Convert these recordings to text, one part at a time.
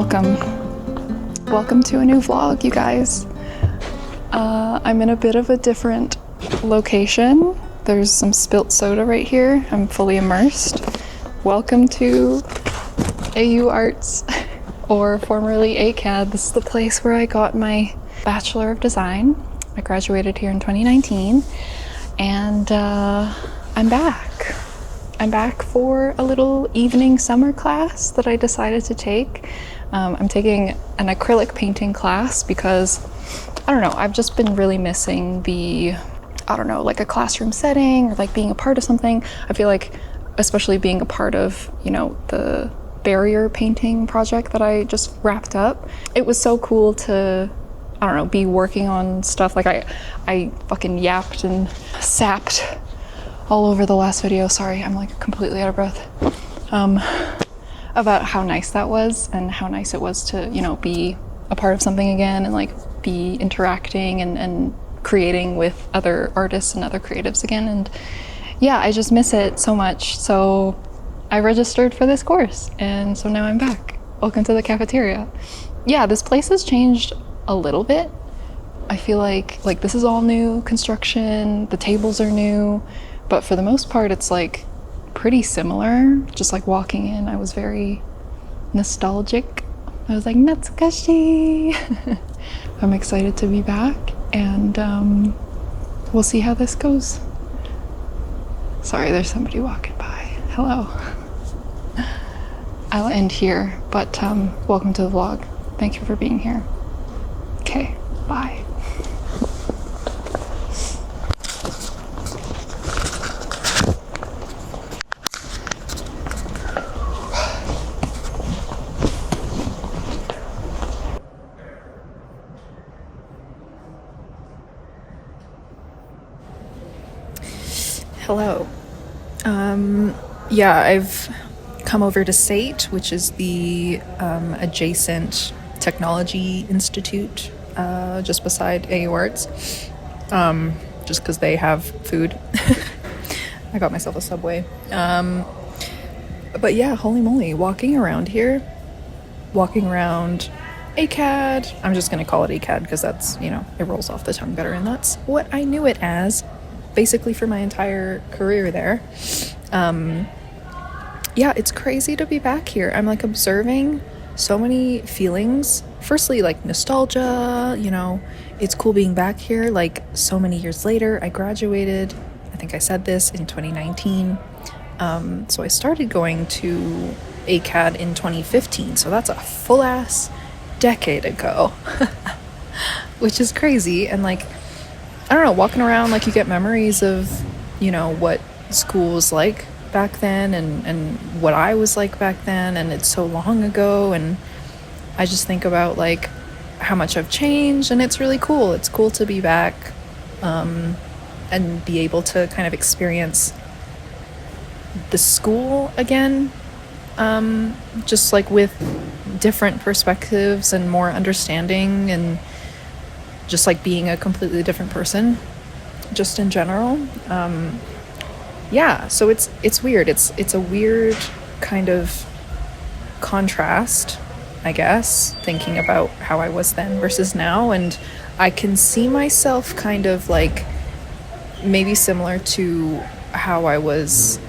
Welcome to a new vlog, you guys. I'm in a bit of a different location. There's some spilt soda right here. I'm fully immersed. Welcome to AU Arts, or formerly ACAD. This is the place where I got my Bachelor of Design. I graduated here in 2019, and I'm back. I'm back for a little evening summer class that I decided to take. I'm taking an acrylic painting class because, I don't know, I've just been really missing the, I don't know, like a classroom setting or like being a part of something. I feel like, especially being a part of, you know, the barrier painting project that I just wrapped up, it was so cool to, I don't know, be working on stuff. Like I fucking yapped and sapped all over the last video. Sorry, I'm like completely out of breath. About how nice that was and how nice it was to, you know, be a part of something again and like be interacting and creating with other artists and other creatives again. And yeah, I just miss it so much. So I registered for this course and so now I'm back. Welcome to the cafeteria. Yeah, this place has changed a little bit. I feel like this is all new construction, the tables are new, but for the most part it's like pretty similar. Just like walking in, I was very nostalgic. I was like, Natsukashi. I'm excited to be back, and we'll see how this goes. Sorry, there's somebody walking by. Hello. I'll end here, but welcome to the vlog. Thank you for being here. Okay, bye. Hello. Yeah, I've come over to SAIT, which is the adjacent technology institute just beside AU Arts, just because they have food. I got myself a Subway. But yeah, holy moly, walking around here, walking around ACAD. I'm just going to call it ACAD because that's, you know, it rolls off the tongue better, and that's what I knew it as basically for my entire career there. Yeah, it's crazy to be back here. I'm like observing so many feelings. Firstly, like nostalgia, you know, it's cool being back here like so many years later. I graduated, I think I said this, in 2019. So I started going to ACAD in 2015, so that's a full ass decade ago. Which is crazy. And like, I don't know, walking around, like you get memories of, you know, what school was like back then and what I was like back then, and it's so long ago, and I just think about like how much I've changed, and it's really cool. It's cool to be back and be able to kind of experience the school again, just like with different perspectives and more understanding, and just like being a completely different person just in general. Yeah, so it's weird. It's a weird kind of contrast, I guess, thinking about how I was then versus now. And I can see myself kind of like maybe similar to how I was,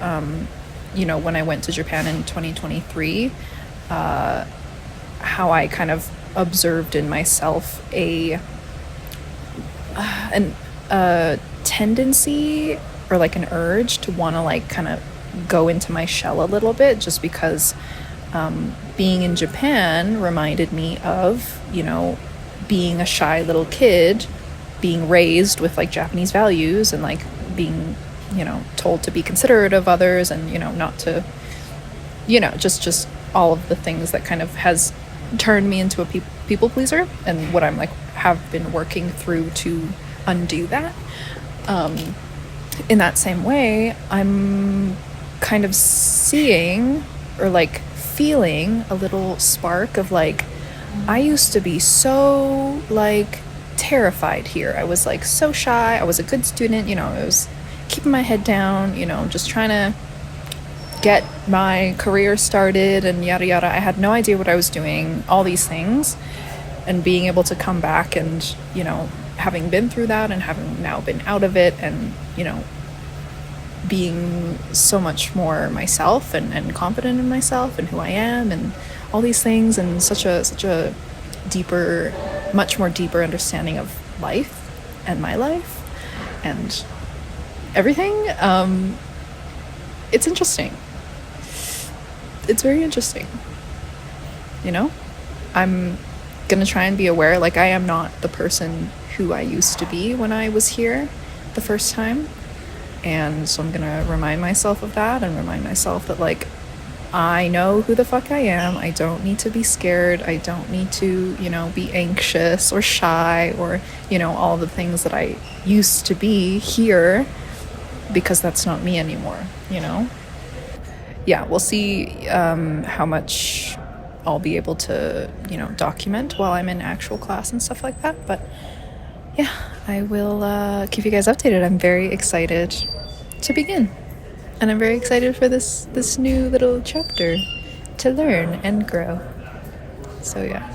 you know, when I went to Japan in 2023, how I kind of observed in myself a tendency or like an urge to want to like kind of go into my shell a little bit, just because being in Japan reminded me of, you know, being a shy little kid, being raised with like Japanese values and like being, you know, told to be considerate of others and, you know, not to, you know, just all of the things that kind of has turned me into a people pleaser, and what I'm like have been working through to undo that. In that same way, I'm kind of seeing or like feeling a little spark of like, I used to be so like terrified here. I was like so shy. I was a good student, you know, I was keeping my head down, you know, just trying to get my career started and yada yada. I had no idea what I was doing, all these things, and being able to come back and, you know, having been through that and having now been out of it and, you know, being so much more myself and confident in myself and who I am and all these things, and such a deeper, much more deeper understanding of life and my life and everything. It's interesting. It's very interesting. You know, I'm gonna try and be aware, like, I am not the person who I used to be when I was here the first time. And so I'm gonna remind myself of that and remind myself that, like, I know who the fuck I am. I don't need to be scared. I don't need to, you know, be anxious or shy or, you know, all the things that I used to be here, because that's not me anymore, you know? Yeah, we'll see how much I'll be able to, you know, document while I'm in actual class and stuff like that. But yeah, I will keep you guys updated. I'm very excited to begin. And I'm very excited for this new little chapter to learn and grow. So yeah.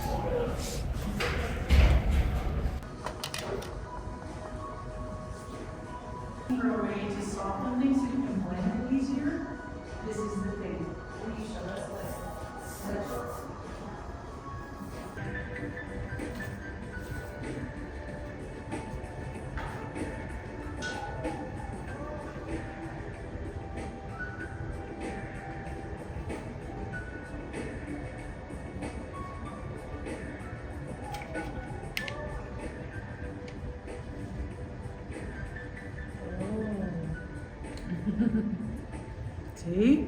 See?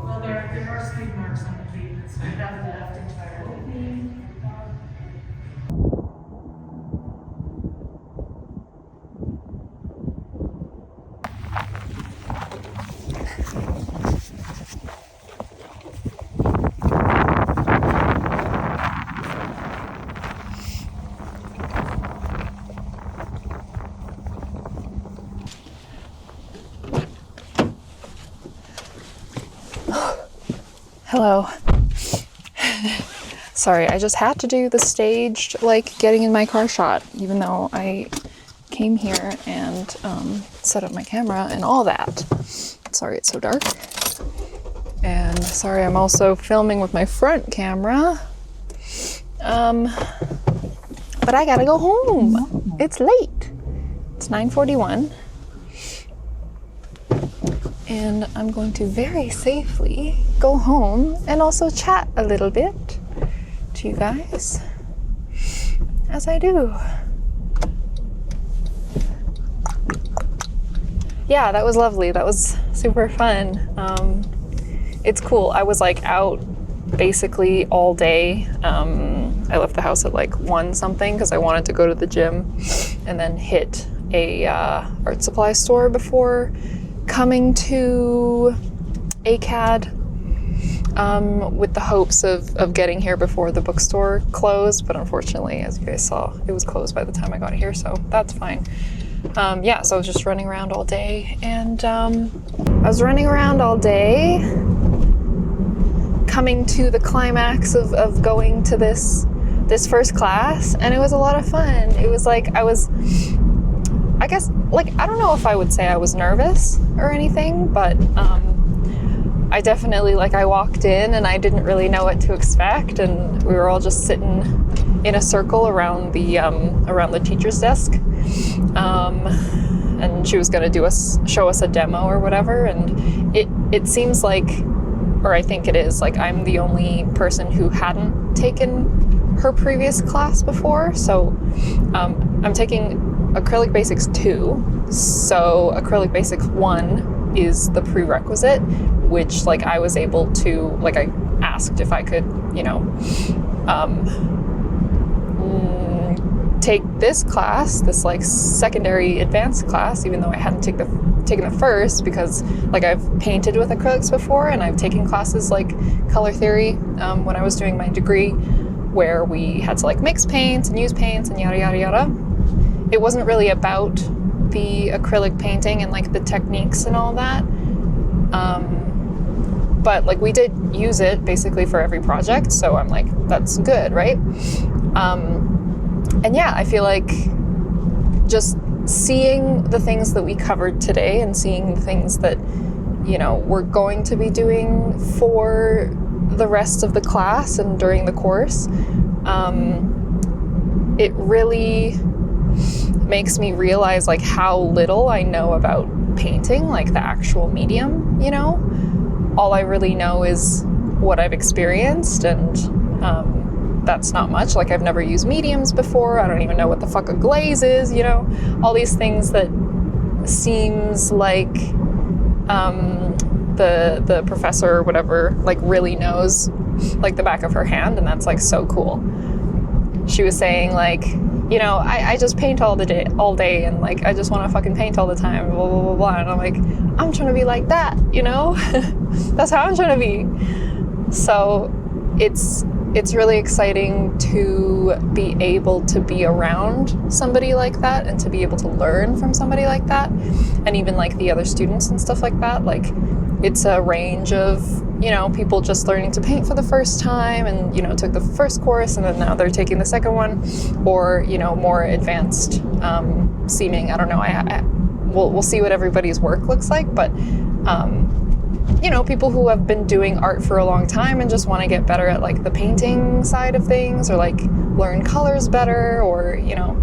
Well, there are skid marks on the pavement, so I have left entirely. Hello. Sorry, I just had to do the staged, like, getting in my car shot, even though I came here and set up my camera and all that. Sorry it's so dark. And sorry, I'm also filming with my front camera. But I gotta go home. It's late. It's 9:41. And I'm going to very safely go home and also chat a little bit to you guys, as I do. Yeah, that was lovely. That was super fun. It's cool. I was like out basically all day. I left the house at like 1 something because I wanted to go to the gym and then hit a art supply store before coming to ACAD with the hopes of getting here before the bookstore closed, but unfortunately, as you guys saw, it was closed by the time I got here, so that's fine. Yeah, so I was just running around all day, and I was running around all day, coming to the climax of going to this first class, and it was a lot of fun. It was like I guess, like, I don't know if I would say I was nervous or anything, but I definitely, like, I walked in and I didn't really know what to expect, and we were all just sitting in a circle around the teacher's desk, and she was going to show us a demo or whatever, and it seems like, or I think it is, like, I'm the only person who hadn't taken her previous class before. So I'm taking Acrylic Basics 2. So Acrylic Basics 1 is the prerequisite, which like I was able to, like I asked if I could, you know, take this class, this like secondary advanced class, even though I hadn't taken the first, because like I've painted with acrylics before and I've taken classes like color theory when I was doing my degree, where we had to like mix paints and use paints and yada yada yada. It wasn't really about the acrylic painting and like the techniques and all that, but like we did use it basically for every project, so I'm like, that's good, right? And yeah, I feel like just seeing the things that we covered today and seeing the things that, you know, we're going to be doing for the rest of the class and during the course, it really makes me realize like how little I know about painting, like the actual medium, you know? All I really know is what I've experienced, and that's not much. Like I've never used mediums before. I don't even know what the fuck a glaze is, you know? All these things that seems like the professor or whatever like really knows like the back of her hand, and that's like so cool. She was saying like, you know, I just paint all day and like I just want to fucking paint all the time, blah blah blah blah. And I'm like, I'm trying to be like that, you know? That's how I'm trying to be. So it's really exciting to be able to be around somebody like that and to be able to learn from somebody like that, and even like the other students and stuff like that. Like it's a range of, you know, people just learning to paint for the first time and, you know, took the first course and then now they're taking the second one, or, you know, more advanced seeming. I don't know. We'll see what everybody's work looks like, but you know, people who have been doing art for a long time and just want to get better at like the painting side of things, or like learn colors better, or, you know,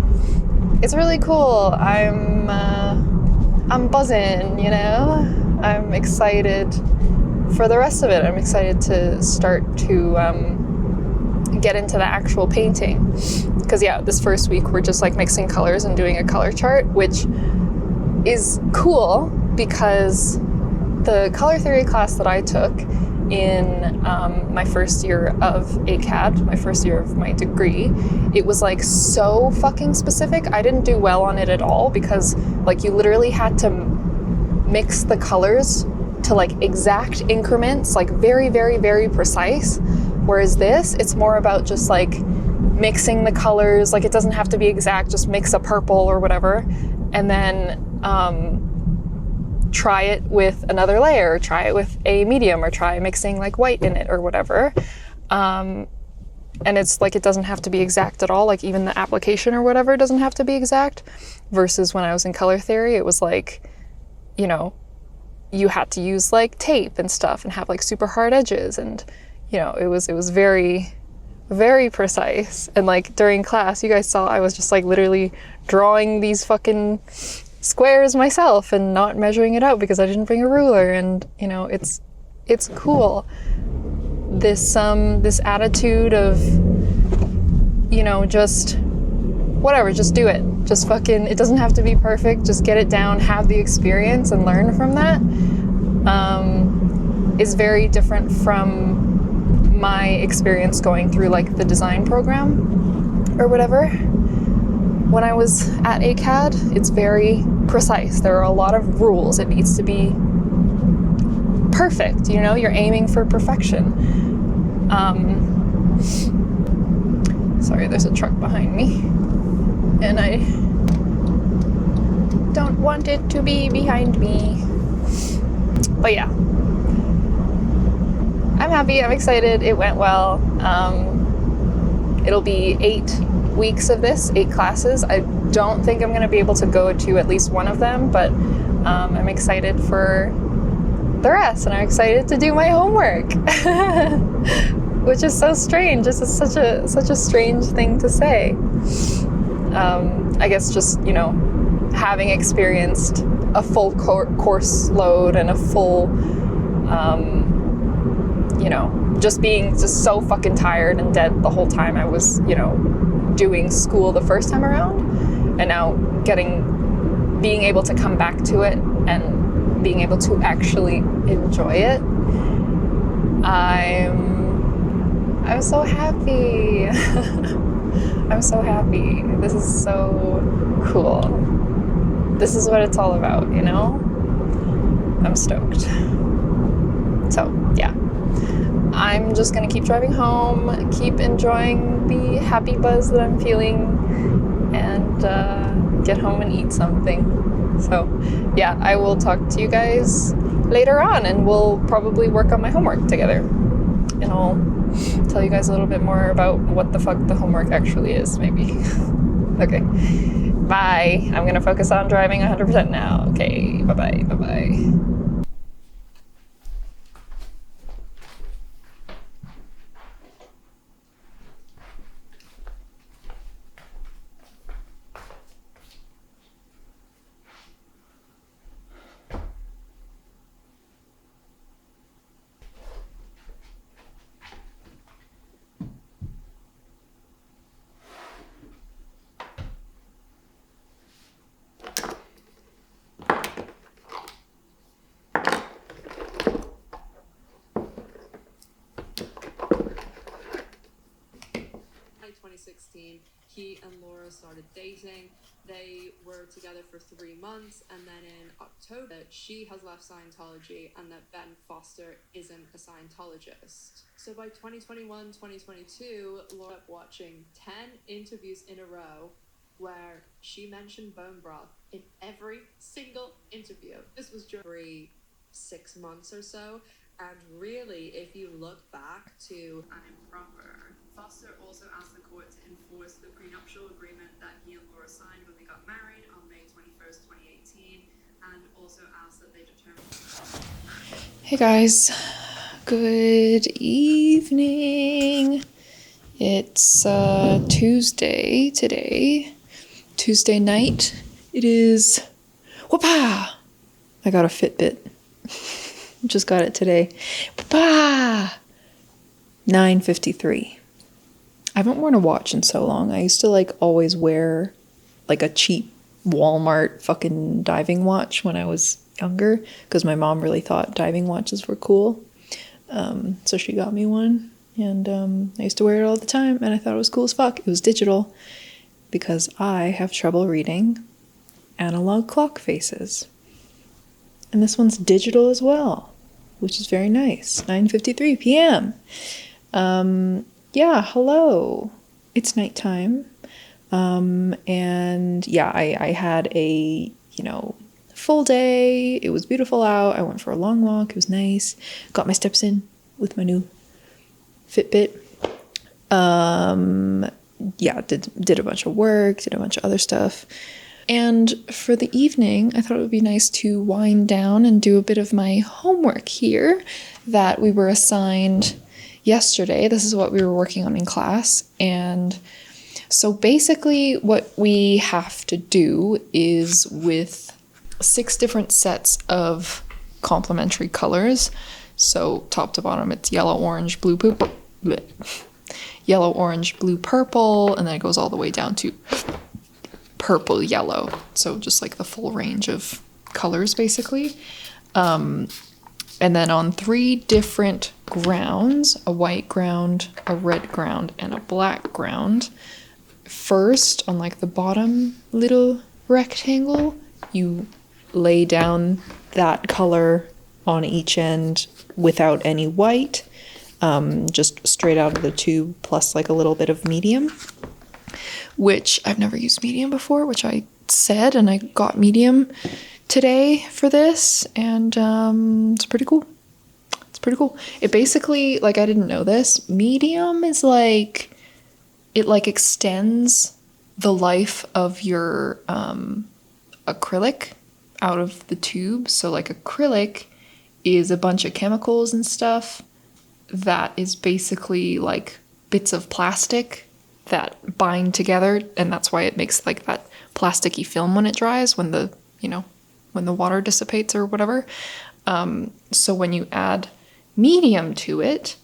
it's really cool. I'm buzzing, you know? I'm excited for the rest of it. I'm excited to start to get into the actual painting, because yeah, this first week we're just like mixing colors and doing a color chart, which is cool because the color theory class that I took in my first year of ACAD, my first year of my degree, it was like so fucking specific. I didn't do well on it at all, because like you literally had to mix the colors to like exact increments, like very, very, very precise. Whereas this, it's more about just like mixing the colors. Like it doesn't have to be exact, just mix a purple or whatever. And then try it with another layer, or try it with a medium, or try mixing like white in it or whatever. And it's like, it doesn't have to be exact at all. Like even the application or whatever doesn't have to be exact. Versus when I was in color theory, it was like, you know, you had to use like tape and stuff and have like super hard edges, and you know, it was very, very precise. And like during class, you guys saw I was just like literally drawing these fucking squares myself and not measuring it out because I didn't bring a ruler. And you know, it's cool, this attitude of, you know, just whatever, just do it. Just fucking, it doesn't have to be perfect. Just get it down, have the experience, and learn from that. Is very different from my experience going through like the design program or whatever. When I was at ACAD, it's very precise. There are a lot of rules. It needs to be perfect. You know, you're aiming for perfection. Sorry, there's a truck behind me, and I don't want it to be behind me. But yeah, I'm happy, I'm excited, it went well. It'll be 8 weeks of this, 8 classes. I don't think I'm gonna be able to go to at least one of them, but I'm excited for the rest, and I'm excited to do my homework. Which is so strange. This is such a strange thing to say. I guess just, you know, having experienced a full course load and a full you know, just being just so fucking tired and dead the whole time I was, you know, doing school the first time around, and now being able to come back to it and being able to actually enjoy it. I'm so happy. I'm so happy. This is so cool. This is what it's all about, you know? I'm stoked. So, yeah. I'm just gonna keep driving home, keep enjoying the happy buzz that I'm feeling, and get home and eat something. So, yeah, I will talk to you guys later on, and we'll probably work on my homework together. And I'll tell you guys a little bit more about what the fuck the homework actually is, maybe. Okay. Bye. I'm gonna focus on driving 100% now. Okay, bye-bye, bye-bye. He and Laura started dating. They were together for 3 months, and then in October, she has left Scientology and that Ben Foster isn't a Scientologist. So by 2021, 2022, Laura was watching 10 interviews in a row where she mentioned bone broth in every single interview. This was during 6 months or so, and really, if you look back to an improper, Foster also asked the court to enforce the prenuptial agreement that he and Laura signed when they got married on May 21st, 2018, and also asked that they determine... Hey guys, good evening. It's Tuesday today, Tuesday night. It is, whoopah! I got a Fitbit. Just got it today. Whoopah! 9:53. I haven't worn a watch in so long. I used to like always wear like a cheap Walmart fucking diving watch when I was younger because my mom really thought diving watches were cool. So she got me one, and I used to wear it all the time, and I thought it was cool as fuck. It was digital because I have trouble reading analog clock faces. And this one's digital as well, which is very nice. 9:53 p.m. Yeah, hello. It's nighttime. And yeah, I had a, full day. It was beautiful out. I went for a long walk. It was nice. Got my steps in with my new Fitbit. Yeah, did a bunch of work, did a bunch of other stuff. And for the evening, I thought it would be nice to wind down and do a bit of my homework here that we were assigned yesterday. This is what we were working on in class. And so basically what we have to do is with 6 different sets of complementary colors. So top to bottom, it's yellow, orange, blue, yellow, orange, blue, purple, and then it goes all the way down to purple, yellow. So just like the full range of colors, basically. And then on 3 different grounds, a white ground, a red ground, and a black ground. First, on like the bottom little rectangle, you lay down that color on each end without any white, just straight out of the tube, plus like a little bit of medium, which I've never used medium before, which I said, and I got medium today for this, and it's pretty cool. It's pretty cool. It basically, like, I didn't know this, medium is like, it like extends the life of your acrylic out of the tube. So like acrylic is a bunch of chemicals and stuff that is basically like bits of plastic that bind together, and that's why it makes like that plasticky film when it dries, when the water dissipates or whatever. So when you add medium to it,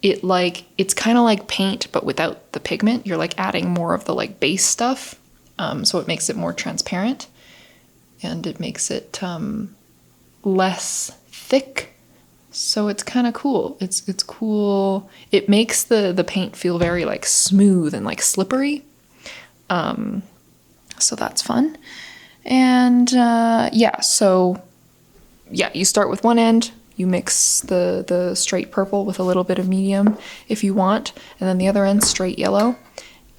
it's kind of like paint, but without the pigment. You're like adding more of the like base stuff. So it makes it more transparent, and it makes it less thick. So it's kind of cool. It's cool. It makes the paint feel very like smooth and like slippery. So that's fun. And so you start with one end. You mix the straight purple with a little bit of medium if you want, and then the other end straight yellow.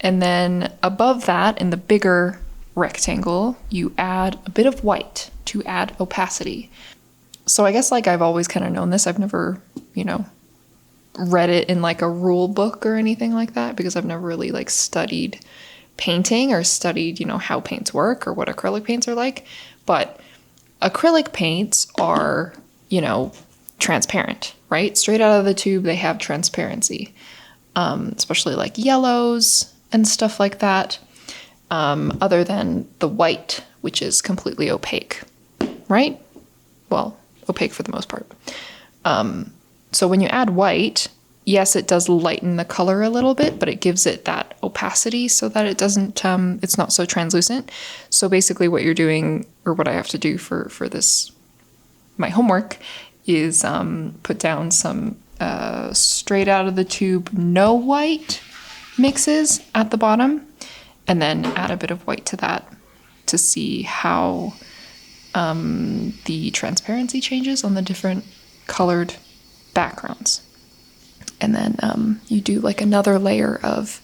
And then above that, in the bigger rectangle, you add a bit of white to add opacity. So I guess like I've always kind of known this. I've never, read it in like a rule book or anything like that, because I've never really like studied painting or studied, how paints work or what acrylic paints are like. But acrylic paints are, transparent, right? Straight out of the tube, they have transparency, especially like yellows and stuff like that, other than the white, which is completely opaque, right? Well, opaque for the most part. So when you add white, yes, it does lighten the color a little bit, but it gives it that opacity so that it doesn't, it's not so translucent. So basically what you're doing, or what I have to do for this, my homework, is put down some straight out of the tube no white mixes at the bottom, and then add a bit of white to that to see how the transparency changes on the different colored backgrounds. And then you do like another layer of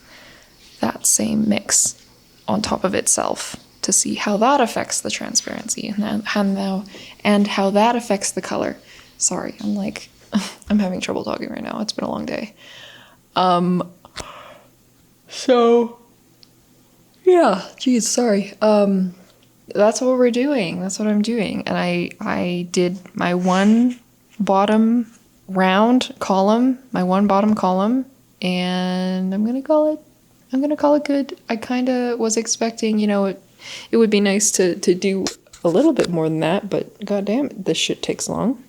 that same mix on top of itself to see how that affects the transparency and how that affects the color. Sorry, I'm having trouble talking right now. It's been a long day. So yeah, geez, sorry. That's what we're doing. That's what I'm doing. And I did my one bottom round column, and I'm gonna call it good. I kind of was expecting, it would be nice to do a little bit more than that, but goddamn, this shit takes long.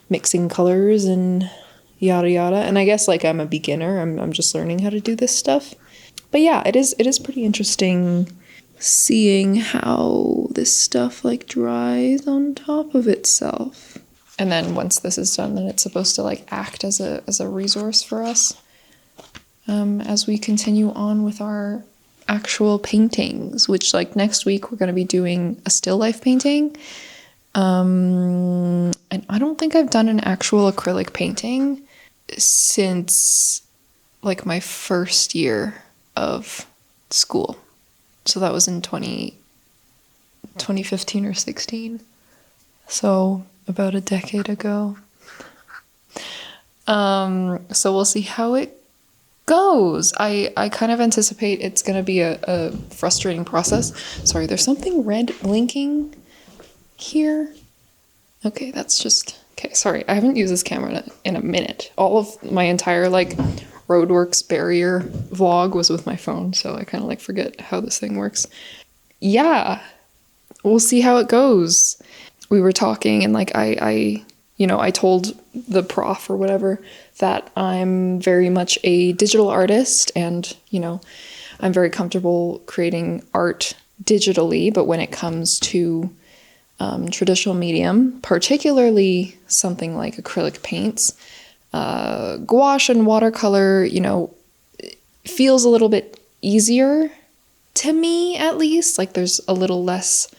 Mixing colors and yada yada. And I guess like I'm a beginner. I'm just learning how to do this stuff. But yeah, it is pretty interesting seeing how this stuff like dries on top of itself. And then once this is done, then it's supposed to like act as a resource for us as we continue on with our actual paintings, which like next week we're going to be doing a still life painting. And I don't think I've done an actual acrylic painting since like my first year of school. So that was in 2015 or 16. So about a decade ago. So we'll see how it goes. I kind of anticipate it's going to be a frustrating process. Sorry, there's something red blinking here. Okay, sorry. I haven't used this camera in a minute. All of my entire like roadworks barrier vlog was with my phone, so I kind of like forget how this thing works. Yeah, we'll see how it goes. We were talking and like I told the prof or whatever that I'm very much a digital artist and, I'm very comfortable creating art digitally, but when it comes to traditional medium, particularly something like acrylic paints, gouache and watercolor, feels a little bit easier to me, at least. Like there's a little less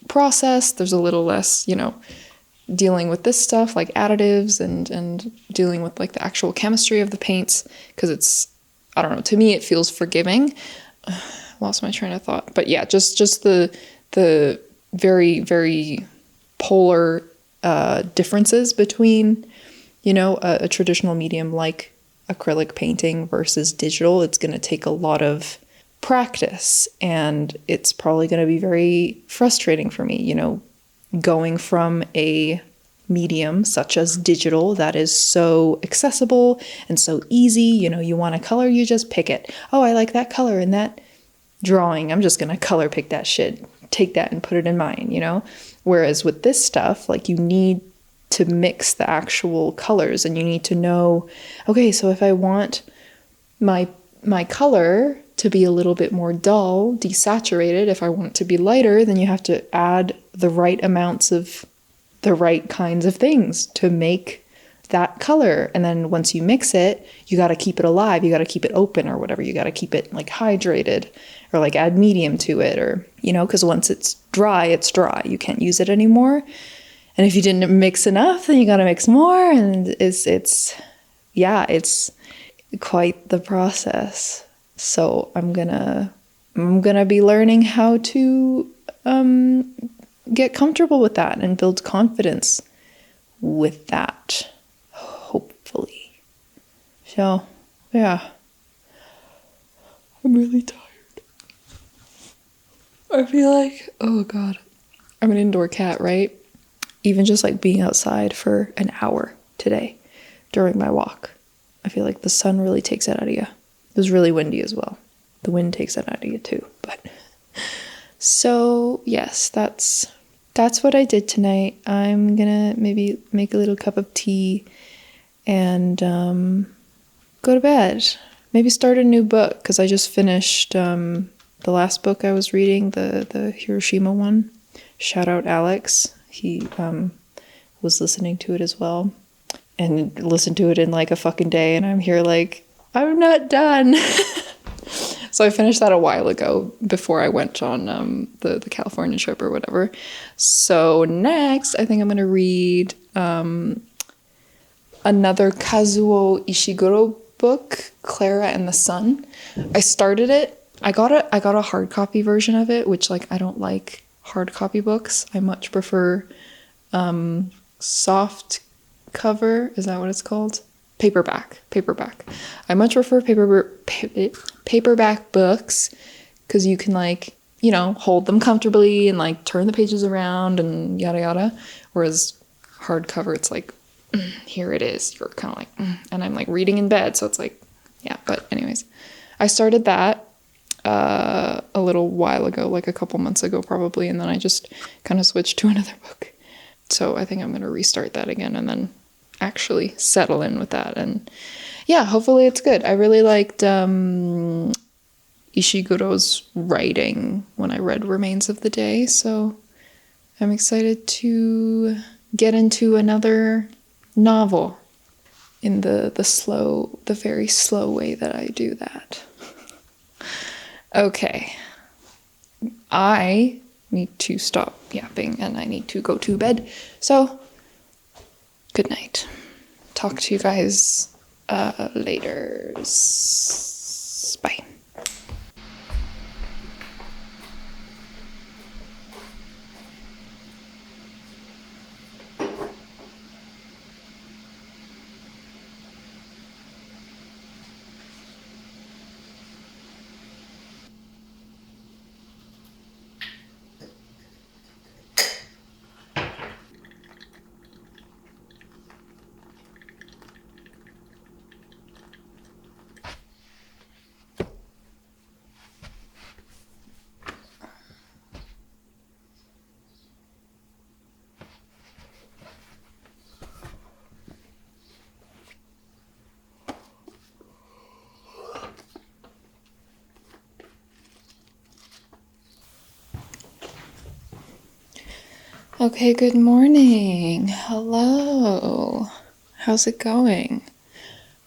process, there's a little less, dealing with this stuff like additives and dealing with like the actual chemistry of the paints, because it's, I don't know, to me it feels forgiving. Lost my train of thought. But yeah, just the very, very polar differences between, a traditional medium like acrylic painting versus digital. It's going to take a lot of practice, and it's probably going to be very frustrating for me, going from a medium such as digital that is so accessible and so easy. You want a color, you just pick it. Oh, I like that color in that drawing. I'm just going to color pick that shit, take that and put it in mine, Whereas with this stuff, like you need to mix the actual colors, and you need to know, okay, so if I want my color to be a little bit more dull, desaturated, if I want it to be lighter, then you have to add the right amounts of the right kinds of things to make that color. And then once you mix it, you got to keep it alive, you got to keep it open or whatever, you got to keep it like hydrated, or like add medium to it, or because once it's dry, you can't use it anymore. And if you didn't mix enough, then you got to mix more, and it's quite the process. So I'm gonna be learning how to get comfortable with that and build confidence with that, hopefully. So yeah, I'm really tired. I feel like, oh god, I'm an indoor cat, right? Even just like being outside for an hour today during my walk, I feel like the sun really takes it out of you. It was really windy as well. The wind takes it out of you too. But so yes, that's what I did tonight. I'm gonna maybe make a little cup of tea and go to bed. Maybe start a new book, because I just finished the last book I was reading, the Hiroshima one. Shout out Alex. He was listening to it as well, and listened to it in like a fucking day, and I'm here like, I'm not done. So I finished that a while ago, before I went on the California trip or whatever. So next, I think I'm going to read another Kazuo Ishiguro book, Clara and the Sun. I started it. I got a hard copy version of it, which like I don't like hard copy books. I much prefer soft cover. Is that what it's called? Paperback. I much prefer paperback books, because you can like, hold them comfortably and like turn the pages around and yada yada. Whereas hardcover, it's like, here it is. You're kind of like, and I'm like reading in bed, so it's like, yeah. But anyways, I started that a little while ago, like a couple months ago probably, and then I just kind of switched to another book. So I think I'm going to restart that again and then actually settle in with that. And yeah, hopefully it's good. I really liked Ishiguro's writing when I read Remains of the Day, so I'm excited to get into another novel in the very slow way that I do that. Okay, I need to stop yapping and I need to go to bed. So, good night. Talk to you guys later. Bye. Okay, good morning. Hello. How's it going?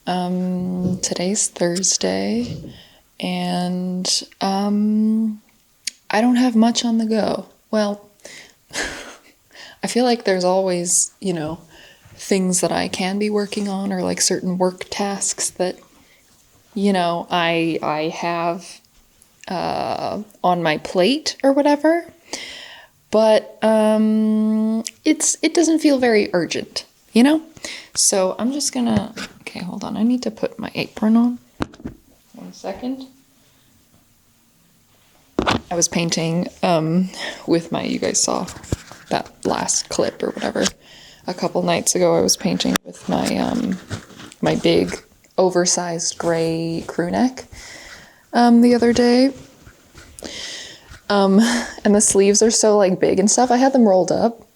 Today's Thursday, and I don't have much on the go. Well, I feel like there's always, things that I can be working on, or like certain work tasks that, I have on my plate or whatever. But it doesn't feel very urgent, So I'm just gonna, okay, hold on. I need to put my apron on. 1 second. I was painting with you guys saw that last clip or whatever. A couple nights ago, I was painting with my big oversized gray crew neck the other day. And the sleeves are so like big and stuff. I had them rolled up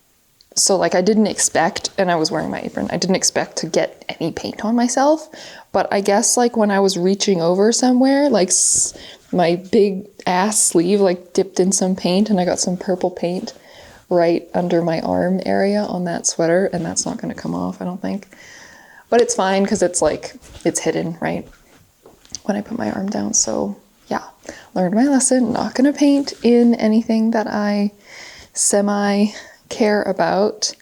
So like I didn't expect, and I was wearing my apron, I didn't expect to get any paint on myself, but I guess like when I was reaching over somewhere, like my big ass sleeve like dipped in some paint, and I got some purple paint right under my arm area on that sweater, and that's not going to come off, I don't think. But it's fine because it's like, it's hidden, right, when I put my arm down. So yeah, learned my lesson, not going to paint in anything that I semi care about.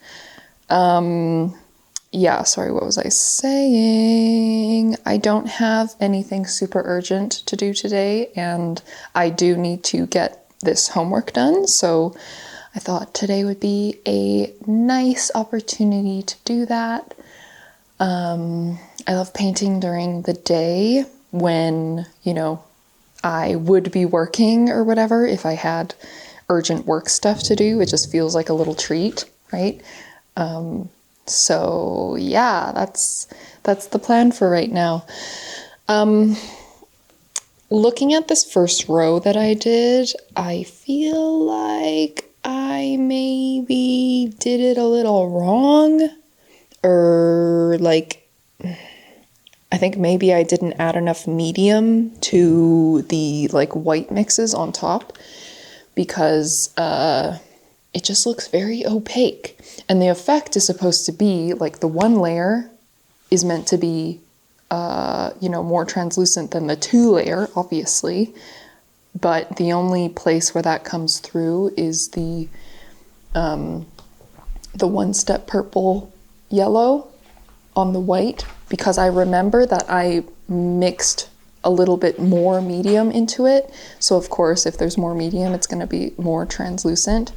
Yeah, sorry, what was I saying? I don't have anything super urgent to do today, and I do need to get this homework done, so I thought today would be a nice opportunity to do that. I love painting during the day when, you know, I would be working or whatever. If I had urgent work stuff to do, it just feels like a little treat, right? So yeah, that's the plan for right now. Looking at this first row that I did, I feel like I maybe did it a little wrong, or like, I think maybe I didn't add enough medium to the like white mixes on top, because it just looks very opaque. And the effect is supposed to be like the one layer is meant to be, you know, more translucent than the two layer, obviously. But the only place where that comes through is the one step purple yellow on the white, because I remember that I mixed a little bit more medium into it. So of course, if there's more medium, it's going to be more translucent.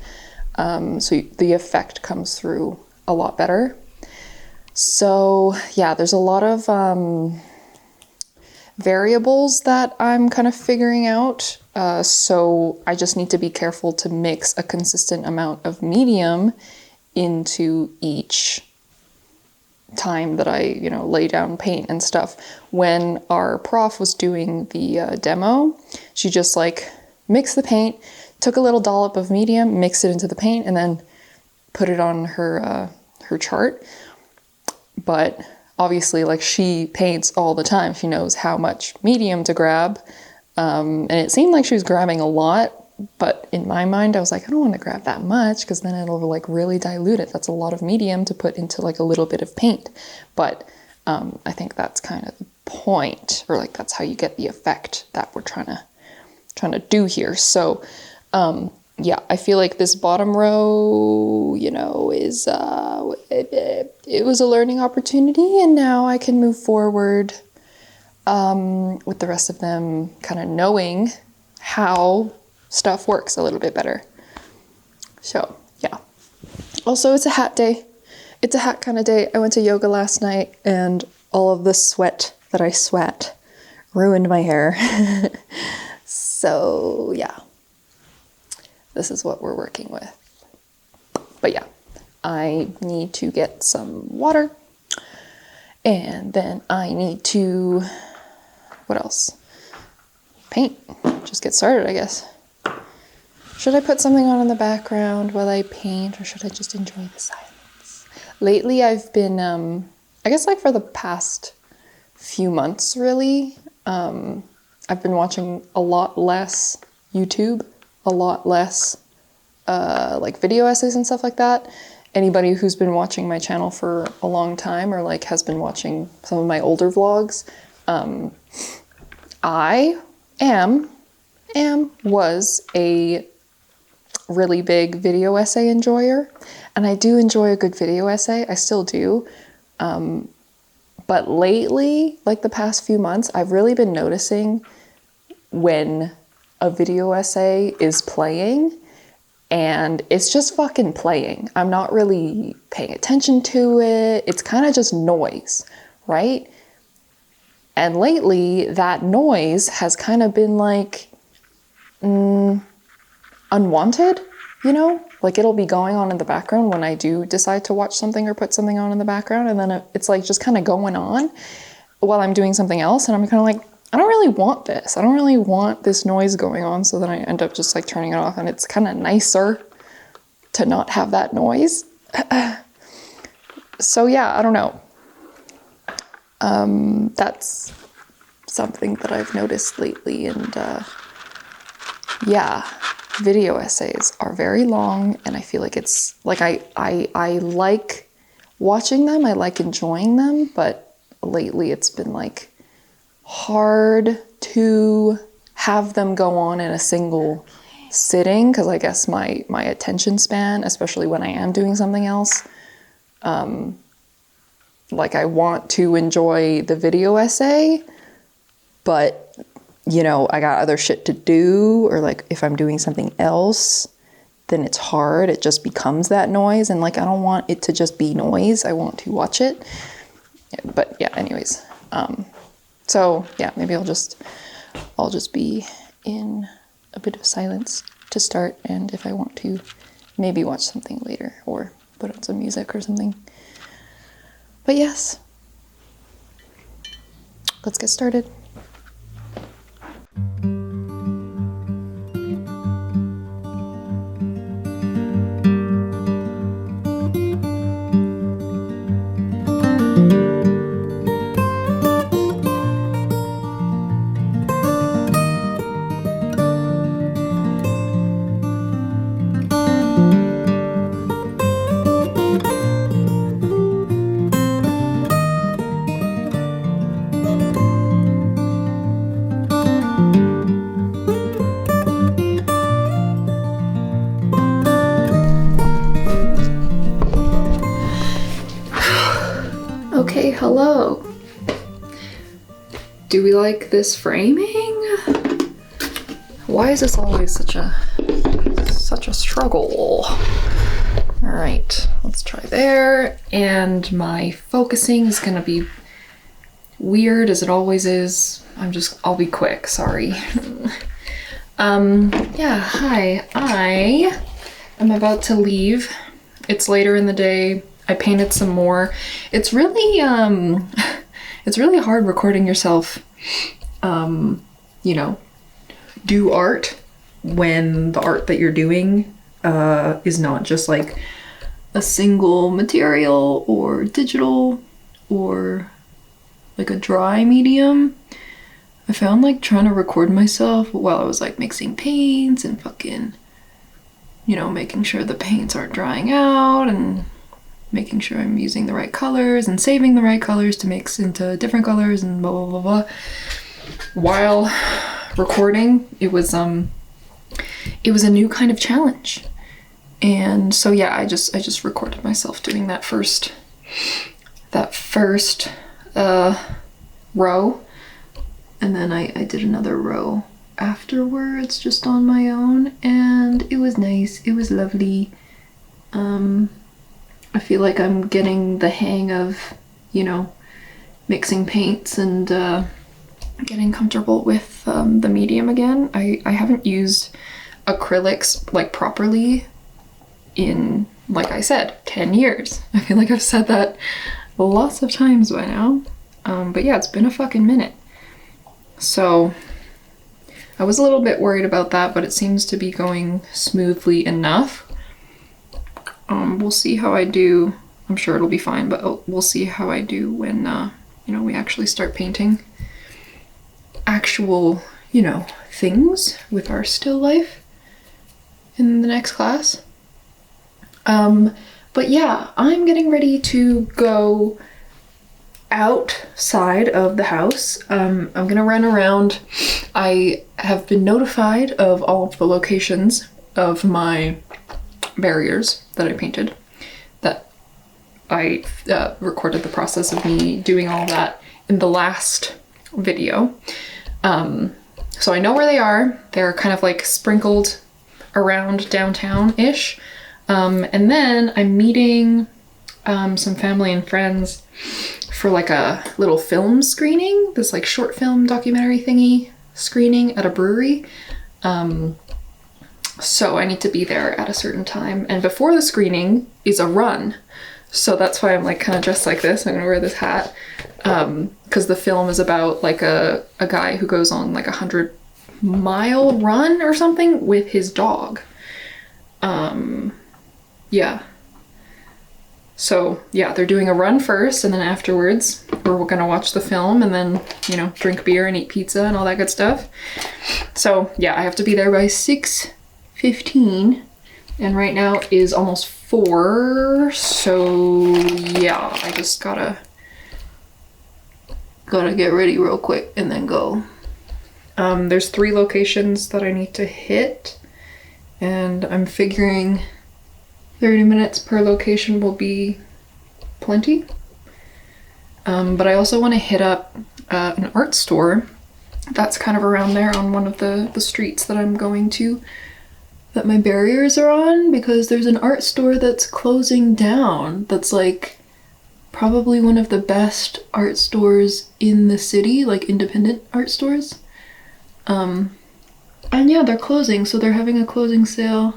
So the effect comes through a lot better. So yeah, there's a lot of variables that I'm kind of figuring out. So I just need to be careful to mix a consistent amount of medium into each time that I, you know, lay down paint and stuff. When our prof was doing the demo, she just like mixed the paint, took a little dollop of medium, mixed it into the paint, and then put it on her chart. But obviously, like, she paints all the time. She knows how much medium to grab. And it seemed like she was grabbing a lot, but in my mind, I was like, I don't want to grab that much, because then it'll like really dilute it. That's a lot of medium to put into like a little bit of paint. But I think that's kind of the point, or like that's how you get the effect that we're trying to do here. So yeah, I feel like this bottom row, you know, is it was a learning opportunity, and now I can move forward with the rest of them kind of knowing how stuff works a little bit better. So yeah. Also, it's a hat day. It's a hat kind of day. I went to yoga last night, and all of the sweat that I sweat ruined my hair. So yeah, this is what we're working with. But yeah, I need to get some water, and then I need to, what else? Paint. Just get started, I guess. Should I put something on in the background while I paint, or should I just enjoy the silence? Lately, I've been, I guess like for the past few months, really, I've been watching a lot less YouTube, a lot less like video essays and stuff like that. Anybody who's been watching my channel for a long time, or like has been watching some of my older vlogs, I was a really big video essay enjoyer, and I do enjoy a good video essay. I still do. But lately, like the past few months, I've really been noticing when a video essay is playing and it's just fucking playing. I'm not really paying attention to it. It's kind of just noise, right? And lately, that noise has kind of been like unwanted, you know? Like, it'll be going on in the background when I do decide to watch something or put something on in the background, and then it's like just kind of going on while I'm doing something else, and I'm kind of like, I don't really want this. I don't really want this noise going on, so then I end up just like turning it off, and it's kind of nicer to not have that noise. So yeah, I don't know. That's something that I've noticed lately, and yeah, video essays are very long, and I feel like it's like I like watching them, I like enjoying them, but lately it's been like hard to have them go on in a single sitting, because I guess my attention span, especially when I am doing something else, like I want to enjoy the video essay, but you know, I got other shit to do, or like if I'm doing something else, then it's hard. It just becomes that noise, and like I don't want it to just be noise. I want to watch it. Yeah, but yeah, anyways. So yeah, maybe I'll just be in a bit of silence to start, and if I want to, maybe watch something later or put on some music or something. But yes, let's get started. Okay, hello. Do we like this framing? Why is this always such a struggle? All right, let's try there. And my focusing is gonna be weird as it always is. I'll be quick, sorry. Yeah, hi. I am about to leave. It's later in the day. I painted some more. It's really hard recording yourself, you know, do art when the art that you're doing is not just like a single material or digital or like a dry medium. I found like trying to record myself while I was like mixing paints and fucking, you know, making sure the paints aren't drying out and making sure I'm using the right colors and saving the right colors to mix into different colors and blah, blah, blah, blah. While recording, it was a new kind of challenge. And so, yeah, I just recorded myself doing that first row. And then I did another row afterwards, just on my own. And it was nice. It was lovely. I feel like I'm getting the hang of, you know, mixing paints and getting comfortable with the medium again. I haven't used acrylics like properly in, like I said, 10 years. I feel like I've said that lots of times by now. But yeah, it's been a fucking minute. So I was a little bit worried about that, but it seems to be going smoothly enough. We'll see how I do. I'm sure it'll be fine, but we'll see how I do when, you know, we actually start painting actual, you know, things with our still life in the next class. But yeah, I'm getting ready to go outside of the house. I'm gonna run around. I have been notified of all of the locations of my barriers that I painted, that I recorded the process of me doing all that in the last video. So I know where they are. They're kind of like sprinkled around downtown-ish. And then I'm meeting some family and friends for like a little film screening, this like short film documentary thingy screening at a brewery. So I need to be there at a certain time. And before the screening is a run. So that's why I'm like kind of dressed like this. I'm gonna wear this hat. Because the film is about like a guy who goes on like 100-mile run or something with his dog. Yeah. So yeah, they're doing a run first, and then afterwards we're gonna watch the film and then, you know, drink beer and eat pizza and all that good stuff. So yeah, I have to be there by 6:15, and right now is almost 4, so yeah, I just gotta get ready real quick and then go. There's 3 locations that I need to hit, and I'm figuring 30 minutes per location will be plenty. But I also want to hit up an art store that's kind of around there on one of the streets that I'm going to, that my barriers are on, because there's an art store that's closing down that's like probably one of the best art stores in the city, like independent art stores. And yeah, they're closing, so they're having a closing sale.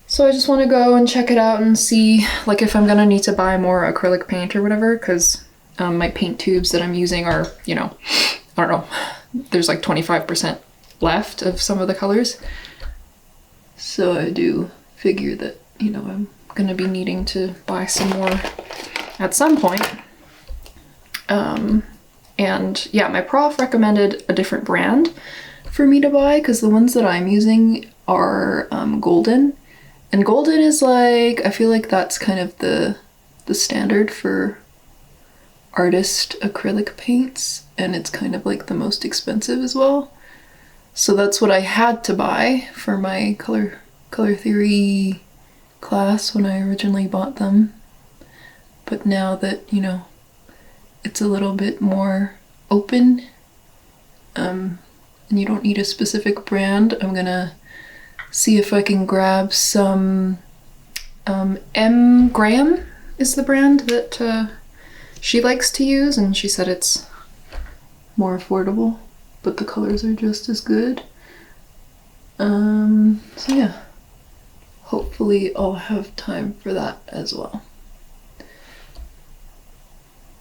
So I just want to go and check it out and see like if I'm gonna need to buy more acrylic paint or whatever, because my paint tubes that I'm using are, you know, I don't know, there's like 25% left of some of the colors. So I do figure that, you know, I'm gonna be needing to buy some more at some point. And yeah, my prof recommended a different brand for me to buy, because the ones that I'm using are golden. And golden is like, I feel like that's kind of the standard for artist acrylic paints, and it's kind of like the most expensive as well. So that's what I had to buy for my color theory class when I originally bought them. But now that, you know, it's a little bit more open, and you don't need a specific brand, I'm gonna see if I can grab some M. Graham is the brand that she likes to use, and she said it's more affordable, but the colors are just as good. So yeah, hopefully I'll have time for that as well.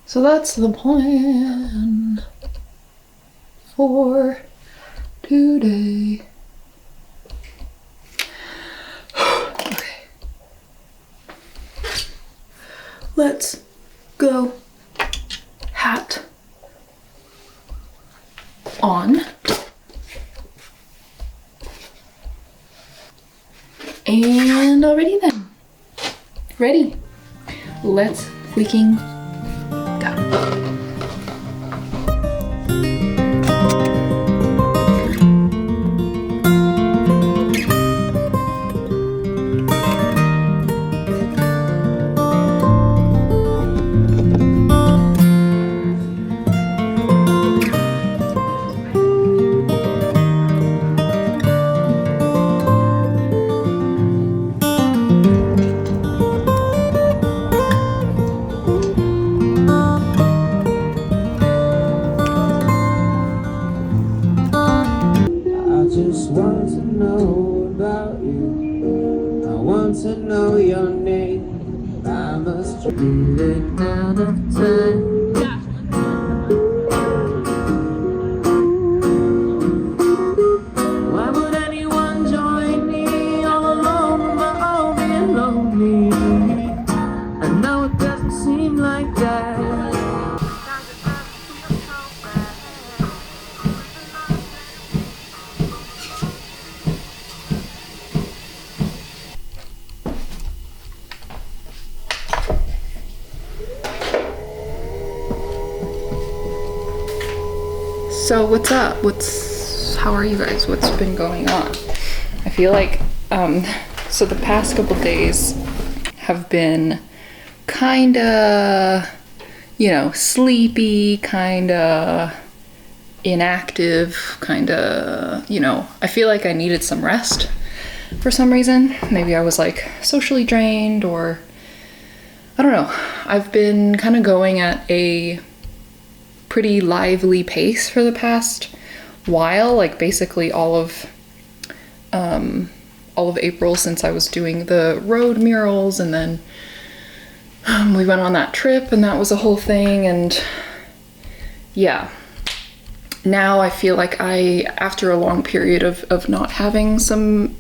So that's the plan for today. Okay. Let's go. Hat on. And already then. Ready. Let's freaking go. So what's up? How are you guys? What's been going on? I feel like, so the past couple days have been kinda, you know, sleepy, kinda inactive, kinda, you know, I feel like I needed some rest for some reason. Maybe I was like socially drained, or I don't know. I've been kind of going at a pretty lively pace for the past while, like basically all of April, since I was doing the road murals, and then we went on that trip and that was a whole thing. And yeah, now I feel like after a long period of not having some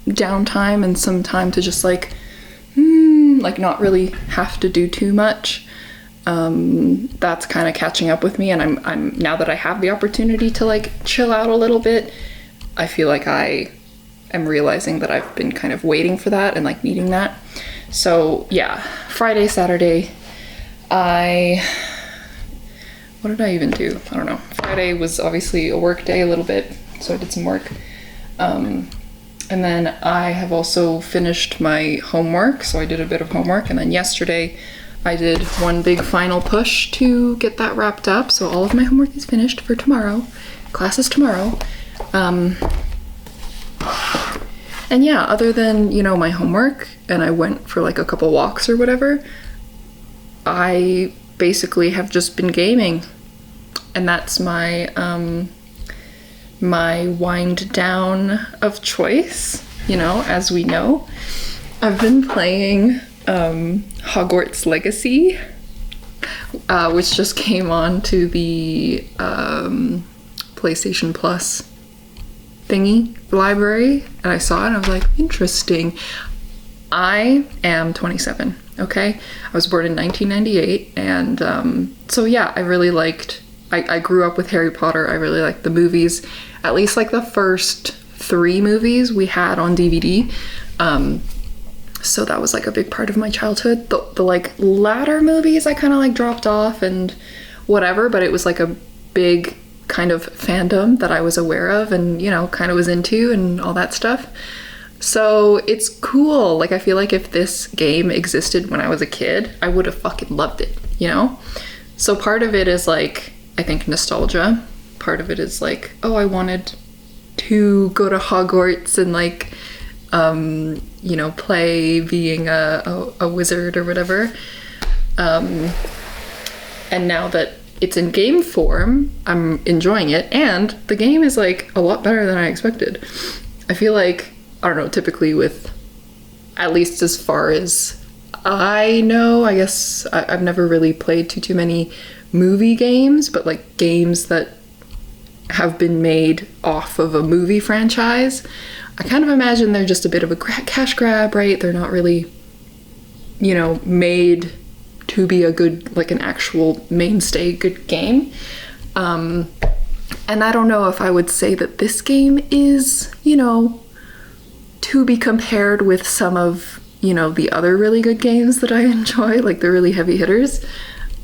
downtime and some time to just like like not really have to do too much. That's kind of catching up with me, and I'm now that I have the opportunity to like chill out a little bit, I feel like I am realizing that I've been kind of waiting for that and like needing that. So yeah, Friday, Saturday, what did I even do? I don't know. Friday was obviously a work day a little bit, so I did some work. And then I have also finished my homework, so I did a bit of homework, and then yesterday I did one big final push to get that wrapped up, so all of my homework is finished for tomorrow. Class is tomorrow. And yeah, other than, you know, my homework, and I went for like a couple walks or whatever, I basically have just been gaming. And that's my my wind down of choice, you know, as we know. I've been playing Hogwarts Legacy, which just came on to the PlayStation Plus thingy library, and I saw it and I was like, interesting. I am 27, okay? I was born in 1998, and so yeah, I really liked, I grew up with Harry Potter. I really liked the movies, at least like the first 3 movies we had on DVD. So that was like a big part of my childhood. The like latter movies I kind of like dropped off and whatever, but it was like a big kind of fandom that I was aware of and, you know, kind of was into and all that stuff. So it's cool. Like, I feel like if this game existed when I was a kid, I would have fucking loved it, you know? So part of it is like, I think nostalgia. Part of it is like, oh, I wanted to go to Hogwarts and like, you know, play being a wizard or whatever. And now that it's in game form, I'm enjoying it, and the game is like a lot better than I expected. I feel like, I don't know, typically with, at least as far as I know, I guess I've never really played too many movie games, but like games that have been made off of a movie franchise, I kind of imagine they're just a bit of a cash grab, right? They're not really, you know, made to be a good, like an actual mainstay good game. And I don't know if I would say that this game is, you know, to be compared with some of, you know, the other really good games that I enjoy, like the really heavy hitters.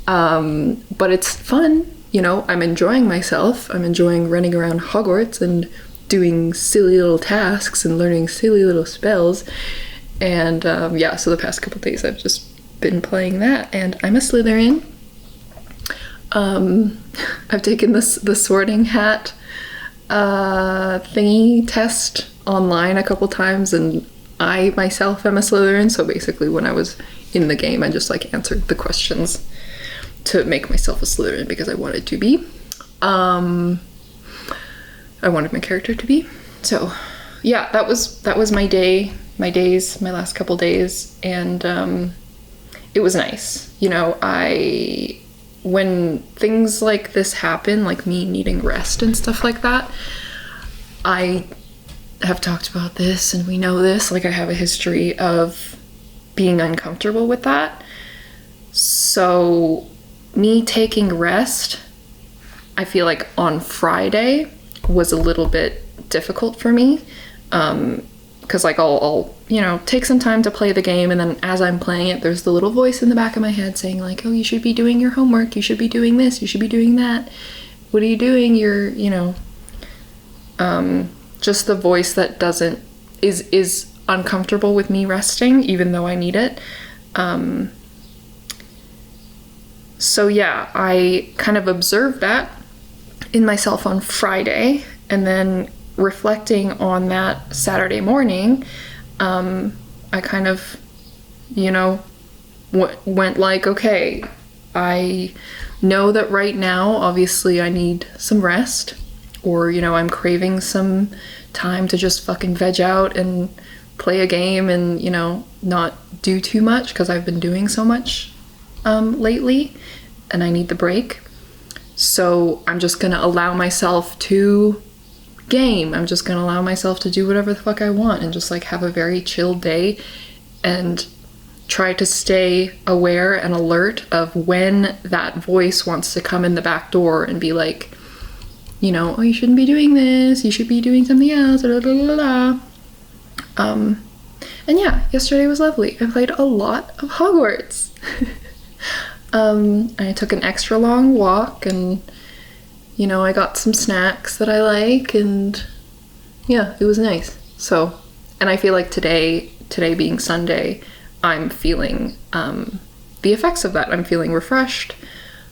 But it's fun, you know, I'm enjoying myself. I'm enjoying running around Hogwarts and doing silly little tasks and learning silly little spells. And yeah, so the past couple days I've just been playing that, and I'm a Slytherin. I've taken the sorting hat thingy test online a couple times, and I myself am a Slytherin, so basically when I was in the game I just like answered the questions to make myself a Slytherin because I wanted to be. I wanted my character to be. So yeah, that was my last couple days, and it was nice. You know, when things like this happen, like me needing rest and stuff like that, I have talked about this and we know this, like I have a history of being uncomfortable with that. So me taking rest, I feel like on Friday was a little bit difficult for me. Because like I'll, you know, take some time to play the game, and then as I'm playing it, there's the little voice in the back of my head saying like, oh, you should be doing your homework, you should be doing this, you should be doing that. What are you doing? You're, you know, just the voice that is uncomfortable with me resting, even though I need it. So yeah, I kind of observed that in myself on Friday, and then reflecting on that Saturday morning, I kind of, you know, went like, okay, I know that right now, obviously I need some rest, or, you know, I'm craving some time to just fucking veg out and play a game and, you know, not do too much because I've been doing so much lately, and I need the break. So I'm just gonna allow myself to game. I'm just gonna allow myself to do whatever the fuck I want and just like have a very chill day. And try to stay aware and alert of when that voice wants to come in the back door and be like, you know, oh, you shouldn't be doing this, you should be doing something else, blah, blah, blah, blah. And yeah, yesterday was lovely. I played a lot of Hogwarts. I took an extra long walk, and you know, I got some snacks that I like, and yeah, it was nice. So, and I feel like today being Sunday, I'm feeling the effects of that. I'm feeling refreshed.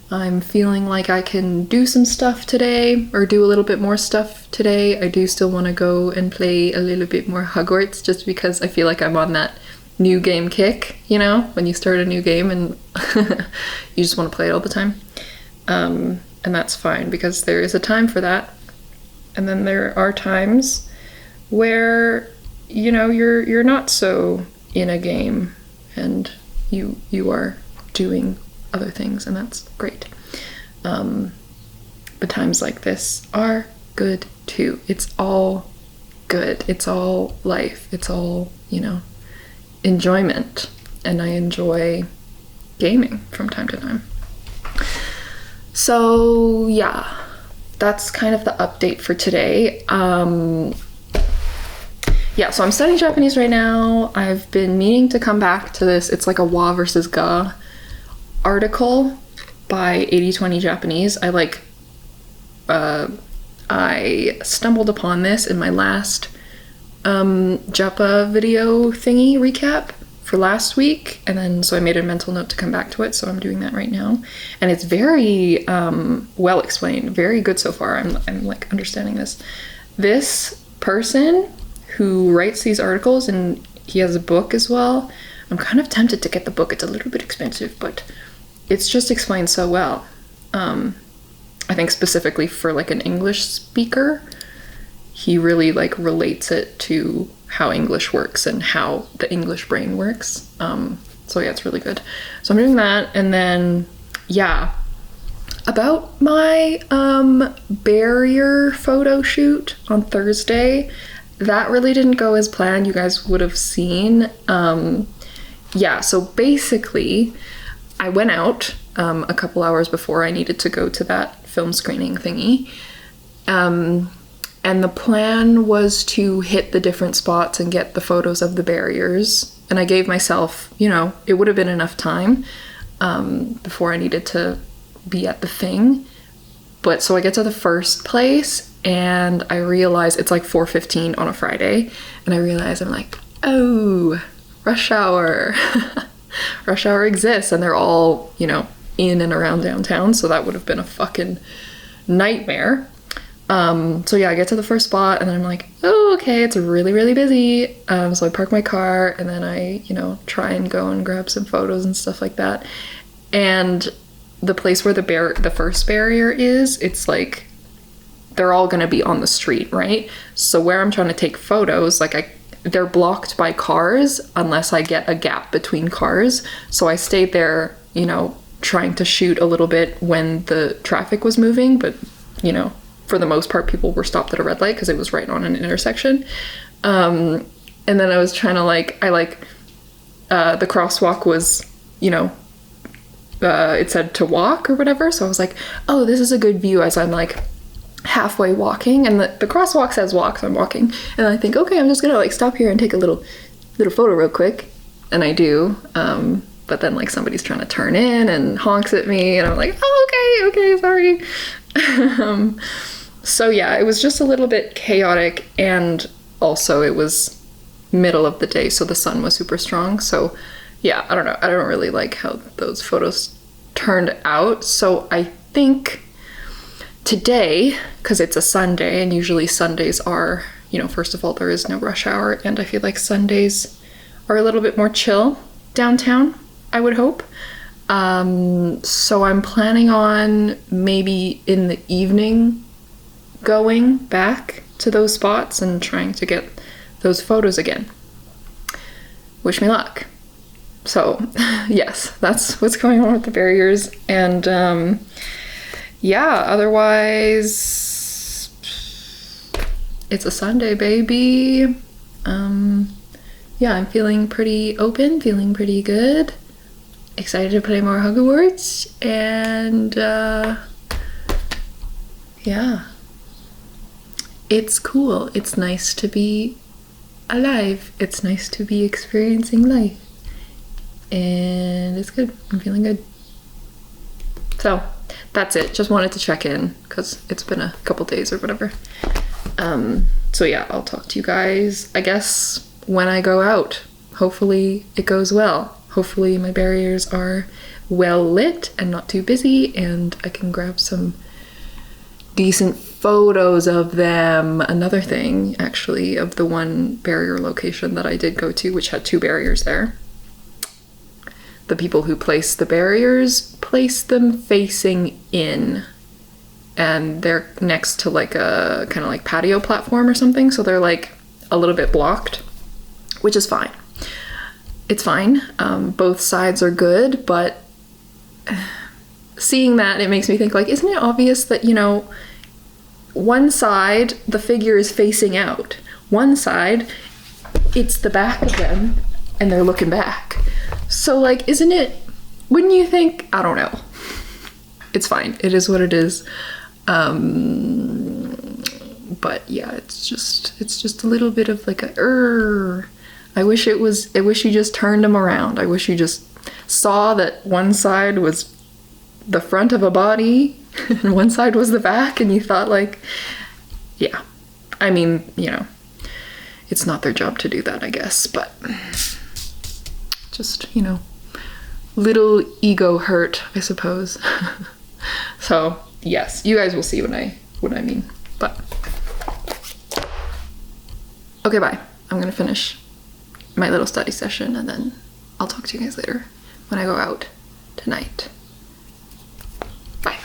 I'm feeling like I can do some stuff today, or do a little bit more stuff today. I do still want to go and play a little bit more Hogwarts, just because I feel like I'm on that new game kick, you know, when you start a new game and you just want to play it all the time. And that's fine, because there is a time for that. And then there are times where, you know, you're not so in a game and you are doing other things, and that's great. But times like this are good too. It's all good. It's all life. It's all, you know, enjoyment. And I enjoy gaming from time to time. So yeah, that's kind of the update for today. Yeah, so I'm studying Japanese right now. I've been meaning to come back to this. It's like a wa versus ga article by 80/20 Japanese. I stumbled upon this in my last Japa video thingy recap for last week, and then so I made a mental note to come back to it, so I'm doing that right now. And it's very well explained, very good so far. I'm like understanding this. This person who writes these articles, and he has a book as well. I'm kind of tempted to get the book. It's a little bit expensive, but it's just explained so well. I think specifically for like an English speaker, he really like relates it to how English works and how the English brain works. So yeah, it's really good. So I'm doing that, and then yeah, about my barrier photo shoot on Thursday, that really didn't go as planned. You guys would have seen. Yeah, so basically I went out a couple hours before I needed to go to that film screening thingy. And the plan was to hit the different spots and get the photos of the barriers. And I gave myself, you know, it would have been enough time before I needed to be at the thing. But so I get to the first place, and I realize it's like 4:15 on a Friday, and I realize I'm like, oh, rush hour. Rush hour exists, and they're all, you know, in and around downtown, so that would have been a fucking nightmare. So yeah, I get to the first spot, and then I'm like, oh, okay, it's really, really busy. So I park my car, and then I, you know, try and go and grab some photos and stuff like that. And the place where the first barrier is, it's like, they're all gonna be on the street, right? So where I'm trying to take photos, like they're blocked by cars unless I get a gap between cars. So I stayed there, you know, trying to shoot a little bit when the traffic was moving, but, you know, for the most part, people were stopped at a red light because it was right on an intersection. And then I was trying to the crosswalk was, you know, it said to walk or whatever. So I was like, oh, this is a good view as I'm like halfway walking, and the crosswalk says walk, so I'm walking, and I think, okay, I'm just gonna like stop here and take a little photo real quick, and I do, but then like somebody's trying to turn in and honks at me, and I'm like, oh, okay, sorry. So yeah, it was just a little bit chaotic, and also it was middle of the day, so the sun was super strong. So yeah, I don't know, I don't really like how those photos turned out. So I think today, because it's a Sunday, and usually Sundays are, you know, first of all, there is no rush hour, and I feel like Sundays are a little bit more chill downtown, I would hope. So I'm planning on maybe in the evening going back to those spots and trying to get those photos again. Wish me luck. So yes, that's what's going on with the barriers. And yeah, otherwise, it's a Sunday, baby. yeah, I'm feeling pretty open, feeling pretty good. Excited to play more hug awards, and yeah, it's cool. It's nice to be alive. It's nice to be experiencing life, and it's good. I'm feeling good. So that's it. Just wanted to check in because it's been a couple days or whatever. So yeah, I'll talk to you guys, I guess, when I go out. Hopefully it goes well. Hopefully my barriers are well lit and not too busy, and I can grab some decent photos of them. Another thing, actually, of the one barrier location that I did go to, which had 2 barriers there. The people who place the barriers place them facing in, and they're next to like a kind of like patio platform or something, so they're like a little bit blocked, which is fine. It's fine. Both sides are good, but seeing that, it makes me think, like, isn't it obvious that, you know, one side the figure is facing out, one side it's the back of them and they're looking back. So like, isn't it, wouldn't you think, I don't know. It's fine. It is what it is. But yeah, it's just a little bit of like a I wish you just turned them around. I wish you just saw that one side was the front of a body and one side was the back, and you thought, like, yeah. I mean, you know, it's not their job to do that, I guess, but just, you know, little ego hurt, I suppose. So yes, you guys will see what I mean. But okay, bye. I'm gonna finish my little study session, and then I'll talk to you guys later when I go out tonight. Bye.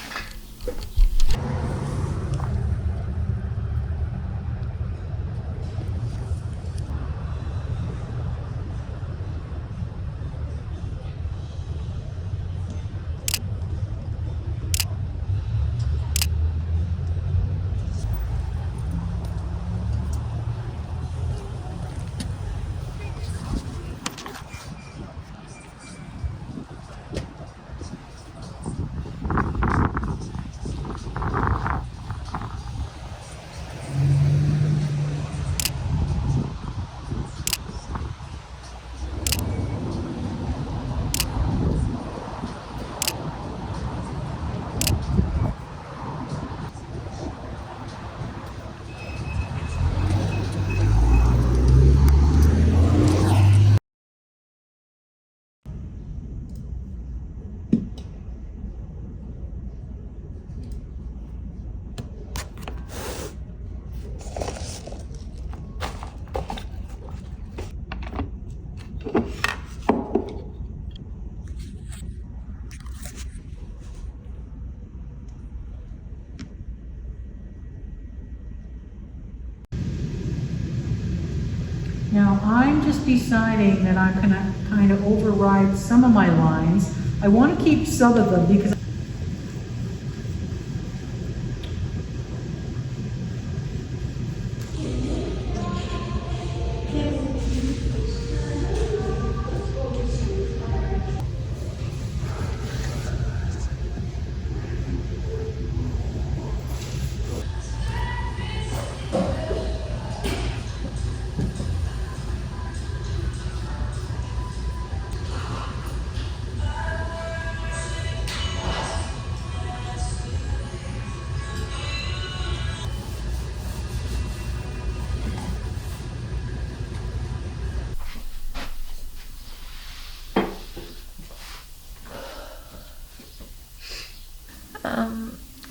Now, I'm just deciding that I'm gonna kind of override some of my lines. I want to keep some of them because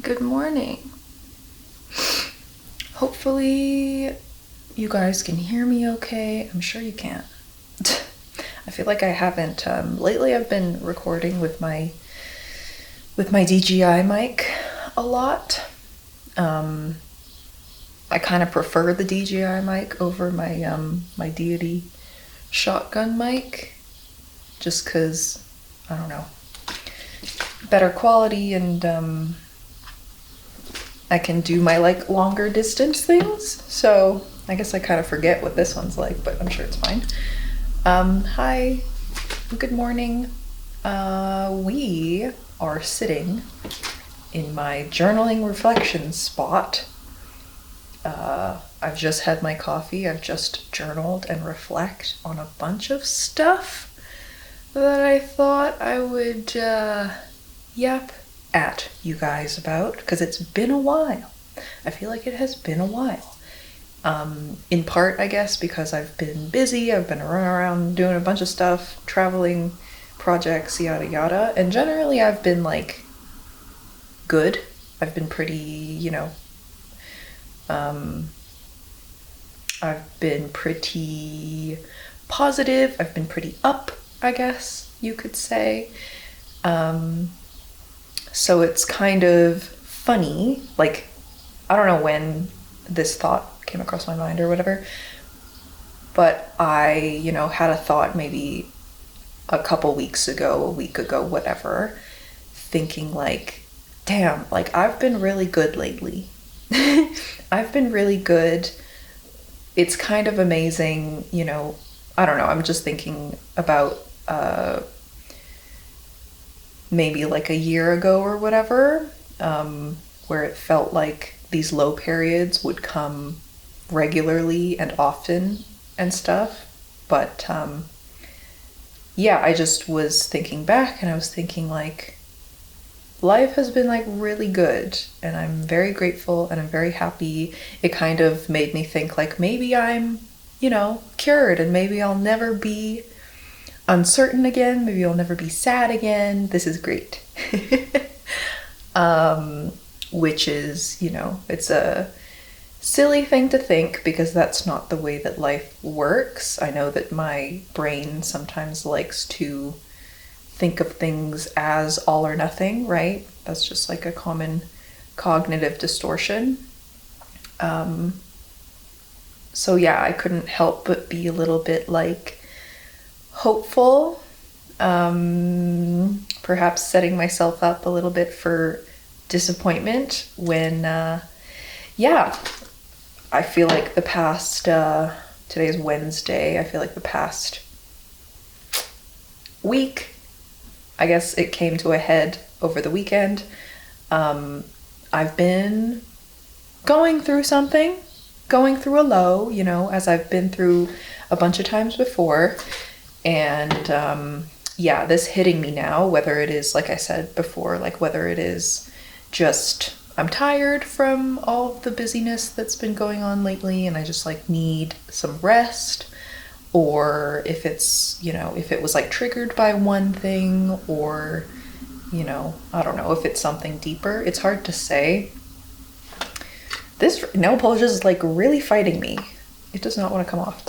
Good morning. Hopefully you guys can hear me okay. I'm sure you can. I feel like I haven't, lately I've been recording with my DJI mic a lot. I kind of prefer the DJI mic over my my Deity shotgun mic, just cause, I don't know, better quality, and I can do my like longer distance things. So I guess I kind of forget what this one's like, but I'm sure it's fine. Hi, good morning. We are sitting in my journaling reflection spot. I've just had my coffee. I've just journaled and reflect on a bunch of stuff that I thought I would yap at you guys about, because it's been a while. I feel like it has been a while. In part, I guess, because I've been busy. I've been running around doing a bunch of stuff, traveling, projects, yada yada. And generally, I've been like good. I've been pretty, I've been pretty positive. I've been pretty up, I guess you could say. So it's kind of funny. Like, I don't know when this thought came across my mind or whatever, but I, had a thought maybe a couple weeks ago, a week ago, whatever, thinking like, damn, like I've been really good lately. I've been really good. It's kind of amazing, I don't know, I'm just thinking about maybe like a year ago or whatever, where it felt like these low periods would come regularly and often and stuff. But yeah, I just was thinking back and I was thinking like, life has been like really good and I'm very grateful and I'm very happy. It kind of made me think like maybe I'm, cured and maybe I'll never be uncertain again. Maybe I'll never be sad again. This is great. Which is, it's a silly thing to think because that's not the way that life works. I know that my brain sometimes likes to think of things as all or nothing, right? That's just like a common cognitive distortion. So yeah, I couldn't help but be a little bit like hopeful, perhaps setting myself up a little bit for disappointment when, yeah, I feel like the past, today's Wednesday, I feel like the past week, I guess it came to a head over the weekend. I've been going through something, going through a low, as I've been through a bunch of times before. And yeah, this hitting me now, whether it is, like I said before, like whether it is just I'm tired from all of the busyness that's been going on lately and I just like need some rest, or if it's, if it was like triggered by one thing, or, I don't know if it's something deeper. It's hard to say. This nail polish is like really fighting me. It does not want to come off.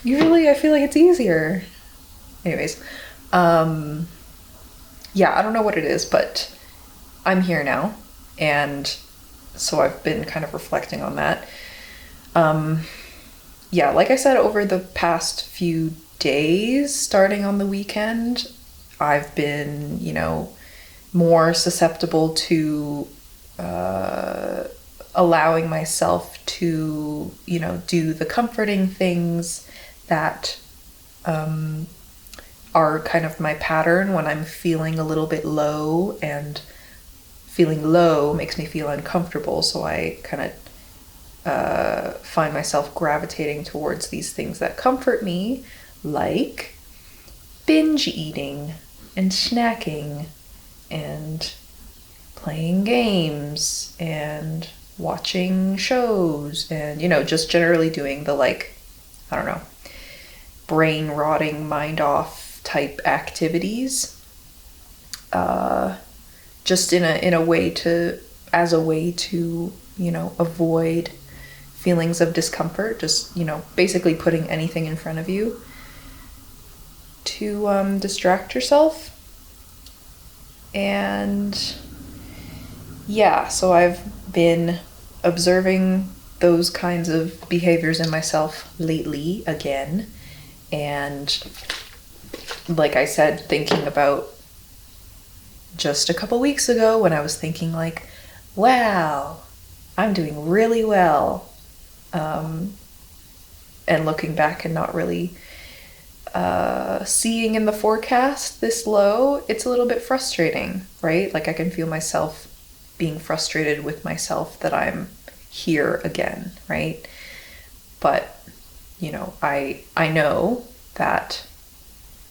Usually I feel like it's easier. Anyways, yeah, I don't know what it is, but I'm here now. And so I've been kind of reflecting on that. Yeah, like I said, over the past few days, starting on the weekend, I've been, more susceptible to allowing myself to, do the comforting things that are kind of my pattern when I'm feeling a little bit low, and feeling low makes me feel uncomfortable. So I kind of find myself gravitating towards these things that comfort me, like binge eating and snacking and playing games and watching shows and, just generally doing the like, I don't know, brain rotting, mind off type activities. Just in a way to, as a way to, avoid feelings of discomfort, just, basically putting anything in front of you to distract yourself. And yeah, so I've been observing those kinds of behaviors in myself lately again. And like I said, thinking about just a couple weeks ago when I was thinking like, wow, I'm doing really well. And looking back and not really seeing in the forecast this low, it's a little bit frustrating, right? Like I can feel myself being frustrated with myself that I'm here again, right? But, you know, I know that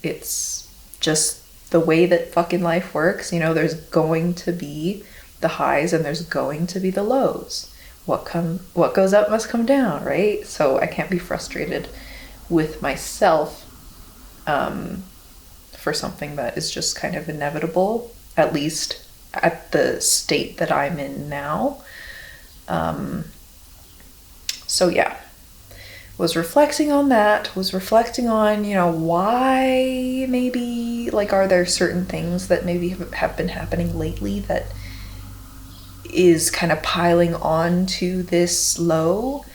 it's just the way that fucking life works. You know, there's going to be the highs and there's going to be the lows. What goes up must come down, right? So I can't be frustrated with myself for something that is just kind of inevitable, at least at the state that I'm in now. So yeah, was reflecting on that, was reflecting on, you know, why maybe, like, are there certain things that maybe have been happening lately that is kind of piling on to this low.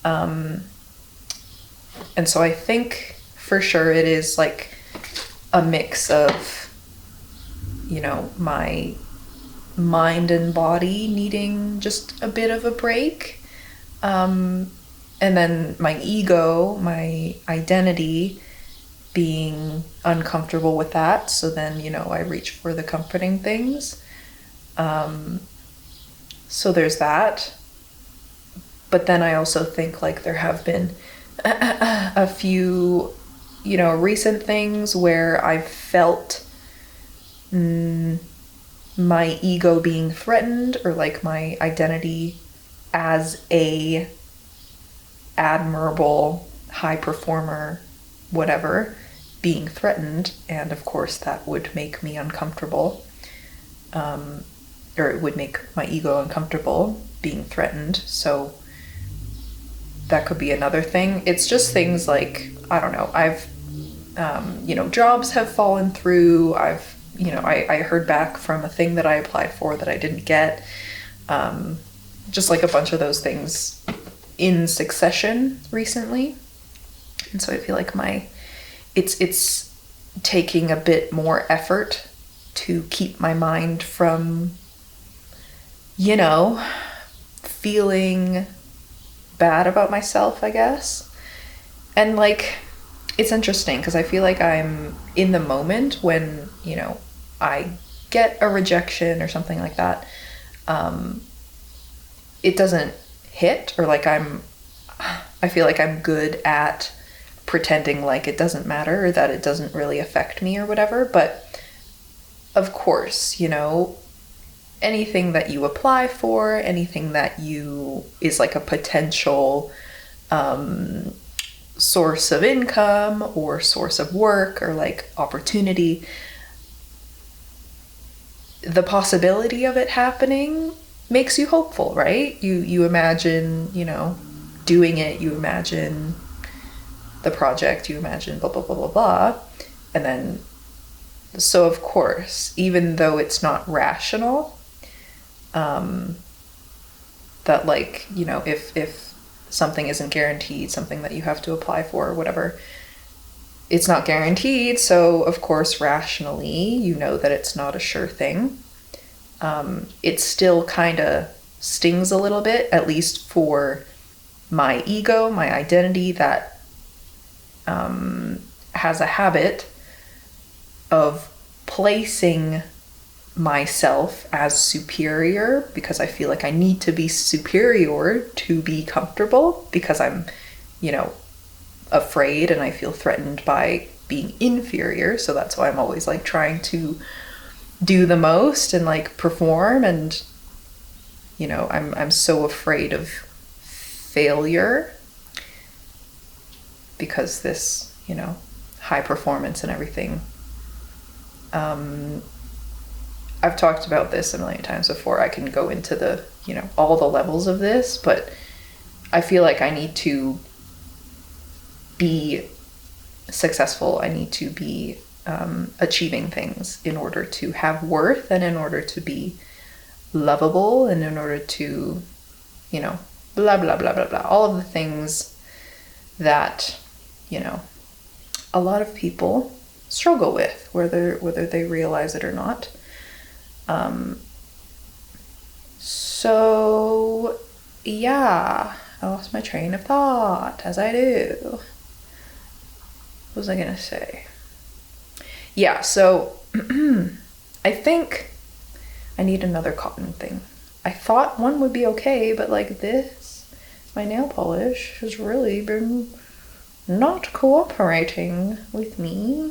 And so I think for sure it is like a mix of, you know, my mind and body needing just a bit of a break. And then my ego, my identity being uncomfortable with that. So then, you know, I reach for the comforting things. So there's that. But then I also think like there have been a few, you know, recent things where I've felt my ego being threatened, or like my identity as a admirable high performer, whatever, being threatened. And of course that would make me uncomfortable, or it would make my ego uncomfortable being threatened. So that could be another thing. It's just things like, I don't know, I've you know, jobs have fallen through. I've, you know, I heard back from a thing that I applied for that I didn't get. Just like a bunch of those things in succession recently. And so I feel like it's taking a bit more effort to keep my mind from, you know, feeling bad about myself, I guess. And like, it's interesting because I feel like I'm in the moment when, you know, I get a rejection or something like that. It doesn't hit, or like I feel like I'm good at pretending like it doesn't matter, or that it doesn't really affect me or whatever. But of course, you know, anything that you apply for, anything that you is like a potential source of income or source of work or like opportunity, the possibility of it happening makes you hopeful, right? You imagine, you know, doing it, you imagine the project, you imagine blah, blah, blah, blah, blah. And then, so of course, even though it's not rational, that like, you know, if something isn't guaranteed, something that you have to apply for or whatever, it's not guaranteed. So of course, rationally, you know that it's not a sure thing. It still kind of stings a little bit, at least for my ego, my identity that has a habit of placing myself as superior, because I feel like I need to be superior to be comfortable, because I'm, you know, afraid and I feel threatened by being inferior. So that's why I'm always like trying to do the most and like perform, and you know, I'm so afraid of failure because this, you know, high performance and everything. I've talked about this a million times before. I can go into the, you know, all the levels of this, but I feel like I need to be successful. I need to be achieving things in order to have worth, and in order to be lovable, and in order to, you know, blah, blah, blah, blah, blah. All of the things that, you know, a lot of people struggle with, whether they realize it or not. So yeah, I lost my train of thought, as I do. What was I gonna say? Yeah, so I think I need another cotton thing. I thought one would be okay, but like this, my nail polish has really been not cooperating with me.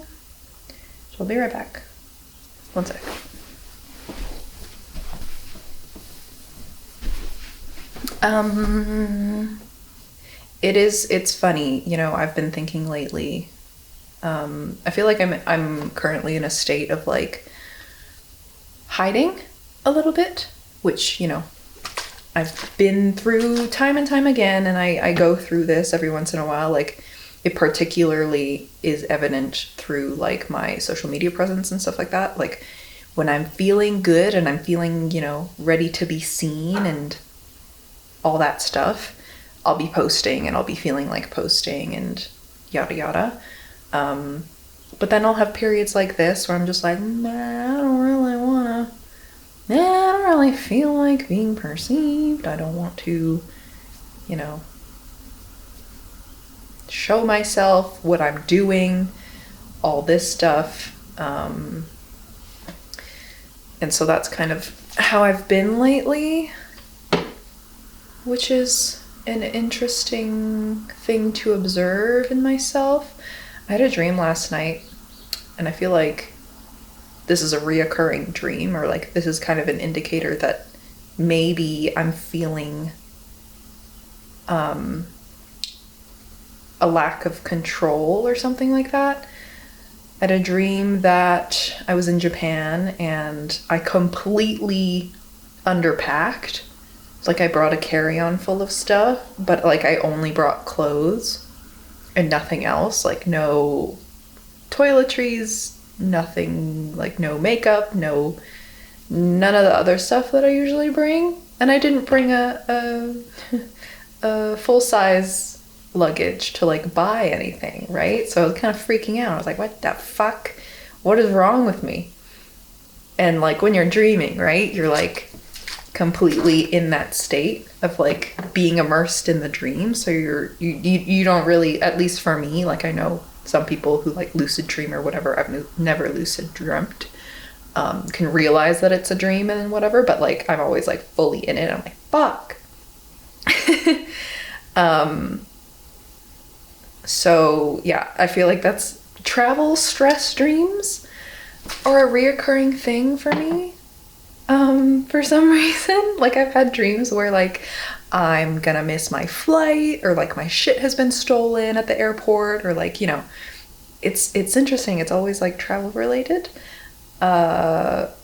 So I'll be right back. One sec. It's funny, you know, I've been thinking lately, I feel like I'm currently in a state of like hiding a little bit, which, you know, I've been through time and time again, and I go through this every once in a while. Like, it particularly is evident through like my social media presence and stuff like that. Like, when I'm feeling good and I'm feeling, you know, ready to be seen and all that stuff, I'll be posting and I'll be feeling like posting and yada yada. But then I'll have periods like this where I'm just like, nah, I don't really feel like being perceived. I don't want to, you know, show myself what I'm doing, all this stuff. And so that's kind of how I've been lately, which is an interesting thing to observe in myself. I had a dream last night, and I feel like this is a reoccurring dream, or like this is kind of an indicator that maybe I'm feeling a lack of control or something like that. I had a dream that I was in Japan and I completely underpacked. Like, I brought a carry-on full of stuff, but like I only brought clothes and nothing else. Like, no toiletries, nothing, like no makeup, none of the other stuff that I usually bring. And I didn't bring a full-size luggage to like buy anything, right? So I was kind of freaking out. I was like, what the fuck? What is wrong with me? And like, when you're dreaming, right, you're like completely in that state of like being immersed in the dream. So you don't really, at least for me, like I know some people who like lucid dream or whatever, I've never lucid dreamt, can realize that it's a dream and whatever, but like I'm always like fully in it. I'm like, fuck. So yeah, I feel like that's travel stress dreams are a reoccurring thing for me. For some reason, like I've had dreams where like I'm gonna miss my flight, or like my shit has been stolen at the airport, or like, you know, it's interesting. It's always like travel related. But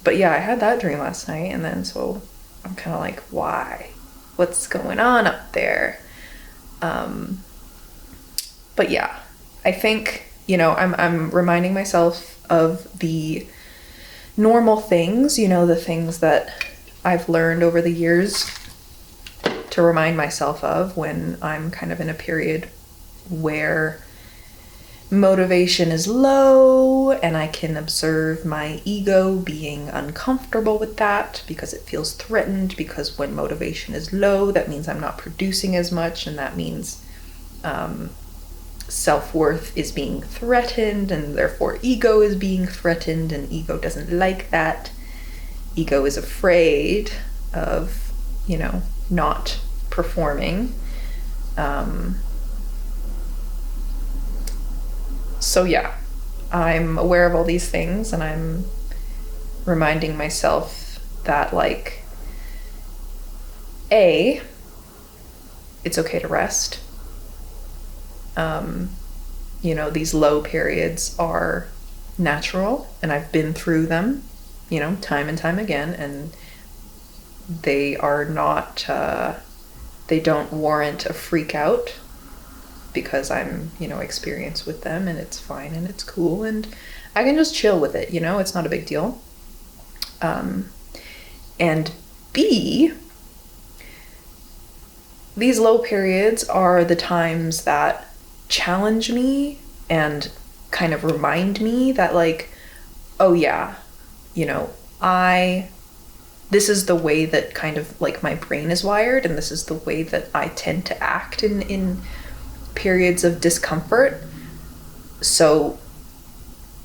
yeah, I had that dream last night, and then so I'm kind of like, why? What's going on up there? But yeah, I think, you know, I'm reminding myself of the normal things, you know, the things that I've learned over the years to remind myself of when I'm kind of in a period where motivation is low, and I can observe my ego being uncomfortable with that because it feels threatened, because when motivation is low, that means I'm not producing as much, and that means self-worth is being threatened, and therefore ego is being threatened, and ego doesn't like that. Ego is afraid of, you know, not performing. So yeah, I'm aware of all these things, and I'm reminding myself that like, it's okay to rest. You know, these low periods are natural, and I've been through them, you know, time and time again, and they are not, they don't warrant a freak out, because I'm, you know, experienced with them, and it's fine and it's cool, and I can just chill with it, you know, it's not a big deal. And B, these low periods are the times that challenge me and kind of remind me that like, oh yeah, you know, this is the way that kind of like my brain is wired, and this is the way that I tend to act in periods of discomfort. So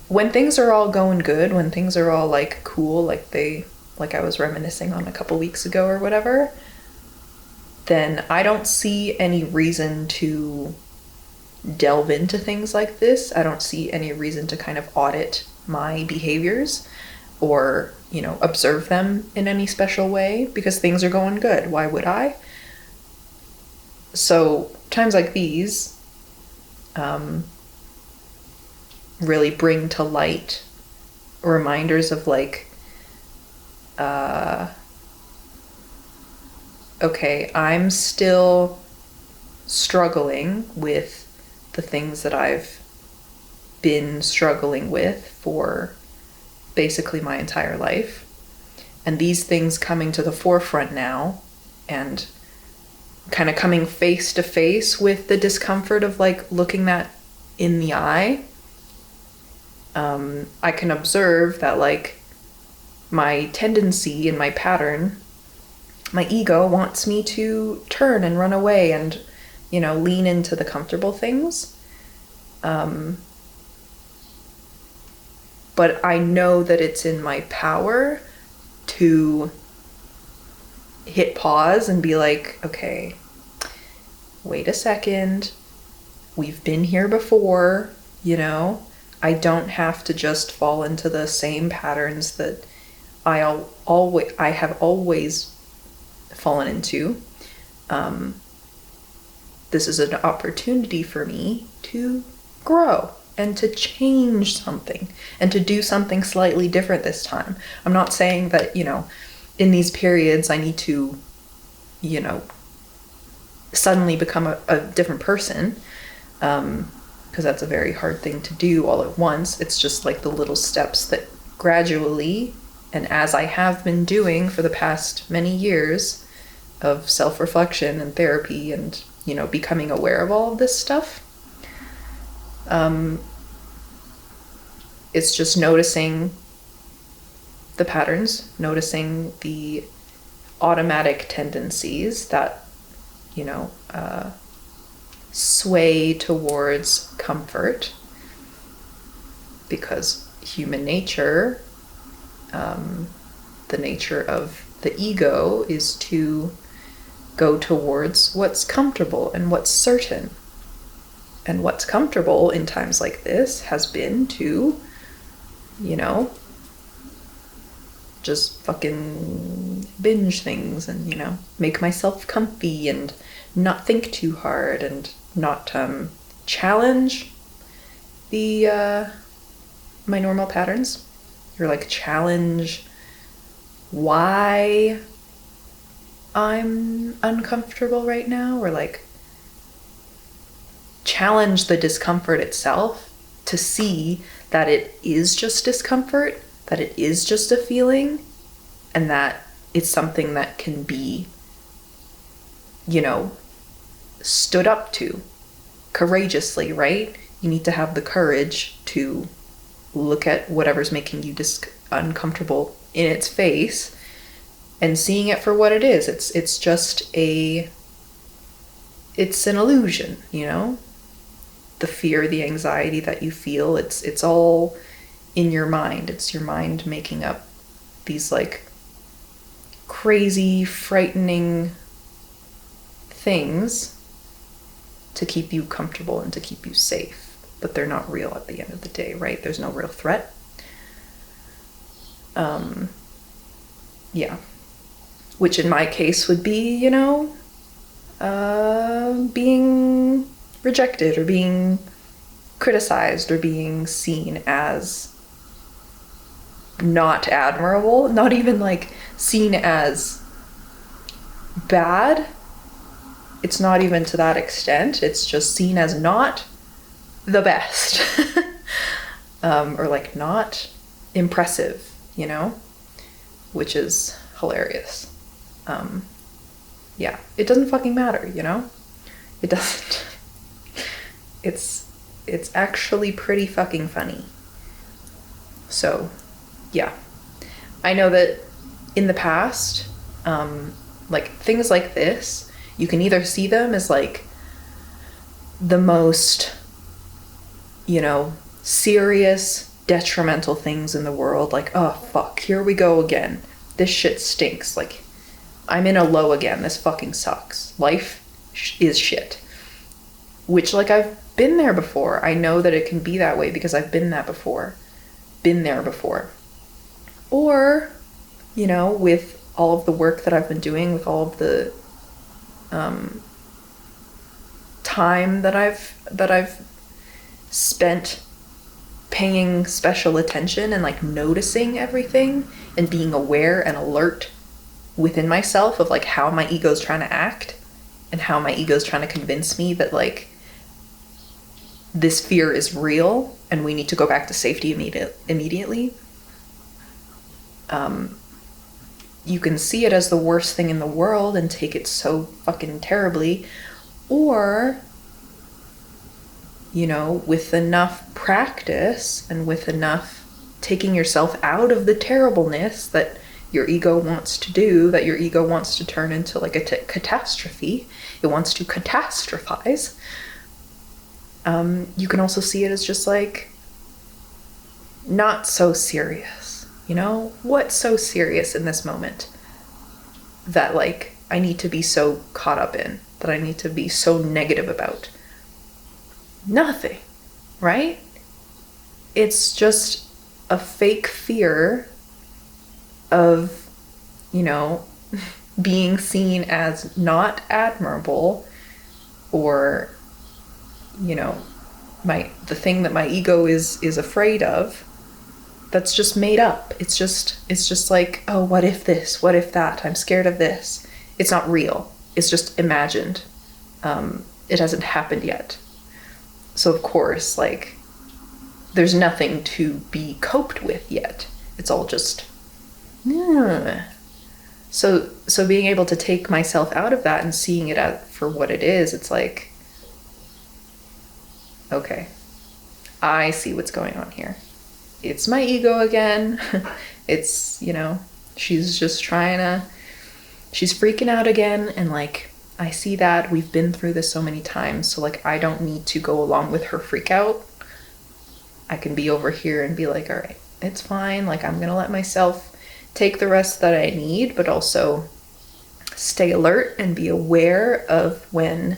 when things are all going good, when things are all like cool, like I was reminiscing on a couple weeks ago or whatever, then I don't see any reason to delve into things like this. I don't see any reason to kind of audit my behaviors or, you know, observe them in any special way because things are going good. Why would I? So times like these really bring to light reminders of like, okay, I'm still struggling with the things that I've been struggling with for basically my entire life. And these things coming to the forefront now and kind of coming face to face with the discomfort of like looking that in the eye, I can observe that like my tendency and my pattern, my ego wants me to turn and run away and, you know, lean into the comfortable things. But I know that it's in my power to hit pause and be like, okay, wait a second. We've been here before, you know? I don't have to just fall into the same patterns that I have always fallen into. This is an opportunity for me to grow and to change something and to do something slightly different this time. I'm not saying that, you know, in these periods I need to, you know, suddenly become a different person, because that's a very hard thing to do all at once. It's just like the little steps that gradually, and as I have been doing for the past many years of self-reflection and therapy and, you know, becoming aware of all of this stuff, it's just noticing the patterns, noticing the automatic tendencies that, you know, sway towards comfort, because human nature, the nature of the ego is to go towards what's comfortable and what's certain. And what's comfortable in times like this has been to, you know, just fucking binge things and, you know, make myself comfy and not think too hard and not challenge the my normal patterns, or like challenge why I'm uncomfortable right now, or like challenge the discomfort itself to see that it is just discomfort, that it is just a feeling, and that it's something that can be, you know, stood up to courageously, right? You need to have the courage to look at whatever's making you uncomfortable in its face and seeing it for what it is. It's just it's an illusion, you know? The fear, the anxiety that you feel, it's all in your mind. It's your mind making up these like crazy, frightening things to keep you comfortable and to keep you safe. But they're not real at the end of the day, right? There's no real threat. Yeah. Which in my case would be, you know, being rejected or being criticized or being seen as not admirable, not even like seen as bad. It's not even to that extent. It's just seen as not the best. Or like not impressive, you know, which is hilarious. Yeah, it doesn't fucking matter, you know? It doesn't. It's actually pretty fucking funny. So, yeah. I know that in the past, like things like this, you can either see them as like the most, you know, serious, detrimental things in the world. Like, oh fuck, here we go again. This shit stinks. Like, I'm in a low again. This fucking sucks. Life is shit. Which, like, I've been there before. I know that it can be that way because I've been there before. Or, you know, with all of the work that I've been doing, with all of the time that I've spent paying special attention and like noticing everything and being aware and alert within myself of like how my ego's trying to act and how my ego's trying to convince me that like this fear is real and we need to go back to safety immediately. You can see it as the worst thing in the world and take it so fucking terribly, or, you know, with enough practice and with enough taking yourself out of the terribleness that your ego wants to do, that your ego wants to turn into like a catastrophe, it wants to catastrophize, you can also see it as just like not so serious. You know, what's so serious in this moment that like I need to be so caught up in, that I need to be so negative about? Nothing, right? It's just a fake fear of, you know, being seen as not admirable, or, you know, the thing that my ego is afraid of. That's just made up. It's just like, oh, what if this? What if that? I'm scared of this. It's not real. It's just imagined. It hasn't happened yet. So of course, like, there's nothing to be coped with yet. It's all just, So being able to take myself out of that and seeing it for what it is, it's like, okay, I see what's going on here. It's my ego again. It's, you know, she's freaking out again. And like, I see that we've been through this so many times. So like, I don't need to go along with her freak out. I can be over here and be like, all right, it's fine. Like, I'm going to let myself take the rest that I need, but also stay alert and be aware of when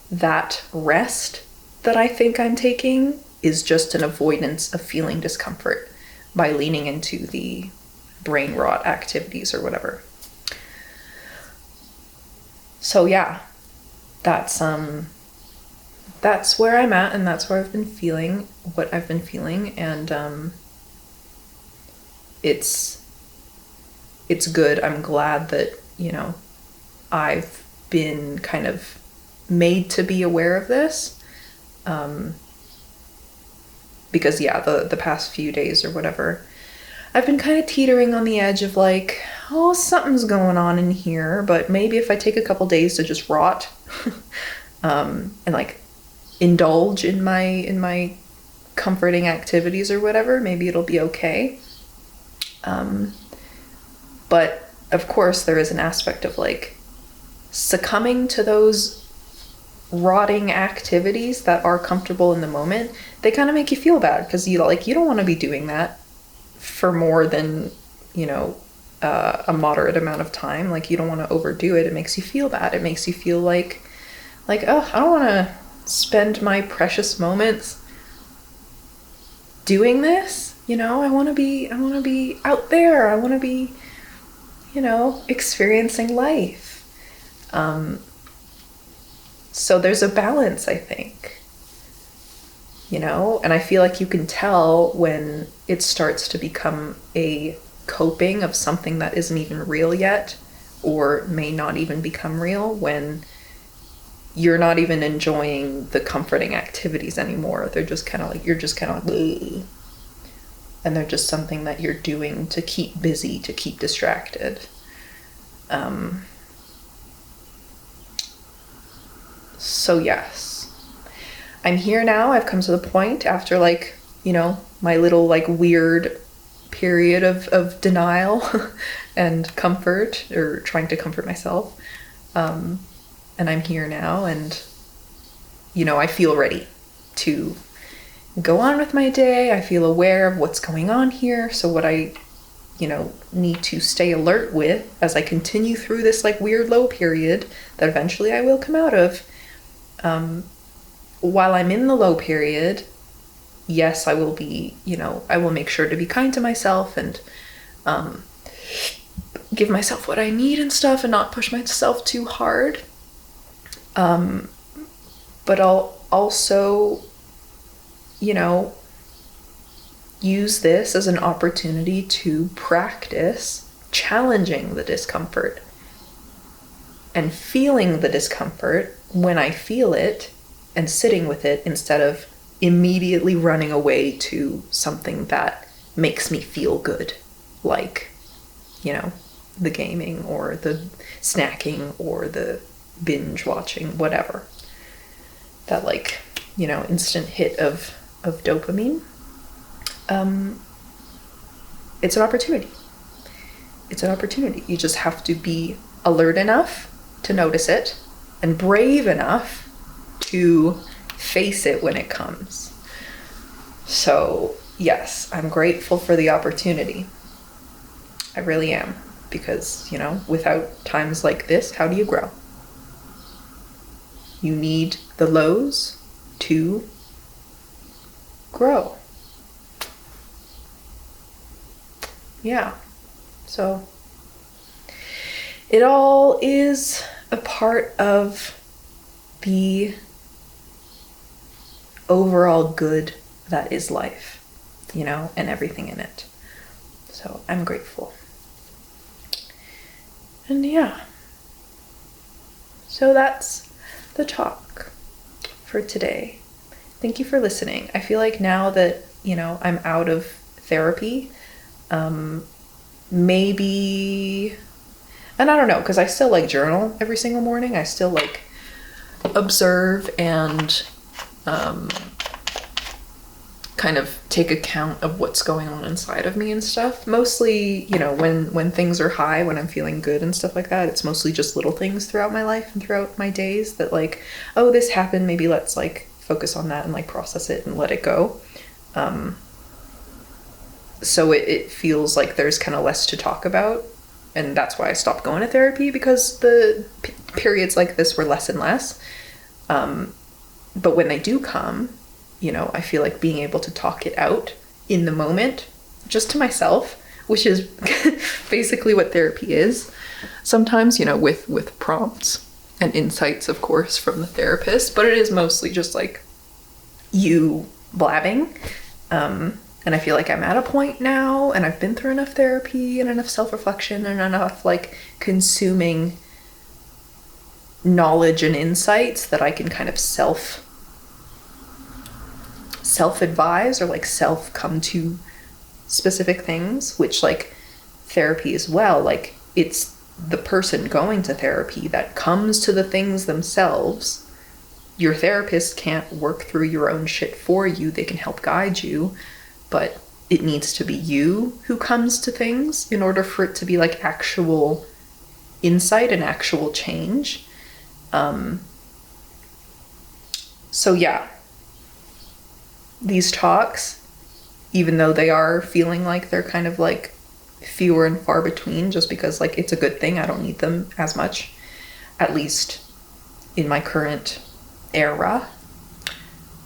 that rest that I think I'm taking is just an avoidance of feeling discomfort by leaning into the brain rot activities or whatever. So yeah, that's where I'm at, and that's where I've been feeling what I've been feeling, and it's good. I'm glad that, you know, I've been kind of made to be aware of this. Because yeah, the past few days or whatever, I've been kind of teetering on the edge of like, oh, something's going on in here, but maybe if I take a couple days to just rot, and like indulge in my comforting activities or whatever, maybe it'll be okay. But of course there is an aspect of like succumbing to those rotting activities that are comfortable in the moment. They kind of make you feel bad because you don't want to be doing that for more than, you know, a moderate amount of time. Like, you don't want to overdo it. It makes you feel bad. It makes you feel like, oh, I don't want to spend my precious moments doing this. You know, I want to be out there. I want to be, you know, experiencing life. So there's a balance, I think, you know, and I feel like you can tell when it starts to become a coping of something that isn't even real yet, or may not even become real, when you're not even enjoying the comforting activities anymore. They're just kind of like, you're just kind of like, ugh. And they're just something that you're doing to keep busy, to keep distracted. So yes, I'm here now. I've come to the point after, like, you know, my little like weird period of denial and comfort, or trying to comfort myself. And I'm here now, and I feel ready to go on with my day. I feel aware of what's going on here. So what I, need to stay alert with as I continue through this like weird low period that eventually I will come out of. While I'm in the low period, yes, I will be, I will make sure to be kind to myself and give myself what I need and stuff and not push myself too hard. But I'll also, use this as an opportunity to practice challenging the discomfort and feeling the discomfort when I feel it and sitting with it instead of immediately running away to something that makes me feel good, like, the gaming or the snacking or the binge watching, whatever. That instant hit of dopamine. It's an opportunity. It's an opportunity. You just have to be alert enough to notice it and brave enough to face it when it comes. So, yes, I'm grateful for the opportunity. I really am. Because, without times like this, how do you grow? You need the lows to grow. Yeah. So it all is a part of the overall good that is life, and everything in it. So I'm grateful. And yeah. So that's the talk for today. Thank you for listening. I feel like now that, I'm out of therapy, maybe, and I don't know, because I still journal every single morning. I still observe and kind of take account of what's going on inside of me and stuff. Mostly, when things are high, when I'm feeling good and stuff like that, it's mostly just little things throughout my life and throughout my days that oh, this happened, maybe let's focus on that and process it and let it go. So it feels like there's kind of less to talk about, and that's why I stopped going to therapy, because the periods like this were less and less. But when they do come, I feel like being able to talk it out in the moment, just to myself, which is basically what therapy is. Sometimes, with prompts and insights, of course, from the therapist, but it is mostly just you blabbing. And I feel like I'm at a point now, and I've been through enough therapy and enough self-reflection and enough consuming knowledge and insights that I can kind of self-advise or self come to specific things, which therapy as well, it's the person going to therapy that comes to the things themselves. Your therapist can't work through your own shit for you. They can help guide you, but it needs to be you who comes to things in order for it to be actual insight and actual change. So yeah, these talks, even though they are feeling they're kind of fewer and far between, just because it's a good thing, I don't need them as much, at least in my current era.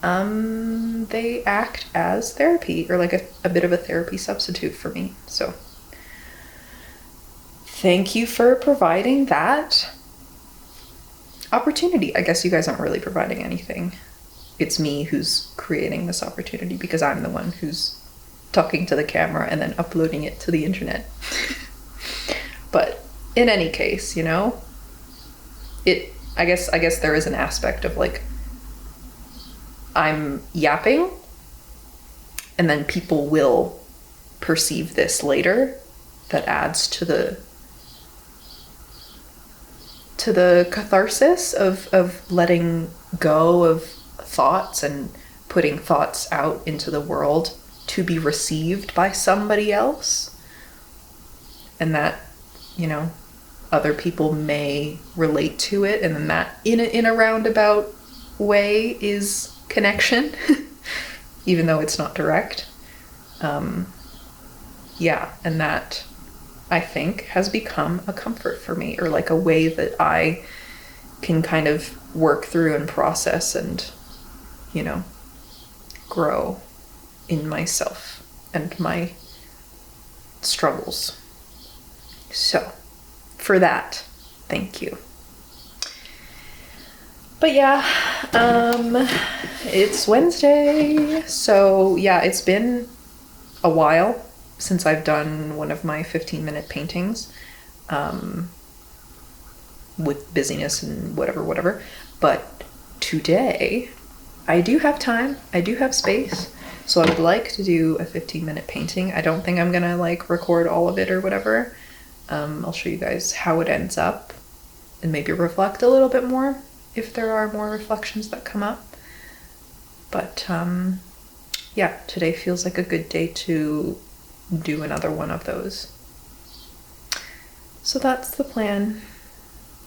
They act as therapy, or a bit of a therapy substitute for me. So thank you for providing that opportunity. I guess you guys aren't really providing anything. It's me who's creating this opportunity, because I'm the one who's talking to the camera and then uploading it to the internet. But in any case, I guess there is an aspect of I'm yapping, and then people will perceive this later. That adds to the catharsis of letting go of thoughts and putting thoughts out into the world to be received by somebody else, and that other people may relate to it, and then that in a roundabout way is connection, even though it's not direct. Yeah, and that I think has become a comfort for me, or like a way that I can kind of work through and process and, you know, grow in myself and my struggles. So, for that, thank you. But yeah, it's Wednesday, so yeah, it's been a while since I've done one of my 15-minute paintings, with busyness and whatever, but today I do have time, I do have space, so I would like to do a 15-minute painting. I don't think I'm gonna like record all of it or whatever. I'll show you guys how it ends up and maybe reflect a little bit more if there are more reflections that come up. But yeah, today feels like a good day to do another one of those. So that's the plan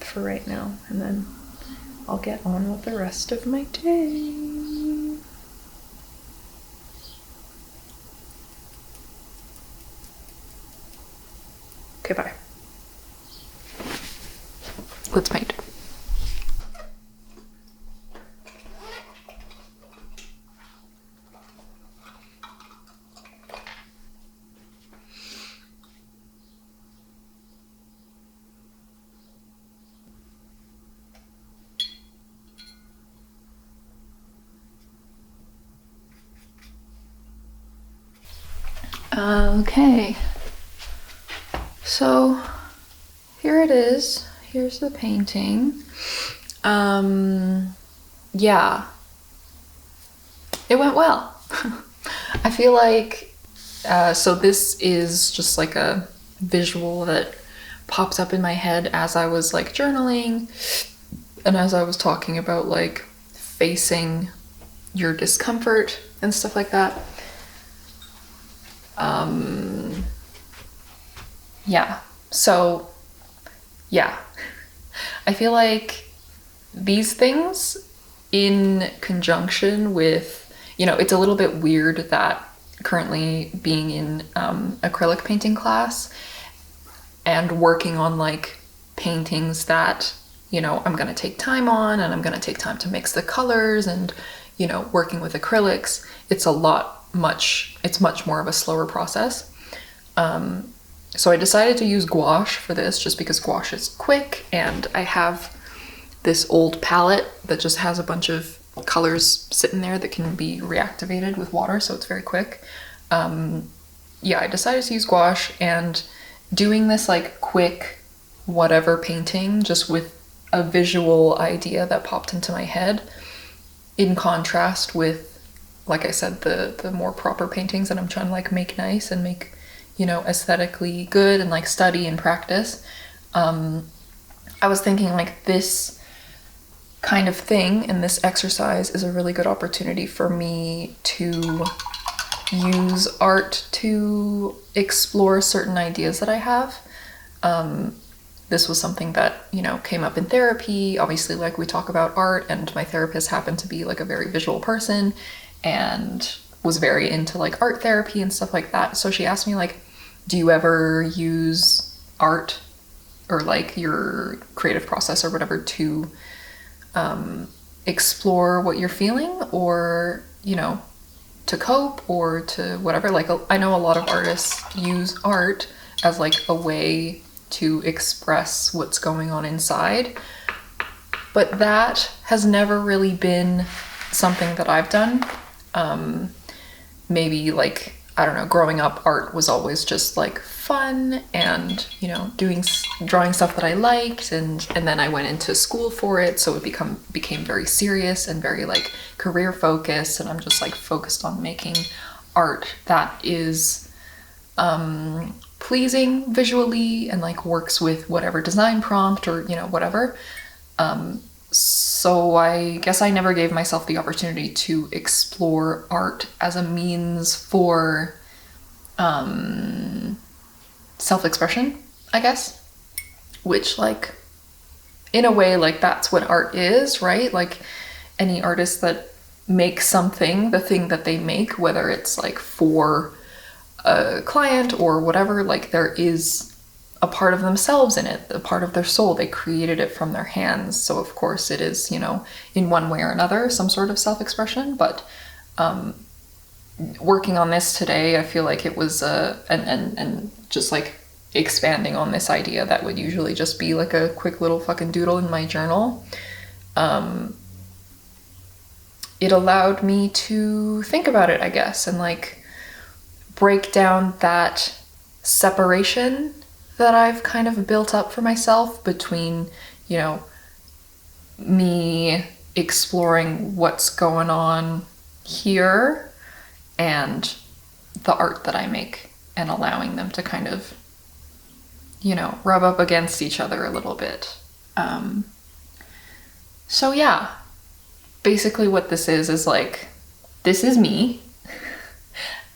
for right now, and then I'll get on with the rest of my day. Okay, bye. Let's paint. Okay, so here it is. Here's the painting. Yeah, it went well. I feel like, so this is just like a visual that pops up in my head as I was like journaling and as I was talking about like facing your discomfort and stuff like that. Yeah, so yeah, I feel like these things in conjunction with, you know, it's a little bit weird that currently being in acrylic painting class and working on like paintings that, you know, I'm gonna take time on and I'm gonna take time to mix the colors and, you know, working with acrylics, it's much more of a slower process. So I decided to use gouache for this just because gouache is quick, and I have this old palette that just has a bunch of colors sitting there that can be reactivated with water, so it's very quick. Yeah, I decided to use gouache, and doing this like quick whatever painting just with a visual idea that popped into my head, in contrast with, like I said, the more proper paintings that I'm trying to like make nice and make, you know, aesthetically good and like study and practice. I was thinking like this kind of thing and this exercise is a really good opportunity for me to use art to explore certain ideas that I have. This was something that, you know, came up in therapy. Obviously, like, we talk about art, and my therapist happened to be like a very visual person and was very into like art therapy and stuff like that. So she asked me like, do you ever use art or like your creative process or whatever to explore what you're feeling, or, you know, to cope or to whatever? Like, I know a lot of artists use art as like a way to express what's going on inside, but that has never really been something that I've done. Maybe like, I don't know, growing up, art was always just like fun and, you know, drawing stuff that I liked, and then I went into school for it, so it became very serious and very like career focused, and I'm just like focused on making art that is pleasing visually and like works with whatever design prompt or, you know, whatever. So I guess I never gave myself the opportunity to explore art as a means for self-expression, I guess, which, like, in a way, like, that's what art is, right? Like, any artist that makes something, the thing that they make, whether it's like for a client or whatever, like there is a part of themselves in it, a part of their soul. They created it from their hands. So of course it is, you know, in one way or another, some sort of self-expression. But working on this today, I feel like it was and just like expanding on this idea that would usually just be like a quick little fucking doodle in my journal. It allowed me to think about it, I guess, and like break down that separation that I've kind of built up for myself between, you know, me exploring what's going on here and the art that I make, and allowing them to kind of, you know, rub up against each other a little bit. So yeah, basically what this is like, this is me,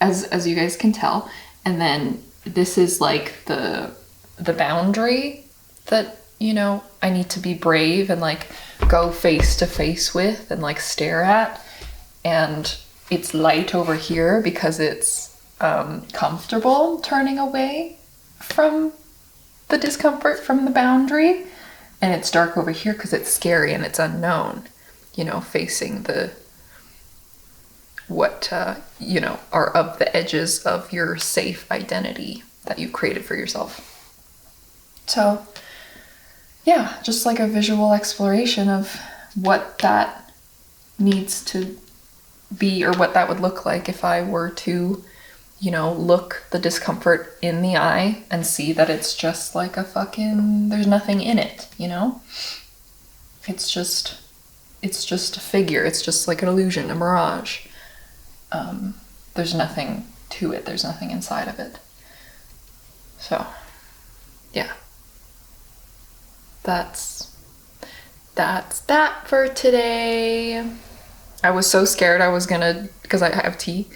as you guys can tell, and then this is like the boundary that, you know, I need to be brave and like go face to face with and like stare at, and it's light over here because it's comfortable turning away from the discomfort, from the boundary, and it's dark over here because it's scary and it's unknown, you know, facing the what you know, are of the edges of your safe identity that you've created for yourself. So yeah, just like a visual exploration of what that needs to be, or what that would look like if I were to, you know, look the discomfort in the eye and see that it's just like a fucking, there's nothing in it, you know? It's just a figure. It's just like an illusion, a mirage. There's nothing to it. There's nothing inside of it. So, yeah. That's that for today. I was so scared I was gonna, because I have tea,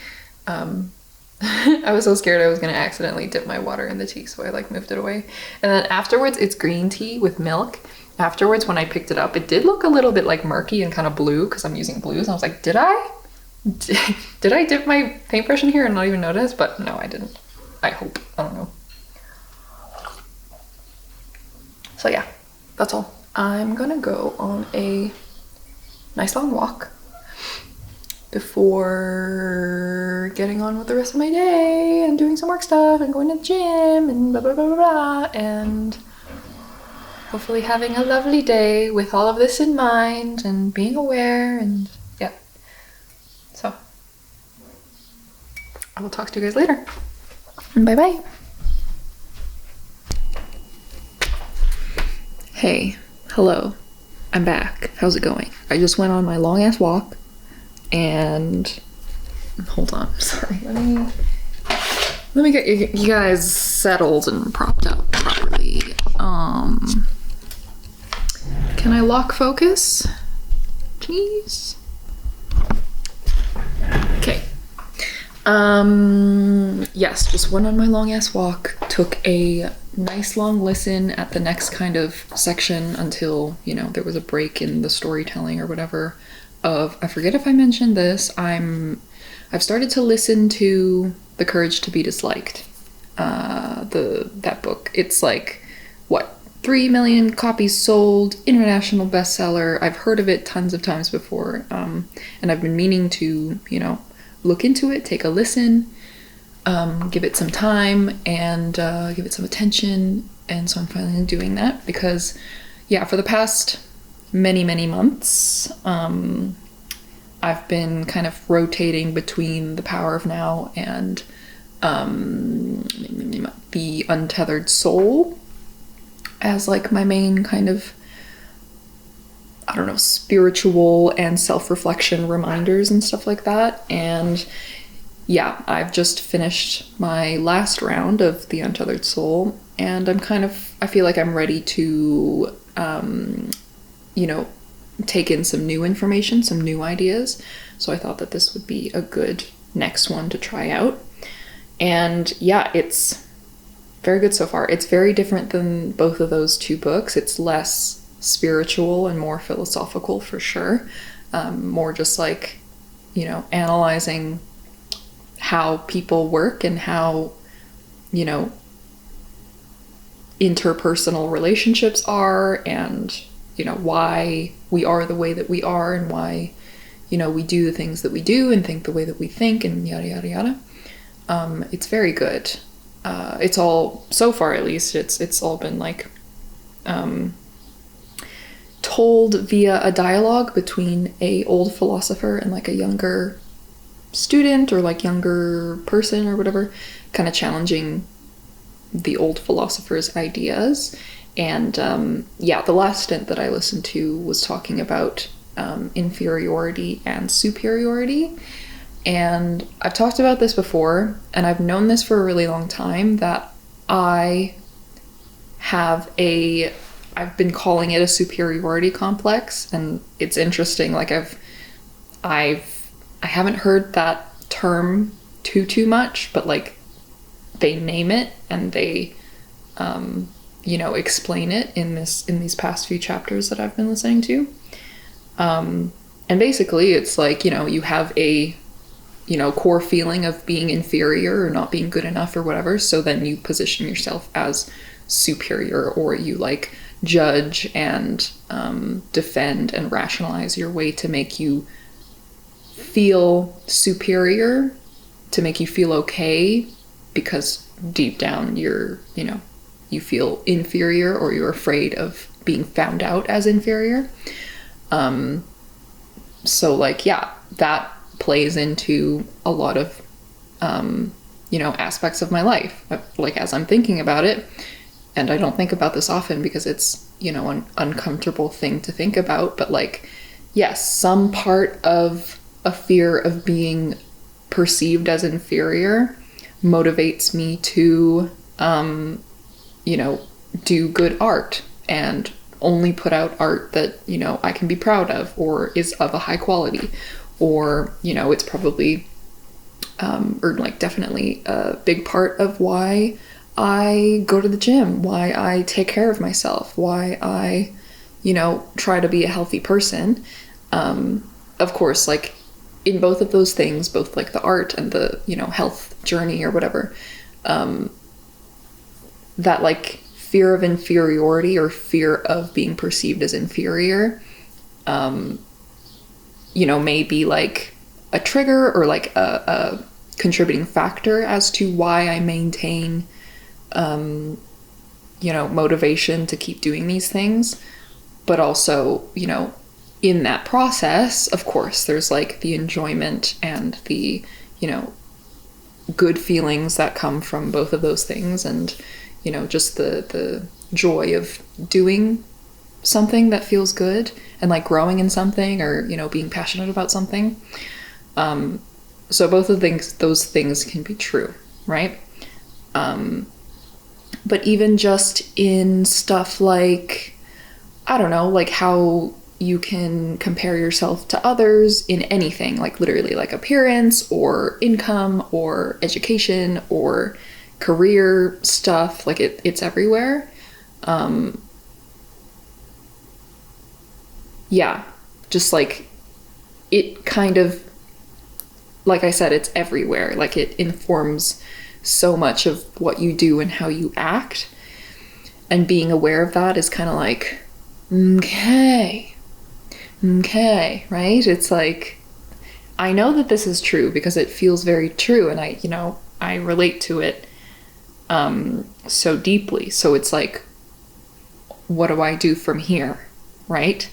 I was so scared I was gonna accidentally dip my water in the tea, so I like moved it away. And then afterwards, it's green tea with milk. Afterwards, when I picked it up, it did look a little bit like murky and kind of blue, because I'm using blues. I was like, did I dip my paintbrush in here and not even notice? But no, I didn't. I hope. I don't know. So yeah, that's all. I'm gonna go on a nice long walk before getting on with the rest of my day and doing some work stuff and going to the gym and blah blah blah blah blah, and hopefully having a lovely day with all of this in mind and being aware, and yeah. So I will talk to you guys later. Bye bye. Hey, hello, I'm back. How's it going? I just went on my long ass walk, and hold on, sorry, let me get you guys settled and propped up properly. Can I lock focus, please? Okay. Yes, just went on my long ass walk, took a nice long listen at the next kind of section until, you know, there was a break in the storytelling or whatever of, I forget if I mentioned this, I've started to listen to The Courage to Be Disliked, that book. It's like, what, 3 million copies sold, international bestseller. I've heard of it tons of times before, and I've been meaning to, you know, look into it, take a listen, give it some time, and give it some attention. And so I'm finally doing that because, yeah, for the past many months, I've been kind of rotating between The Power of Now and The Untethered Soul as like my main kind of, I don't know, spiritual and self-reflection reminders and stuff like that. And yeah, I've just finished my last round of The Untethered Soul, and I feel like I'm ready to, you know, take in some new information, some new ideas. So I thought that this would be a good next one to try out. And yeah, it's very good so far. It's very different than both of those two books. It's less spiritual and more philosophical for sure. more just like, you know, analyzing how people work and how, you know, interpersonal relationships are, and, you know, why we are the way that we are, and why, you know, we do the things that we do and think the way that we think, and yada yada yada. It's very good. It's all, so far at least, it's all been like told via a dialogue between a old philosopher and like a younger student, or like younger person or whatever, kind of challenging the old philosopher's ideas. And the last stint that I listened to was talking about inferiority and superiority. And I've talked about this before, and I've known this for a really long time, that I've been calling it a superiority complex. And it's interesting, like I haven't heard that term too much, but like they name it and they you know, explain it in these past few chapters that I've been listening to. And basically it's like, you know, you have a, you know, core feeling of being inferior or not being good enough or whatever, so then you position yourself as superior, or you like judge and defend and rationalize your way to make you feel superior, to make you feel okay, because deep down you're, you know, you feel inferior, or you're afraid of being found out as inferior. So like, yeah, that plays into a lot of you know, aspects of my life, like as I'm thinking about it. And I don't think about this often because it's, you know, an uncomfortable thing to think about, but like, yes, some part of a fear of being perceived as inferior motivates me to you know, do good art and only put out art that, you know, I can be proud of, or is of a high quality, or, you know, it's probably or like definitely a big part of why I go to the gym, why I take care of myself, why I, you know, try to be a healthy person. Of course, like in both of those things, both like the art and the, you know, health journey or whatever, that like fear of inferiority or fear of being perceived as inferior, you know, may be like a trigger or like a contributing factor as to why I maintain, you know, motivation to keep doing these things. But also, you know, in that process, of course, there's like the enjoyment and the, you know, good feelings that come from both of those things, and, you know, just the joy of doing something that feels good, and like growing in something, or, you know, being passionate about something. So both of those things can be true, right? But even just in stuff like, I don't know, like how you can compare yourself to others in anything, like literally like appearance or income or education or career stuff, like it's everywhere. Yeah, just like it kind of, like I said, it's everywhere. Like it informs so much of what you do and how you act. And being aware of that is kind of like, okay, right? It's like, I know that this is true because it feels very true, and I, you know, I relate to it so deeply. So it's like, what do I do from here, right?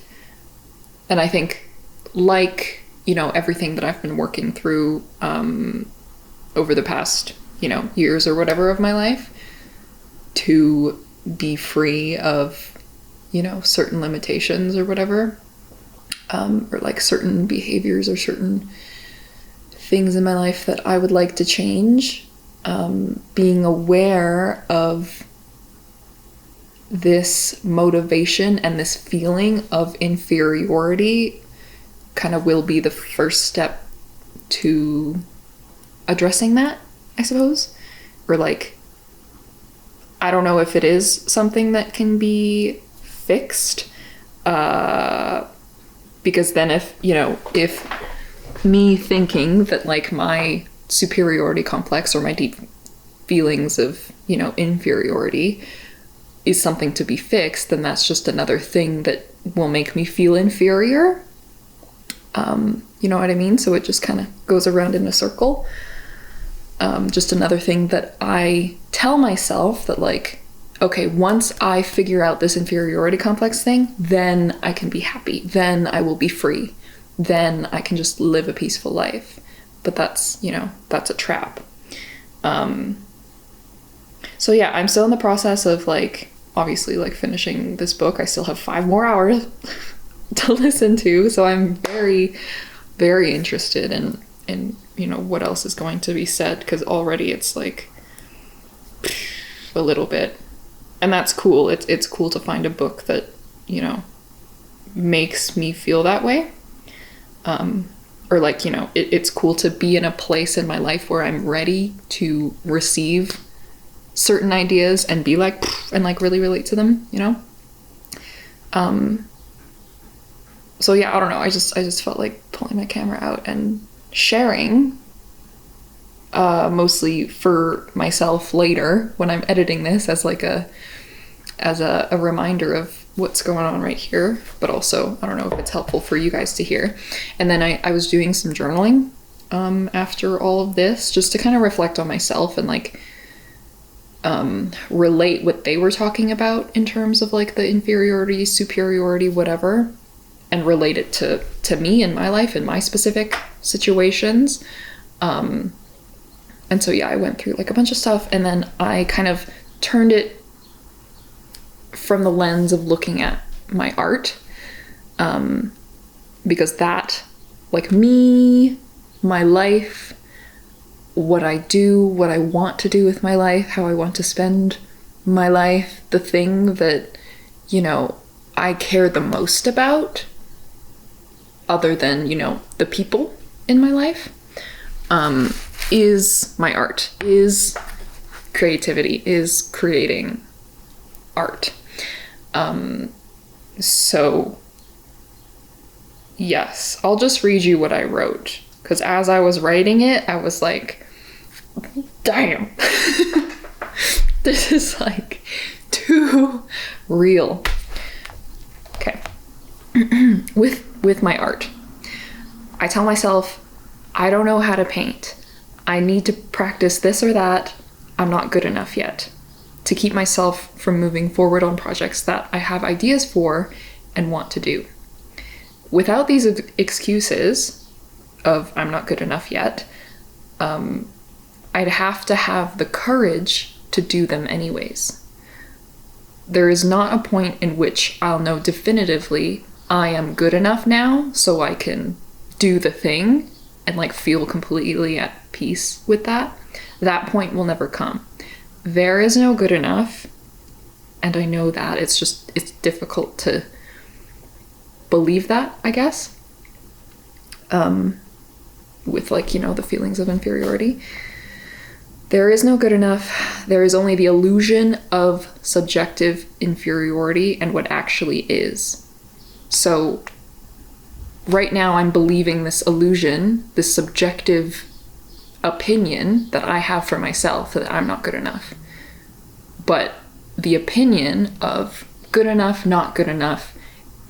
And I think, like, you know, everything that I've been working through over the past, you know, years or whatever of my life, to be free of, you know, certain limitations or whatever, or like certain behaviors or certain things in my life that I would like to change, being aware of this motivation and this feeling of inferiority kind of will be the first step to addressing that, I suppose. Or like, I don't know if it is something that can be fixed, Because then if, you know, if me thinking that like my superiority complex or my deep feelings of, you know, inferiority is something to be fixed, then that's just another thing that will make me feel inferior. You know what I mean? So it just kind of goes around in a circle. Just another thing that I tell myself that like, okay, once I figure out this inferiority complex thing, then I can be happy. Then I will be free. Then I can just live a peaceful life. But that's, you know, that's a trap. So yeah, I'm still in the process of like, obviously like finishing this book. I still have 5 more hours to listen to. So I'm very, very interested in, you know, what else is going to be said. Because already it's like a little bit. And that's cool. It's cool to find a book that, you know, makes me feel that way. Or like, you know, it's cool to be in a place in my life where I'm ready to receive certain ideas and be like, and like really relate to them, you know? So yeah, I don't know. I just felt like pulling my camera out and sharing, mostly for myself later when I'm editing this as like a reminder of what's going on right here, but also I don't know if it's helpful for you guys to hear. And then I was doing some journaling after all of this, just to kind of reflect on myself and like relate what they were talking about in terms of like the inferiority, superiority, whatever, and relate it to me in my life in my specific situations. And so yeah, I went through like a bunch of stuff, and then I kind of turned it from the lens of looking at my art, because that, like me, my life, what I do, what I want to do with my life, how I want to spend my life, the thing that, you know, I care the most about, other than, you know, the people in my life, is my art, is creativity, is creating art. So yes, I'll just read you what I wrote, because as I was writing it, I was like, damn, this is like too real. Okay. With my art, I tell myself, I don't know how to paint. I need to practice this or that. I'm not good enough yet. To keep myself from moving forward on projects that I have ideas for and want to do. Without these excuses of I'm not good enough yet, I'd have to have the courage to do them anyways. There is not a point in which I'll know definitively I am good enough now so I can do the thing and like feel completely at peace with that. That point will never come. There is no good enough, and I know that. It's difficult to believe that, I guess, with like, you know, the feelings of inferiority. There is no good enough. There is only the illusion of subjective inferiority and what actually is. So right now I'm believing this illusion, this subjective opinion that I have for myself that I'm not good enough. But the opinion of good enough, not good enough,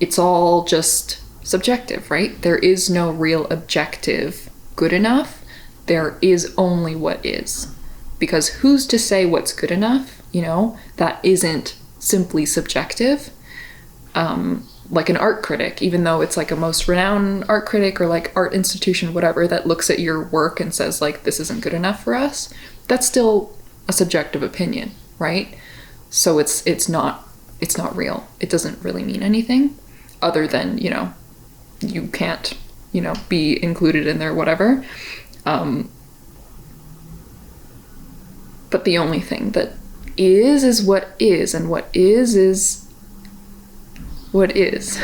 it's all just subjective, right? There is no real objective good enough. There is only what is. Because who's to say what's good enough? You know, that isn't simply subjective. Like an art critic, even though it's like a most renowned art critic or like art institution, whatever, that looks at your work and says like, this isn't good enough for us, that's still a subjective opinion, right? So it's not real. It doesn't really mean anything other than, you know, you can't, you know, be included in there, whatever. But the only thing that is what is, and what is what is,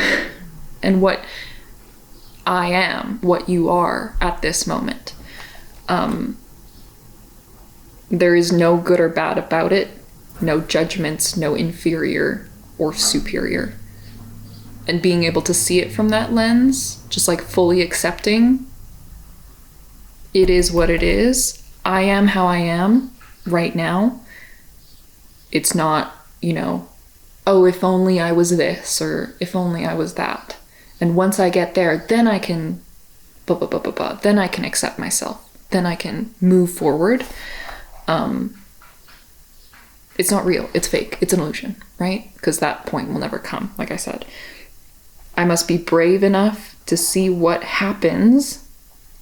and what I am, what you are at this moment. There is no good or bad about it, no judgments, no inferior or superior. and being able to see it from that lens, just like fully accepting it is what it is. I am how I am right now. It's not, you know, oh, if only I was this, or if only I was that. And once I get there, then I can then I can accept myself. Then I can move forward. It's not real. It's fake. It's an illusion, right? Because that point will never come, like I said. I must be brave enough to see what happens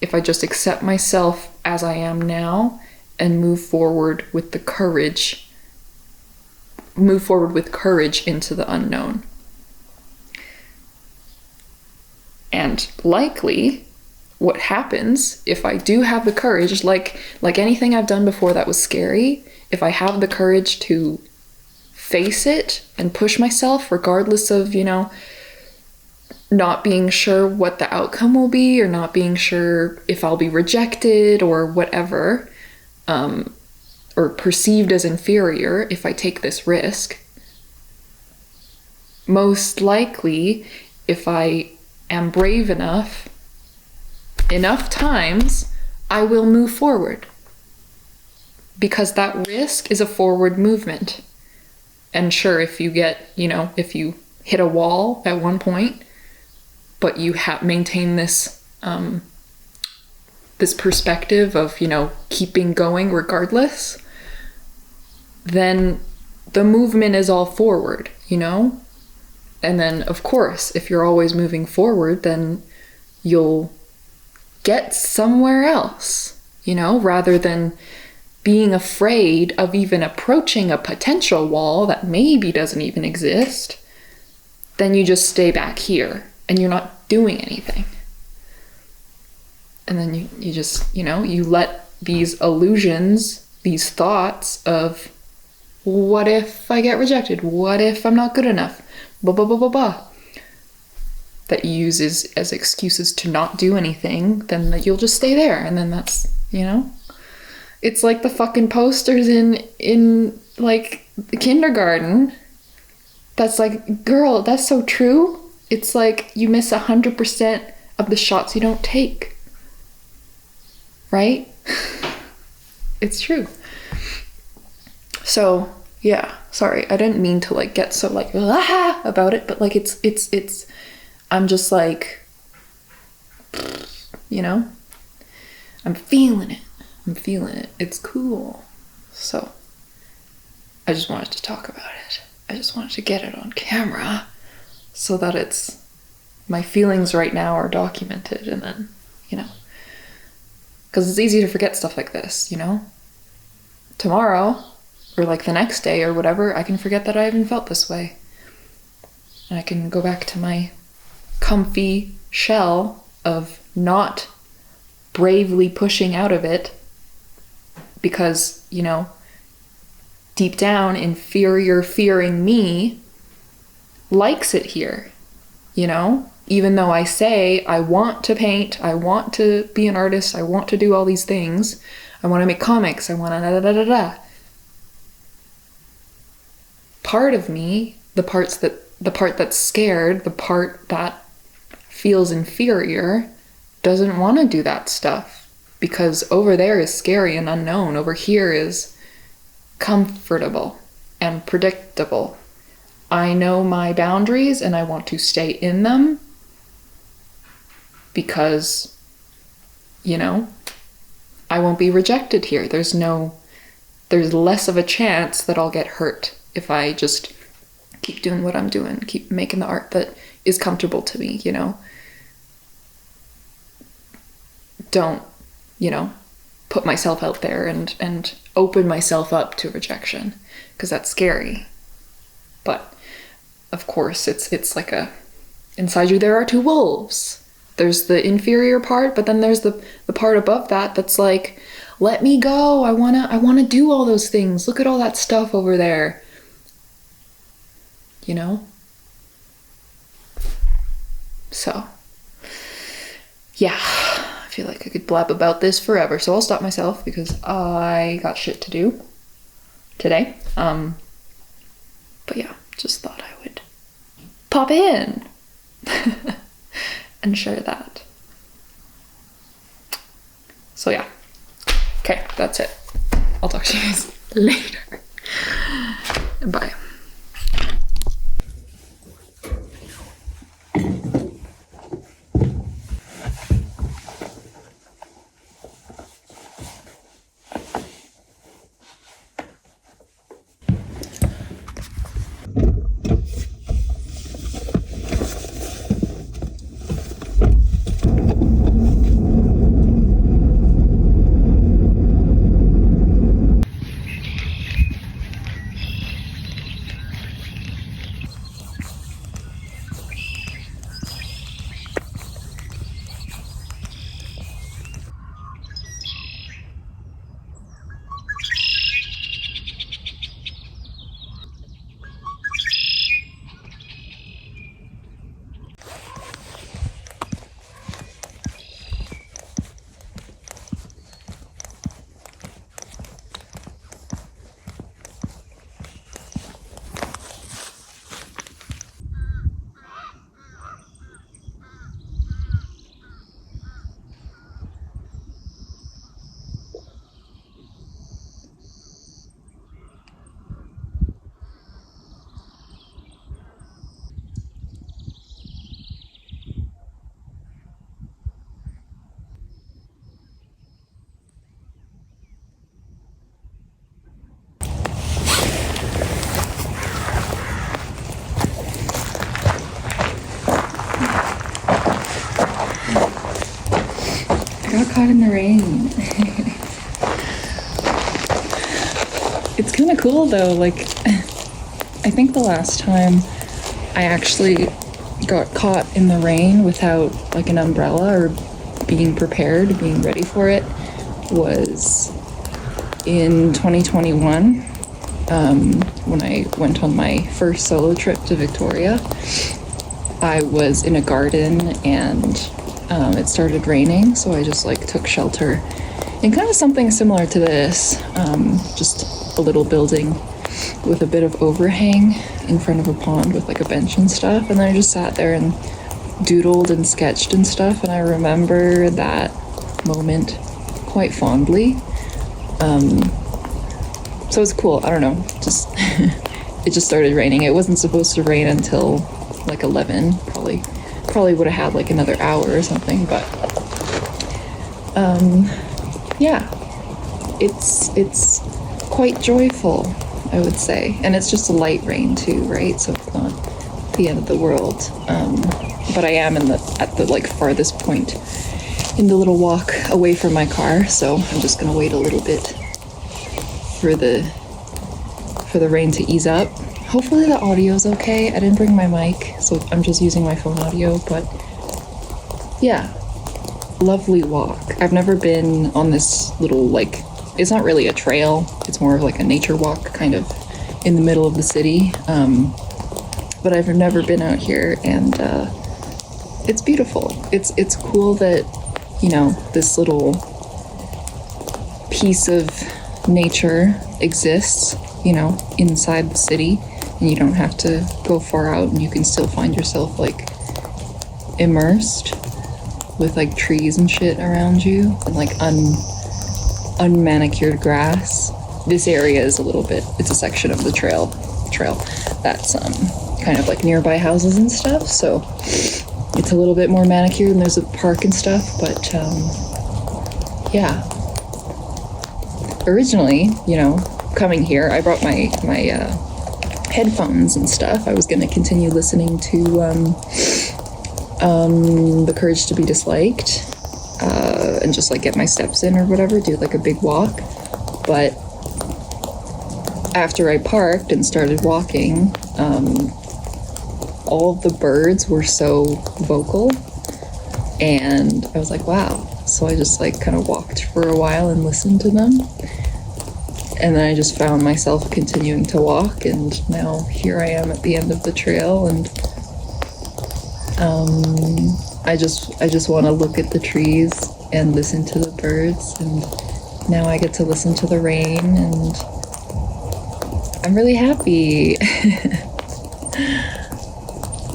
if I just accept myself as I am now and move forward with the courage. Move forward with courage into the unknown. And likely, what happens if I do have the courage, like anything I've done before that was scary, if I have the courage to face it and push myself regardless of, you know, not being sure what the outcome will be, or not being sure if I'll be rejected or whatever, or perceived as inferior if I take this risk, most likely, if I am brave enough times, I will move forward. Because that risk is a forward movement. And sure, if you get, you know, if you hit a wall at one point, but you maintain this this perspective of, you know, keeping going regardless, then the movement is all forward, you know? And then, of course, if you're always moving forward, then you'll get somewhere else, you know, rather than being afraid of even approaching a potential wall that maybe doesn't even exist. Then you just stay back here and you're not doing anything. And then you just, you know, you let these illusions, these thoughts of, what if I get rejected? What if I'm not good enough? Blah, blah, blah, blah, blah. That you use as excuses to not do anything, then that you'll just stay there. And then that's, you know, it's like the fucking posters in like the kindergarten. That's like, girl, that's so true. It's like you miss 100% of the shots you don't take. Right? It's true. So, yeah, sorry. I didn't mean to like get so like about it, but like it's I'm just like, you know, I'm feeling it. It's cool. So I just wanted to talk about it. I just wanted to get it on camera so that it's, my feelings right now are documented, and then, you know, because it's easy to forget stuff like this, you know? Tomorrow, or like the next day or whatever, I can forget that I even felt this way. And I can go back to my comfy shell of not bravely pushing out of it because, you know, deep down, inferior fearing me likes it here, you know? Even though I say I want to paint, I want to be an artist, I want to do all these things, I want to make comics, I want to da-da-da-da-da. Part of me, the part that's scared, the part that feels inferior, doesn't want to do that stuff, because over there is scary and unknown. Over here is comfortable and predictable. I know my boundaries and I want to stay in them because, you know, I won't be rejected here. There's less of a chance that I'll get hurt if I just keep doing what I'm doing, keep making the art that is comfortable to me, you know. Don't, you know, put myself out there and open myself up to rejection, because that's scary. But of course, it's like inside you there are two wolves. There's the inferior part, but then there's the part above that that's like, let me go. I wanna do all those things. Look at all that stuff over there. You know? So, yeah. I feel like I could blab about this forever, so I'll stop myself because I got shit to do today. But yeah, just thought I would pop in and share that. So yeah. Okay, that's it. I'll talk to you guys later. Bye. Got caught in the rain. It's kind of cool though, like I think the last time I actually got caught in the rain without like an umbrella or being prepared, being ready for it was in 2021 when I went on my first solo trip to Victoria. I was in a garden and it started raining, so I just like took shelter in kind of something similar to this, just a little building with a bit of overhang in front of a pond with like a bench and stuff, and then I just sat there and doodled and sketched and stuff, and I remember that moment quite fondly. So it's cool. I don't know, just it just started raining. It wasn't supposed to rain until like 11, probably would have had like another hour or something, but yeah, it's quite joyful, I would say, and it's just a light rain too, right? So it's not the end of the world. But I am at the like farthest point in the little walk away from my car, so I'm just gonna wait a little bit for the rain to ease up. Hopefully the audio's okay. I didn't bring my mic, so I'm just using my phone audio, but yeah, lovely walk. I've never been on this little, like, it's not really a trail, it's more of like a nature walk kind of in the middle of the city, but I've never been out here, and it's beautiful. It's cool that, you know, this little piece of nature exists, you know, inside the city, and you don't have to go far out, and you can still find yourself like immersed with like trees and shit around you and like unmanicured grass. This area is it's a section of the trail that's kind of like nearby houses and stuff, so it's a little bit more manicured, and there's a park and stuff, but yeah. Originally, you know, coming here, I brought my headphones and stuff. I was going to continue listening to The Courage to Be Disliked, and just like get my steps in or whatever, do like a big walk. But after I parked and started walking, all of the birds were so vocal, and I was like, wow. So I just like kind of walked for a while and listened to them. And then I just found myself continuing to walk, and now here I am at the end of the trail, and I just want to look at the trees and listen to the birds, and now I get to listen to the rain, and I'm really happy.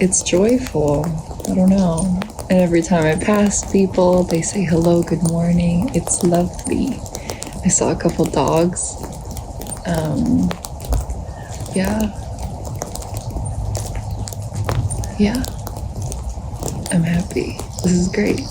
It's joyful. I don't know. And every time I pass people, they say hello, good morning. It's lovely. I saw a couple dogs. Yeah. Yeah. I'm happy. This is great.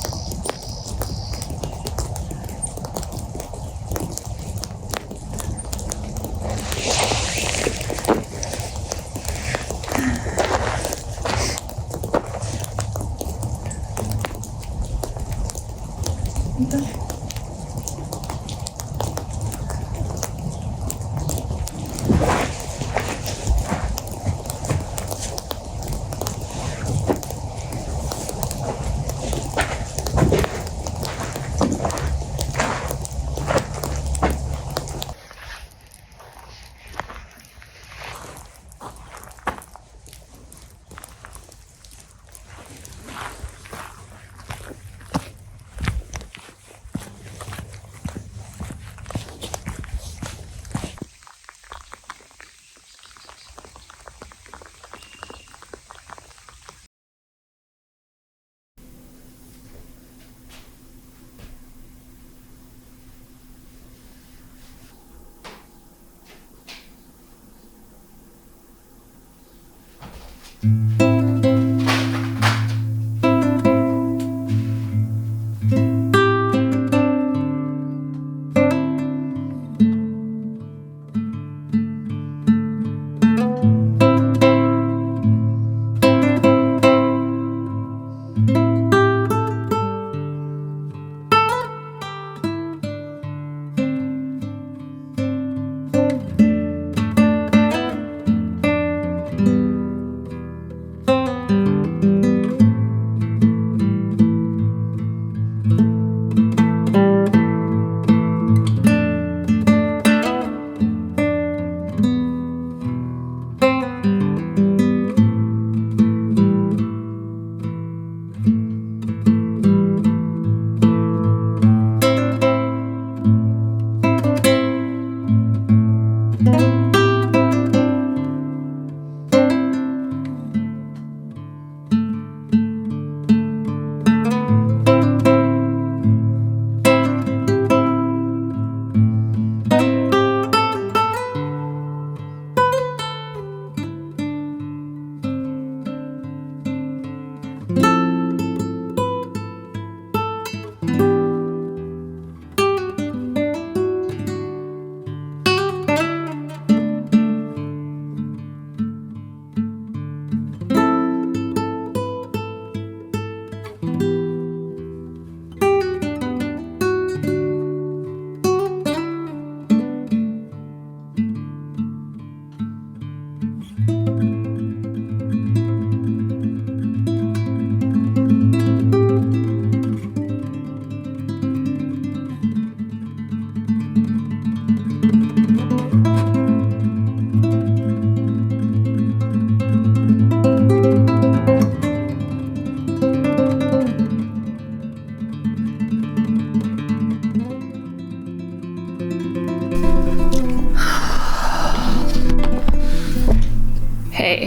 Hey,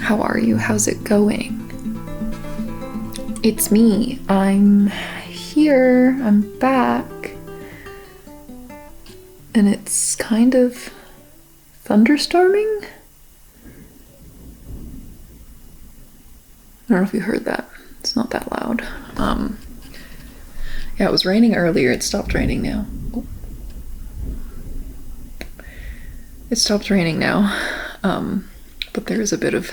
how are you? How's it going? It's me. I'm here. I'm back. And it's kind of thunderstorming? I don't know if you heard that. It's not that loud. Yeah, it was raining earlier. It stopped raining now. It stopped raining now. But there is a bit of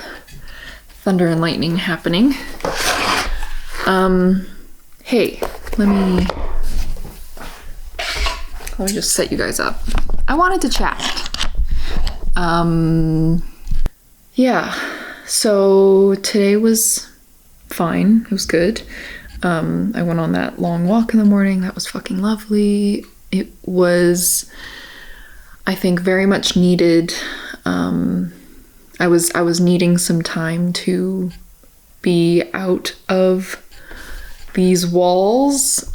thunder and lightning happening. Hey, let me just set you guys up. I wanted to chat. Yeah, so today was fine. It was good. I went on that long walk in the morning. That was fucking lovely. It was, I think, very much needed. I was needing some time to be out of these walls,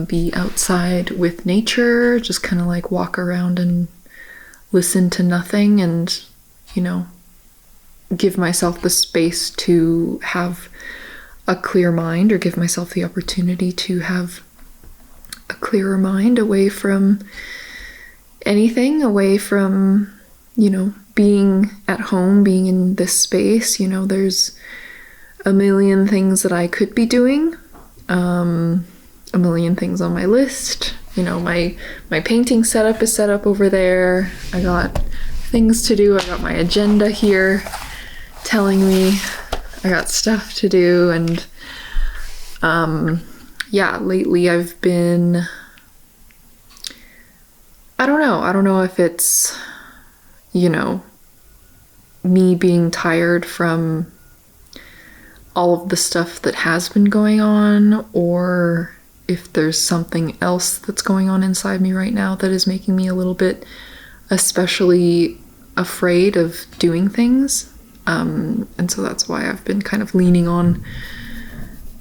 be outside with nature, just kind of like walk around and listen to nothing and, you know, give myself the space to have a clear mind, or give myself the opportunity to have a clearer mind away from anything, away from, you know, being at home, being in this space. You know, there's a million things that I could be doing, a million things on my list. You know, my painting setup is set up over there. I got things to do. I got my agenda here telling me I got stuff to do. And yeah, lately I've been, I don't know if it's, you know, me being tired from all of the stuff that has been going on, or if there's something else that's going on inside me right now that is making me a little bit especially afraid of doing things. And so that's why I've been kind of leaning on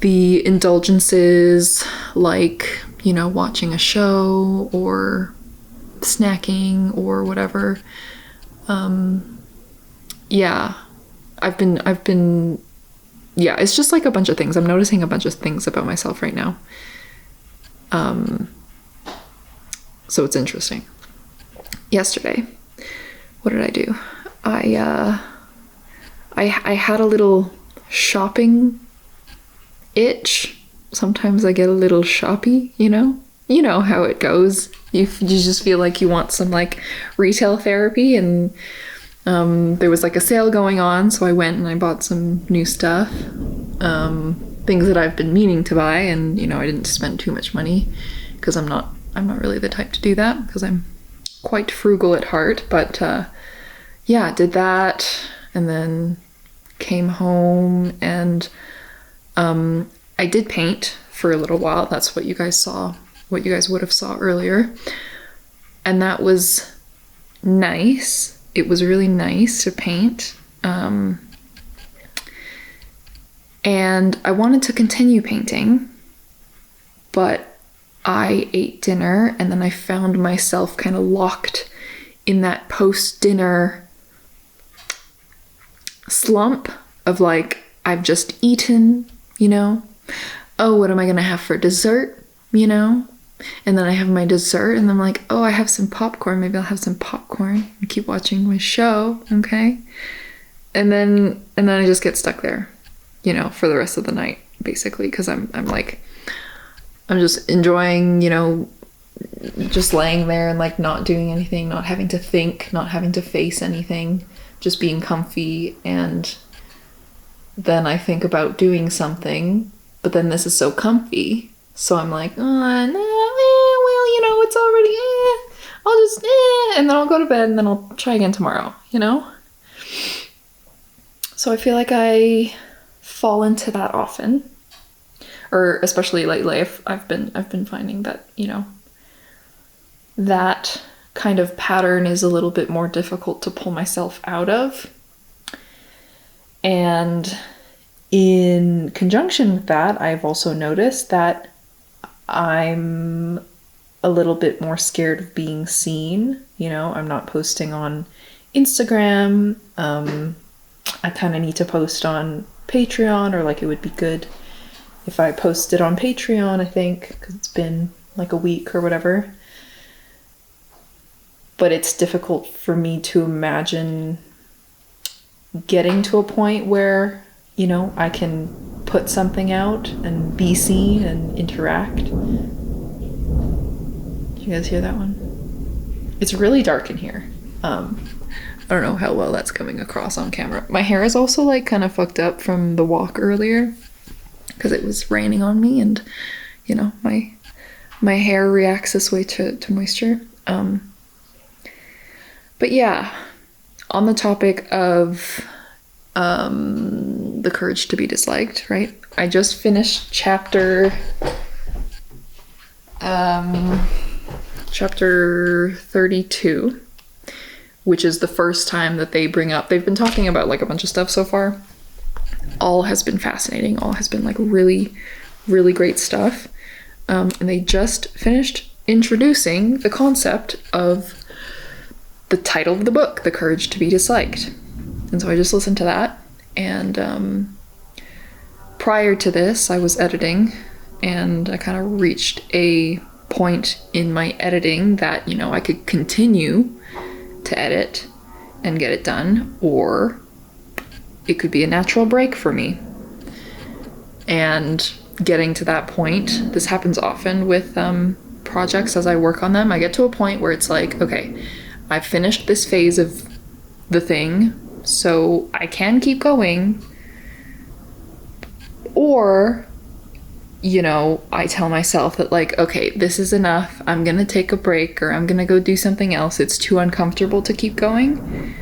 the indulgences, like, you know, watching a show or snacking or whatever. Yeah, I've been, yeah, it's just like a bunch of things. I'm noticing a bunch of things about myself right now. So it's interesting. Yesterday, what did I do? I had a little shopping itch. Sometimes I get a little shoppy, you know? You know how it goes. You just feel like you want some like retail therapy, and there was like a sale going on, so I went and I bought some new stuff. Things that I've been meaning to buy, and you know, I didn't spend too much money because I'm not really the type to do that, because I'm quite frugal at heart. But yeah, did that, and then came home, and I did paint for a little while. That's what you guys saw, what you guys would have saw earlier. And that was nice. It was really nice to paint. And I wanted to continue painting, but I ate dinner, and then I found myself kind of locked in that post-dinner slump of like, I've just eaten, you know? Oh, what am I gonna have for dessert, you know? And then I have my dessert, and I'm like, oh, I have some popcorn. Maybe I'll have some popcorn and keep watching my show, okay? And then I just get stuck there, you know, for the rest of the night, basically, because I'm just enjoying, you know, just laying there and like not doing anything, not having to think, not having to face anything, just being comfy. And then I think about doing something, but then this is so comfy, so I'm like, oh, no, well, you know, it's already, I'll just, and then I'll go to bed, and then I'll try again tomorrow, you know? So I feel like I fall into that often, or especially lately. I've been finding that, you know, that kind of pattern is a little bit more difficult to pull myself out of. And in conjunction with that, I've also noticed that I'm a little bit more scared of being seen. You know, I'm not posting on Instagram. I kind of need to post on Patreon, or like it would be good if I posted on Patreon, I think, because it's been like a week or whatever. But it's difficult for me to imagine getting to a point where, you know, I can put something out and be seen and interact. Did you guys hear that one? It's really dark in here. I don't know how well that's coming across on camera. My hair is also like kind of fucked up from the walk earlier, because it was raining on me, and you know, my hair reacts this way to moisture. But yeah, on the topic of the courage to be disliked, right? I just finished chapter 32, which is the first time that they bring up, they've been talking about like a bunch of stuff so far. All has been fascinating. All has been like really, really great stuff. And they just finished introducing the concept of the title of the book, The Courage to be Disliked. And so I just listened to that, and prior to this, I was editing, and I kind of reached a point in my editing that, you know, I could continue to edit and get it done, or it could be a natural break for me. And getting to that point, this happens often with projects as I work on them. I get to a point where it's like, okay, I've finished this phase of the thing, so I can keep going. Or, you know, I tell myself that, like, okay, this is enough. I'm gonna take a break, or I'm gonna go do something else. It's too uncomfortable to keep going.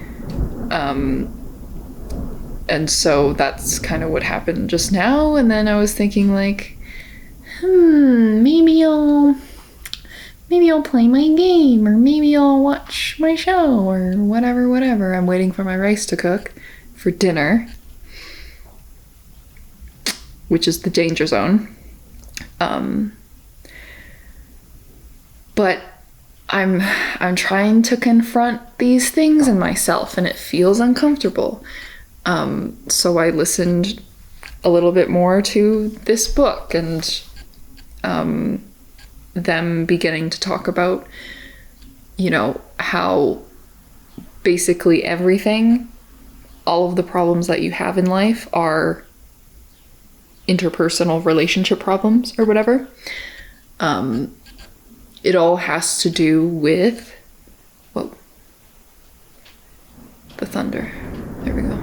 And so that's kind of what happened just now. And then I was thinking, like, maybe I'll play my game, or maybe I'll watch my show, or whatever. I'm waiting for my rice to cook for dinner, which is the danger zone. But I'm trying to confront these things in myself, and it feels uncomfortable. So I listened a little bit more to this book, and them beginning to talk about, you know, how basically everything, all of the problems that you have in life are interpersonal relationship problems or whatever. It all has to do with, whoa, the thunder. There we go.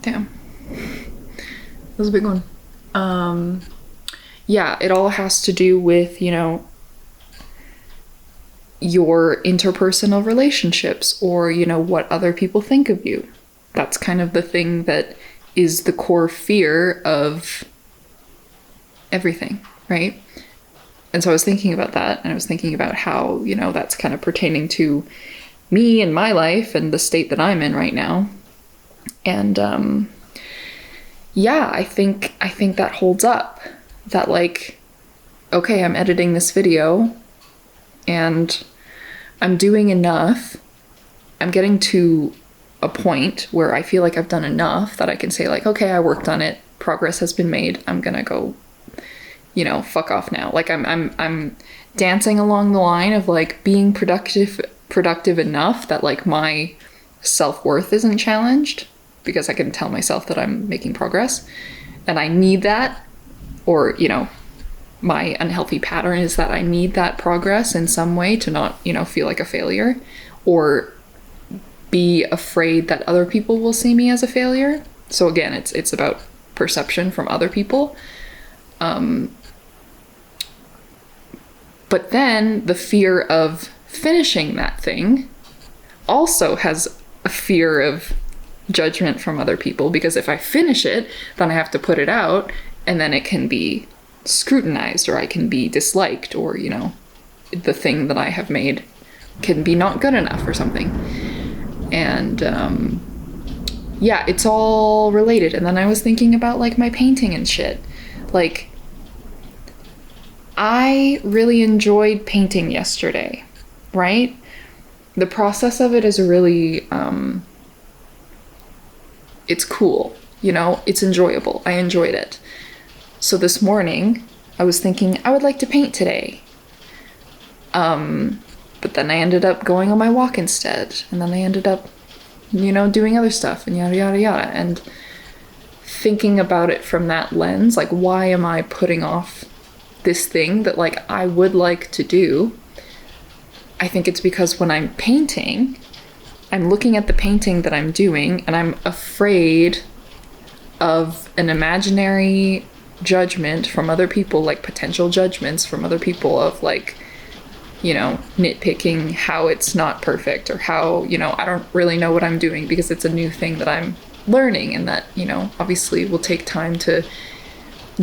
Damn. That was a big one. Yeah, it all has to do with, you know, your interpersonal relationships, or, you know, what other people think of you. That's kind of the thing that is the core fear of everything, right? And so I was thinking about that, and I was thinking about how, you know, that's kind of pertaining to me and my life and the state that I'm in right now. And yeah, I think that holds up. That, like, okay, I'm editing this video and I'm doing enough. I'm getting to a point where I feel like I've done enough that I can say, like, okay, I worked on it. Progress has been made. I'm gonna go, you know, fuck off now. Like, I'm dancing along the line of, like, being productive enough that, like, my self-worth isn't challenged, because I can tell myself that I'm making progress, and I need that. Or, you know, my unhealthy pattern is that I need that progress in some way to not, you know, feel like a failure, or be afraid that other people will see me as a failure. So again, it's about perception from other people. But then the fear of finishing that thing also has a fear of judgment from other people, because if I finish it, then I have to put it out, and then it can be scrutinized, or I can be disliked, or, you know, the thing that I have made can be not good enough or something. And yeah, it's all related. And then I was thinking about, like, my painting and shit. Like, I really enjoyed painting yesterday, right? The process of it is really it's cool, you know, it's enjoyable. I enjoyed it. So this morning I was thinking I would like to paint today. But then I ended up going on my walk instead. And then I ended up, you know, doing other stuff and yada, yada, yada. And thinking about it from that lens, like, why am I putting off this thing that, like, I would like to do? I think it's because when I'm painting, I'm looking at the painting that I'm doing, and I'm afraid of an imaginary judgment from other people, like potential judgments from other people of, like, you know, nitpicking how it's not perfect, or how, you know, I don't really know what I'm doing because it's a new thing that I'm learning, and that, you know, obviously will take time to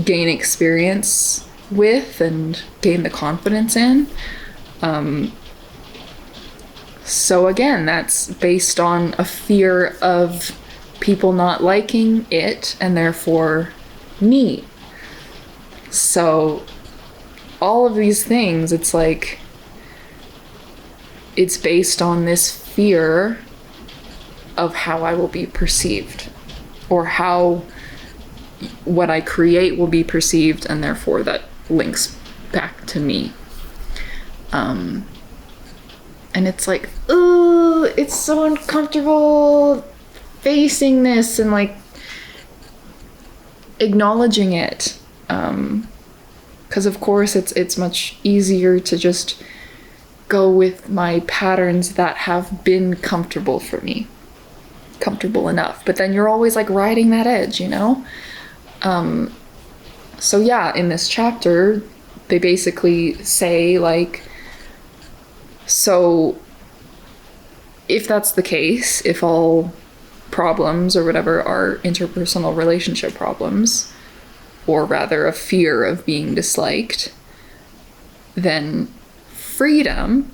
gain experience with and gain the confidence in. So again, that's based on a fear of people not liking it, and therefore me. So all of these things, it's like, it's based on this fear of how I will be perceived, or how what I create will be perceived, and therefore that links back to me. And it's like, ooh, it's so uncomfortable facing this and like acknowledging it. Because of course it's much easier to just go with my patterns that have been comfortable for me. Comfortable enough. But then you're always like riding that edge, you know? So yeah, in this chapter, they basically say like, so if that's the case, if all problems or whatever are interpersonal relationship problems, or rather a fear of being disliked, then freedom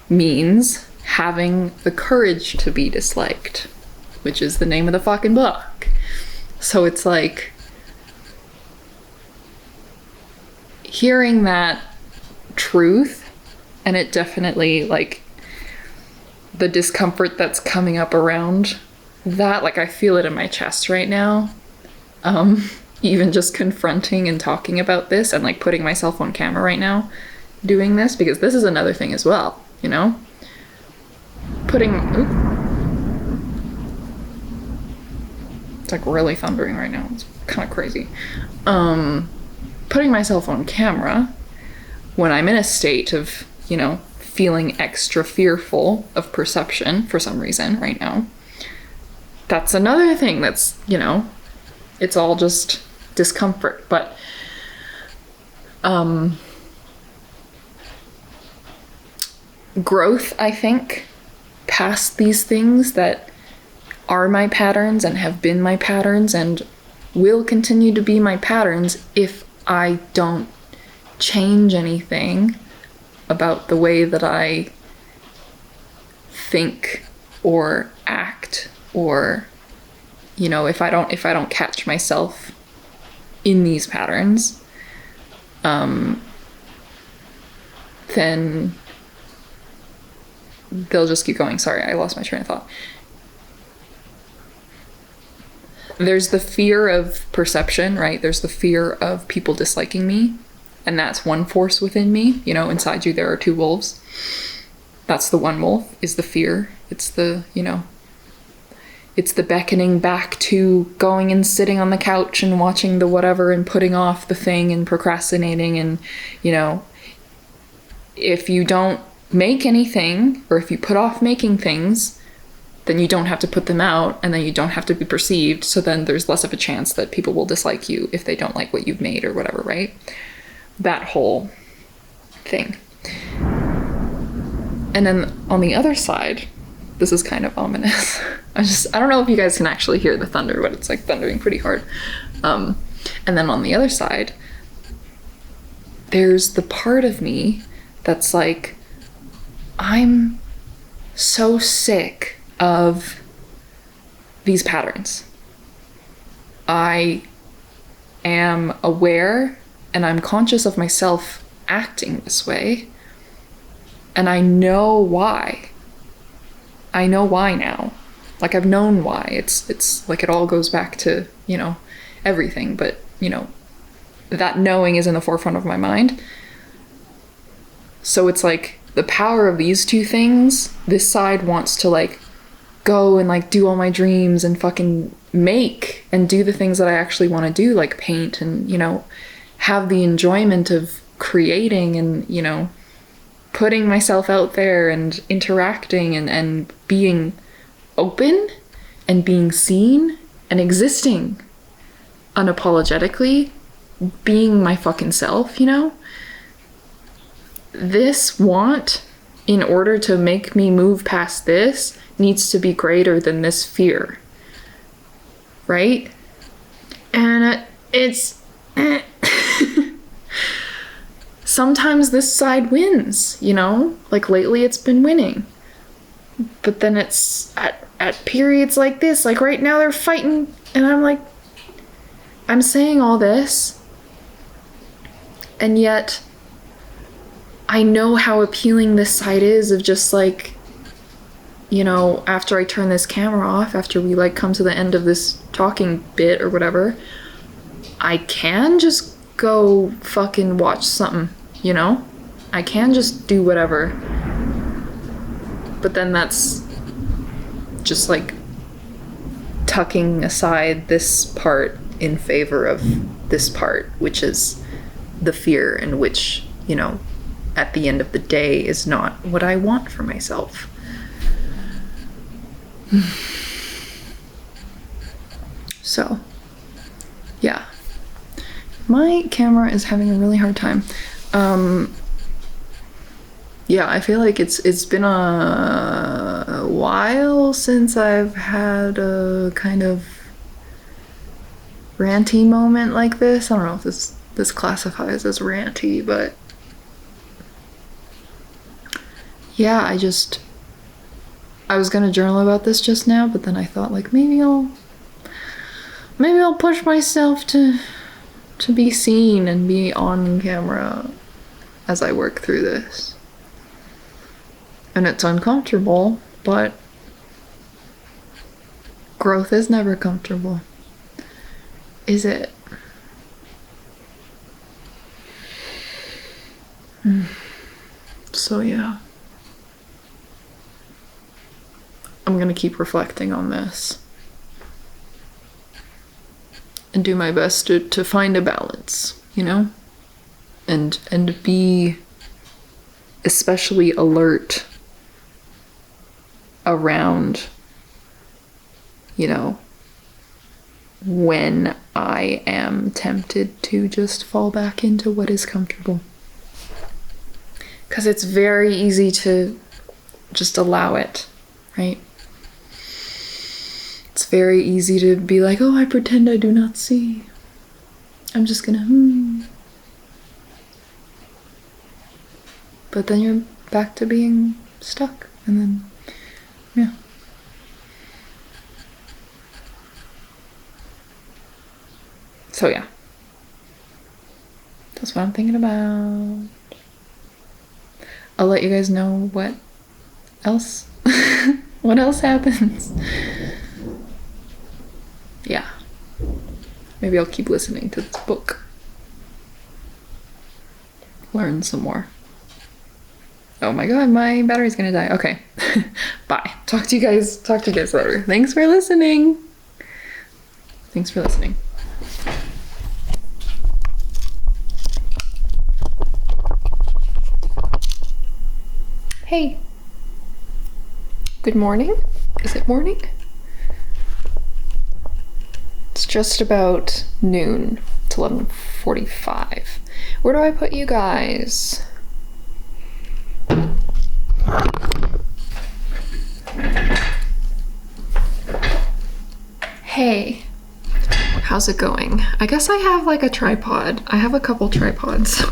means having the courage to be disliked, which is the name of the fucking book. So it's like hearing that truth, and it definitely, like, the discomfort that's coming up around that, like, I feel it in my chest right now. Even just confronting and talking about this and like putting myself on camera right now doing this, because this is another thing as well, you know? It's like really thundering right now. It's kind of crazy. Putting myself on camera when I'm in a state of, you know, feeling extra fearful of perception for some reason right now. That's another thing that's, you know, it's all just discomfort. But growth, I think, past these things that are my patterns and have been my patterns and will continue to be my patterns if I don't change anything about the way that I think or act, or, you know, if I don't catch myself in these patterns, then they'll just keep going. Sorry, I lost my train of thought. There's the fear of perception, right? There's the fear of people disliking me, and that's one force within me. You know, inside you there are two wolves. That's the one wolf, is the fear. It's the, you know, it's the beckoning back to going and sitting on the couch and watching the whatever and putting off the thing and procrastinating. And, you know, if you don't make anything, or if you put off making things, then you don't have to put them out, and then you don't have to be perceived. So then there's less of a chance that people will dislike you if they don't like what you've made or whatever, right? That whole thing. And then on the other side, this is kind of ominous. I don't know if you guys can actually hear the thunder, but it's like thundering pretty hard. And then on the other side, there's the part of me that's like, I'm so sick of these patterns. I am aware and I'm conscious of myself acting this way, and I know why. I know why now. Like, I've known why. It's like it all goes back to, you know, everything, but, you know, that knowing is in the forefront of my mind. So it's like the power of these two things, this side wants to like go and like do all my dreams and fucking make and do the things that I actually want to do, like paint and, you know, have the enjoyment of creating and, you know, putting myself out there and interacting and being open and being seen and existing unapologetically, being my fucking self, you know? This want, in order to make me move past this, needs to be greater than this fear, right? And it's sometimes this side wins, you know, like lately it's been winning, but then it's at periods like this, like right now they're fighting, and I'm like, I'm saying all this, and yet I know how appealing this side is of just like, you know, after I turn this camera off, after we like come to the end of this talking bit or whatever, I can just go fucking watch something, you know? I can just do whatever. But then that's just like tucking aside this part in favor of this part, which is the fear, and which, you know, at the end of the day is not what I want for myself. So, yeah. My camera is having a really hard time. Yeah, I feel like it's been a while since I've had a kind of ranty moment like this. I don't know if this classifies as ranty, but yeah, I was gonna journal about this just now, but then I thought like maybe I'll push myself to be seen and be on camera as I work through this. And it's uncomfortable, but growth is never comfortable, is it? So yeah. I'm gonna keep reflecting on this and do my best to find a balance, you know? And be especially alert around, you know, when I am tempted to just fall back into what is comfortable. Because it's very easy to just allow it, right? It's very easy to be like, oh, I pretend I do not see. I'm just gonna, But then you're back to being stuck, and then, yeah. So yeah. That's what I'm thinking about. I'll let you guys know what else what else happens. Yeah. Maybe I'll keep listening to this book. Learn some more. Oh my god, my battery's gonna die. Okay. Bye. Talk to you guys later. Thanks for listening. Hey. Good morning? Is it morning? It's just about noon. It's 11:45. Where do I put you guys? Hey. How's it going? I guess I have like a tripod. I have a couple tripods.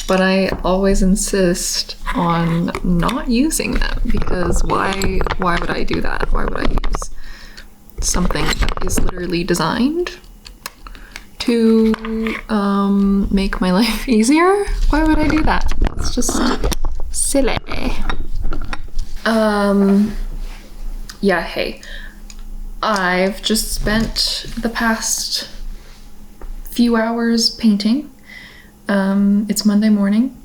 But I always insist on not using them because why would I do that? Why would I use something that is literally designed to make my life easier? Why would I do that? It's just silly. Yeah, hey. I've just spent the past few hours painting. It's Monday morning.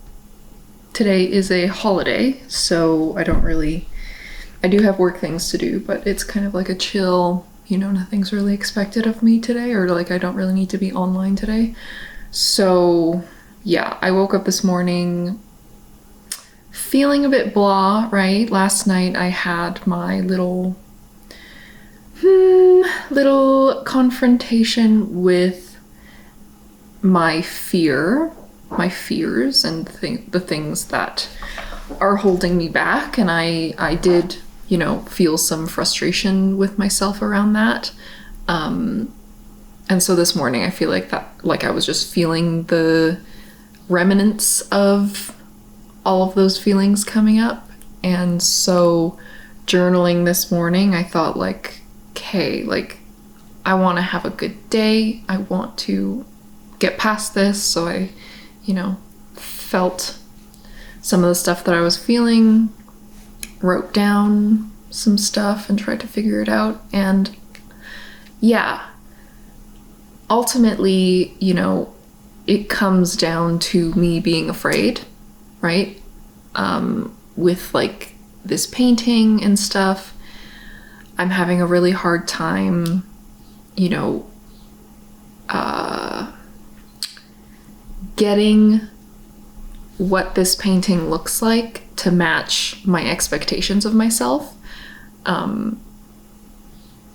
Today is a holiday, so I do have work things to do, but it's kind of like a chill, you know, nothing's really expected of me today, or like I don't really need to be online today. So yeah, I woke up this morning feeling a bit blah, right? Last night I had my little confrontation with my fears and the things that are holding me back, and I did, you know, feel some frustration with myself around that, and so this morning I feel like I was just feeling the remnants of all of those feelings coming up, and so journaling this morning I thought like, okay, like I want to have a good day, I want to get past this, so I, you know, felt some of the stuff that I was feeling, wrote down some stuff and tried to figure it out. And yeah, ultimately, you know, it comes down to me being afraid, right? With like this painting and stuff, I'm having a really hard time, you know, getting what this painting looks like to match my expectations of myself. And,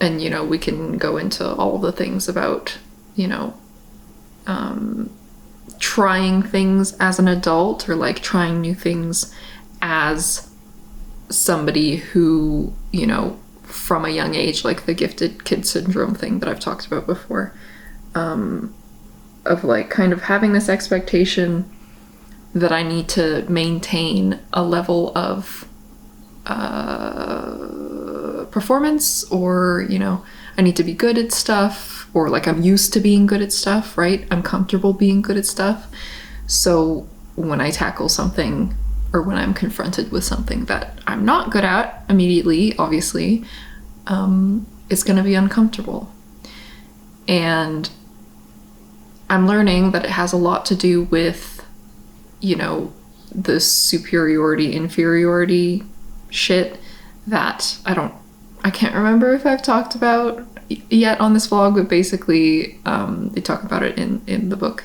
you know, we can go into all the things about, you know, trying things as an adult, or like trying new things as somebody who, you know, from a young age, like the gifted kid syndrome thing that I've talked about before, of like kind of having this expectation that I need to maintain a level of performance, or, you know, I need to be good at stuff, or like I'm used to being good at stuff, right? I'm comfortable being good at stuff. So when I tackle something, or when I'm confronted with something that I'm not good at immediately, obviously, it's going to be uncomfortable. And I'm learning that it has a lot to do with, you know, the superiority, inferiority shit that I can't remember if I've talked about yet on this vlog, but basically, they talk about it in the book.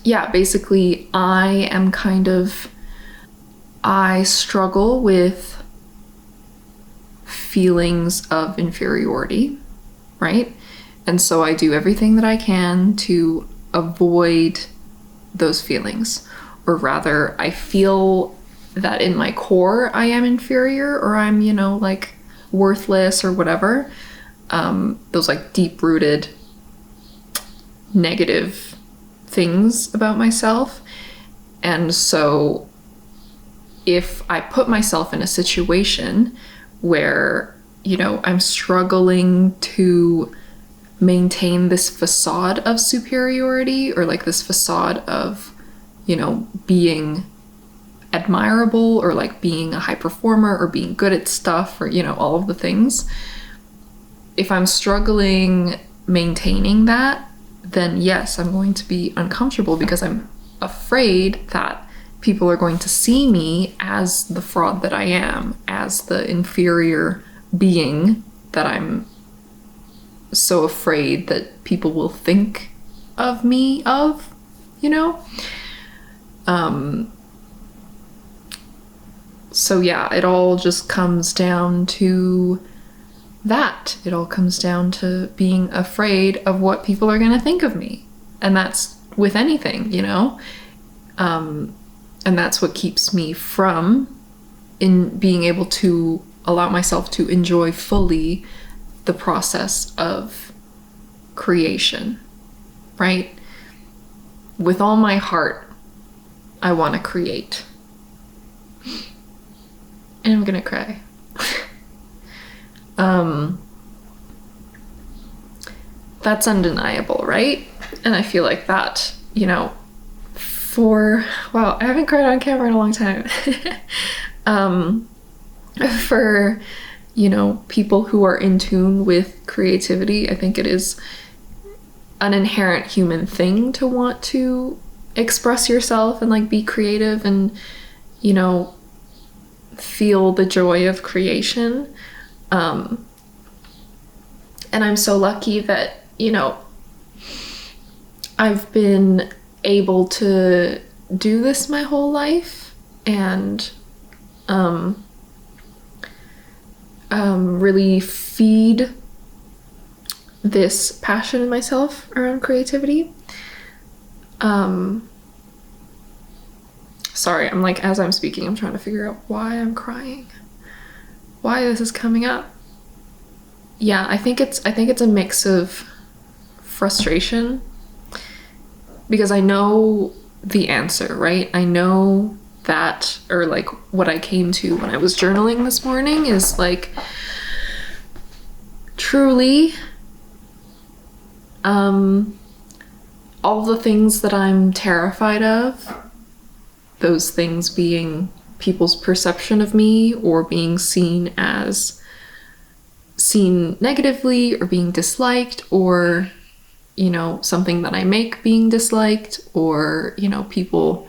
Yeah, basically, I struggle with feelings of inferiority, right? And so I do everything that I can to avoid those feelings. Or rather, I feel that in my core I am inferior, or I'm, you know, like worthless or whatever. Those like deep-rooted negative things about myself. And so if I put myself in a situation where, you know, I'm struggling to maintain this facade of superiority, or like this facade of, you know, being admirable, or like being a high performer, or being good at stuff, or, you know, all of the things, if I'm struggling maintaining that, then yes, I'm going to be uncomfortable, because I'm afraid that people are going to see me as the fraud that I am, as the inferior being that I'm so afraid that people will think of me of, you know? So yeah, it all just comes down to that. It all comes down to being afraid of what people are going to think of me. And that's with anything, you know? And that's what keeps me from being able to allow myself to enjoy fully the process of creation, right? With all my heart, I want to create. And I'm gonna cry. That's undeniable, right? And I feel like that, you know, wow, I haven't cried on camera in a long time. For, you know, people who are in tune with creativity, I think it is an inherent human thing to want to express yourself and like be creative and, you know, feel the joy of creation. And I'm so lucky that, you know, I've been able to do this my whole life, and really feed this passion in myself around creativity. Sorry, I'm like, as I'm speaking, I'm trying to figure out why I'm crying, why this is coming up. Yeah, I think it's a mix of frustration, because I know the answer, right? I know that, or like what I came to when I was journaling this morning is like, truly, all the things that I'm terrified of, those things being people's perception of me or being seen negatively or being disliked, or, you know, something that I make being disliked, or, you know, people.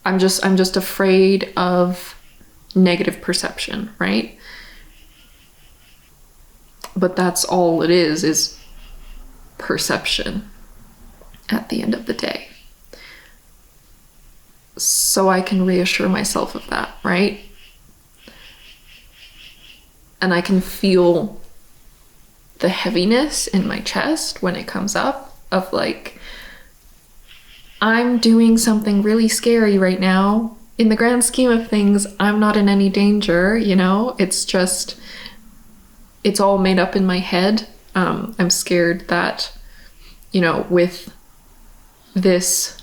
I'm just afraid of negative perception, right? But that's all it is perception at the end of the day. So I can reassure myself of that, right? And I can feel the heaviness in my chest when it comes up of like, I'm doing something really scary right now. In the grand scheme of things, I'm not in any danger, you know? It's just, it's all made up in my head. I'm scared that, you know, with this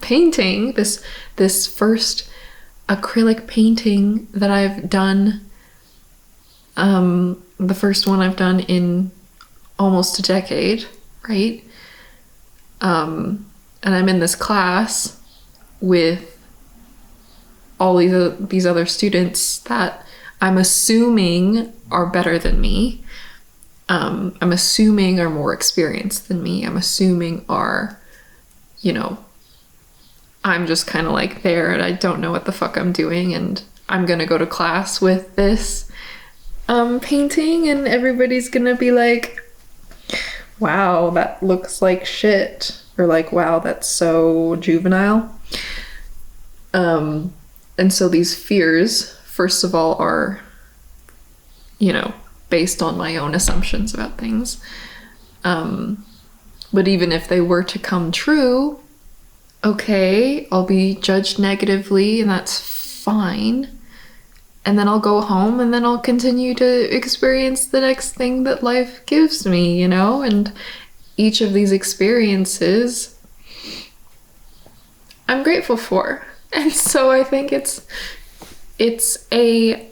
painting, this first acrylic painting that I've done, the first one I've done in almost a decade, right? And I'm in this class with all these other students that I'm assuming are better than me. I'm assuming are more experienced than me. I'm assuming are, you know, I'm just kind of like there and I don't know what the fuck I'm doing, and I'm gonna go to class with this painting and everybody's gonna be like, wow, that looks like shit, or like, wow, that's so juvenile. And so these fears, first of all, are, you know, based on my own assumptions about things. But even if they were to come true, okay, I'll be judged negatively and that's fine. And then I'll go home and then I'll continue to experience the next thing that life gives me, you know? And each of these experiences I'm grateful for. And so I think it's a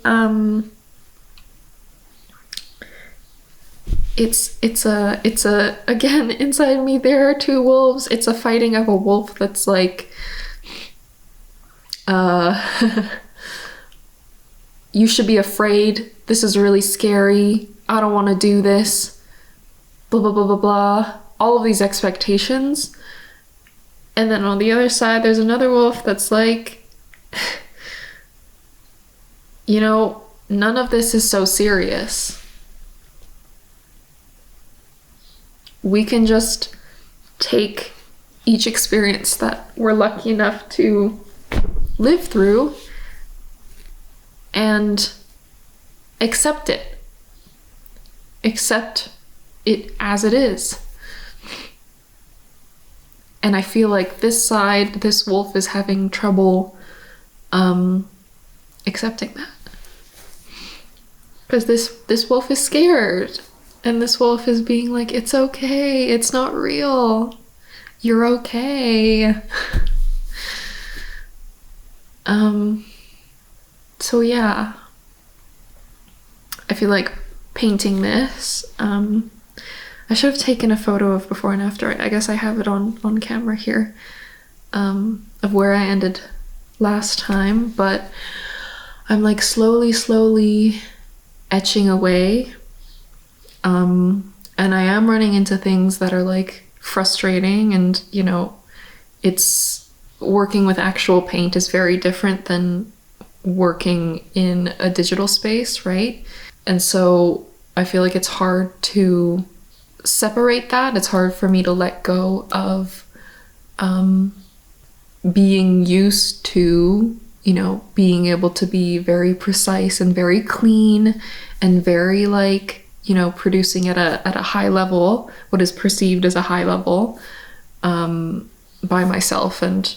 again, inside me there are two wolves. It's a fighting of a wolf that's like you should be afraid, this is really scary, I don't want to do this, blah blah blah blah blah, all of these expectations. And then on the other side there's another wolf that's like, you know, none of this is so serious. We can just take each experience that we're lucky enough to live through and accept it. Accept it as it is. And I feel like this side, this wolf, is having trouble accepting that. Because this wolf is scared. And this wolf is being like, it's okay, it's not real. You're okay. So yeah. I feel like painting this, I should have taken a photo of before and after. I guess I have it on camera here, of where I ended last time, but I'm like slowly etching away. And I am running into things that are like frustrating, and you know, it's working with actual paint is very different than working in a digital space, right? And so I feel like it's hard to separate that. It's hard for me to let go of being used to, you know, being able to be very precise and very clean and very like, you know, producing at a high level, what is perceived as a high level, by myself, and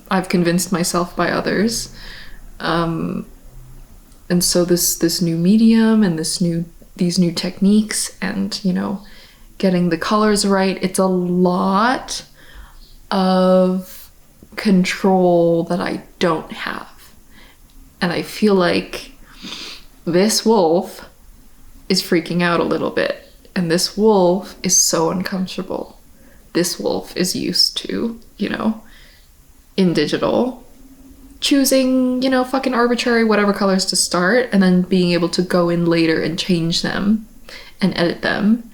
I've convinced myself by others. And so this new medium and these new techniques and, you know, getting the colors right, it's a lot of control that I don't have. And I feel like this wolf is freaking out a little bit And this wolf is so uncomfortable. This wolf is used to, you know, in digital, choosing, you know, fucking arbitrary whatever colors to start and then being able to go in later and change them and edit them.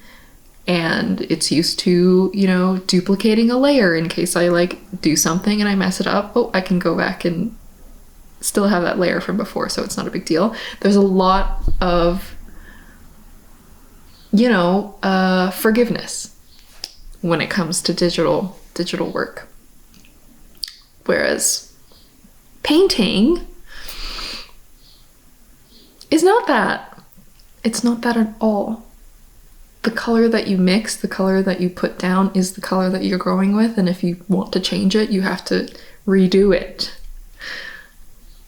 And it's used to, you know, duplicating a layer in case I like do something and I mess it up. Oh, I can go back and still have that layer from before, so it's not a big deal. There's a lot of, you know, forgiveness when it comes to digital work. Whereas painting is not that. It's not that at all. The color that you mix, the color that you put down is the color that you're growing with, and if you want to change it, you have to redo it.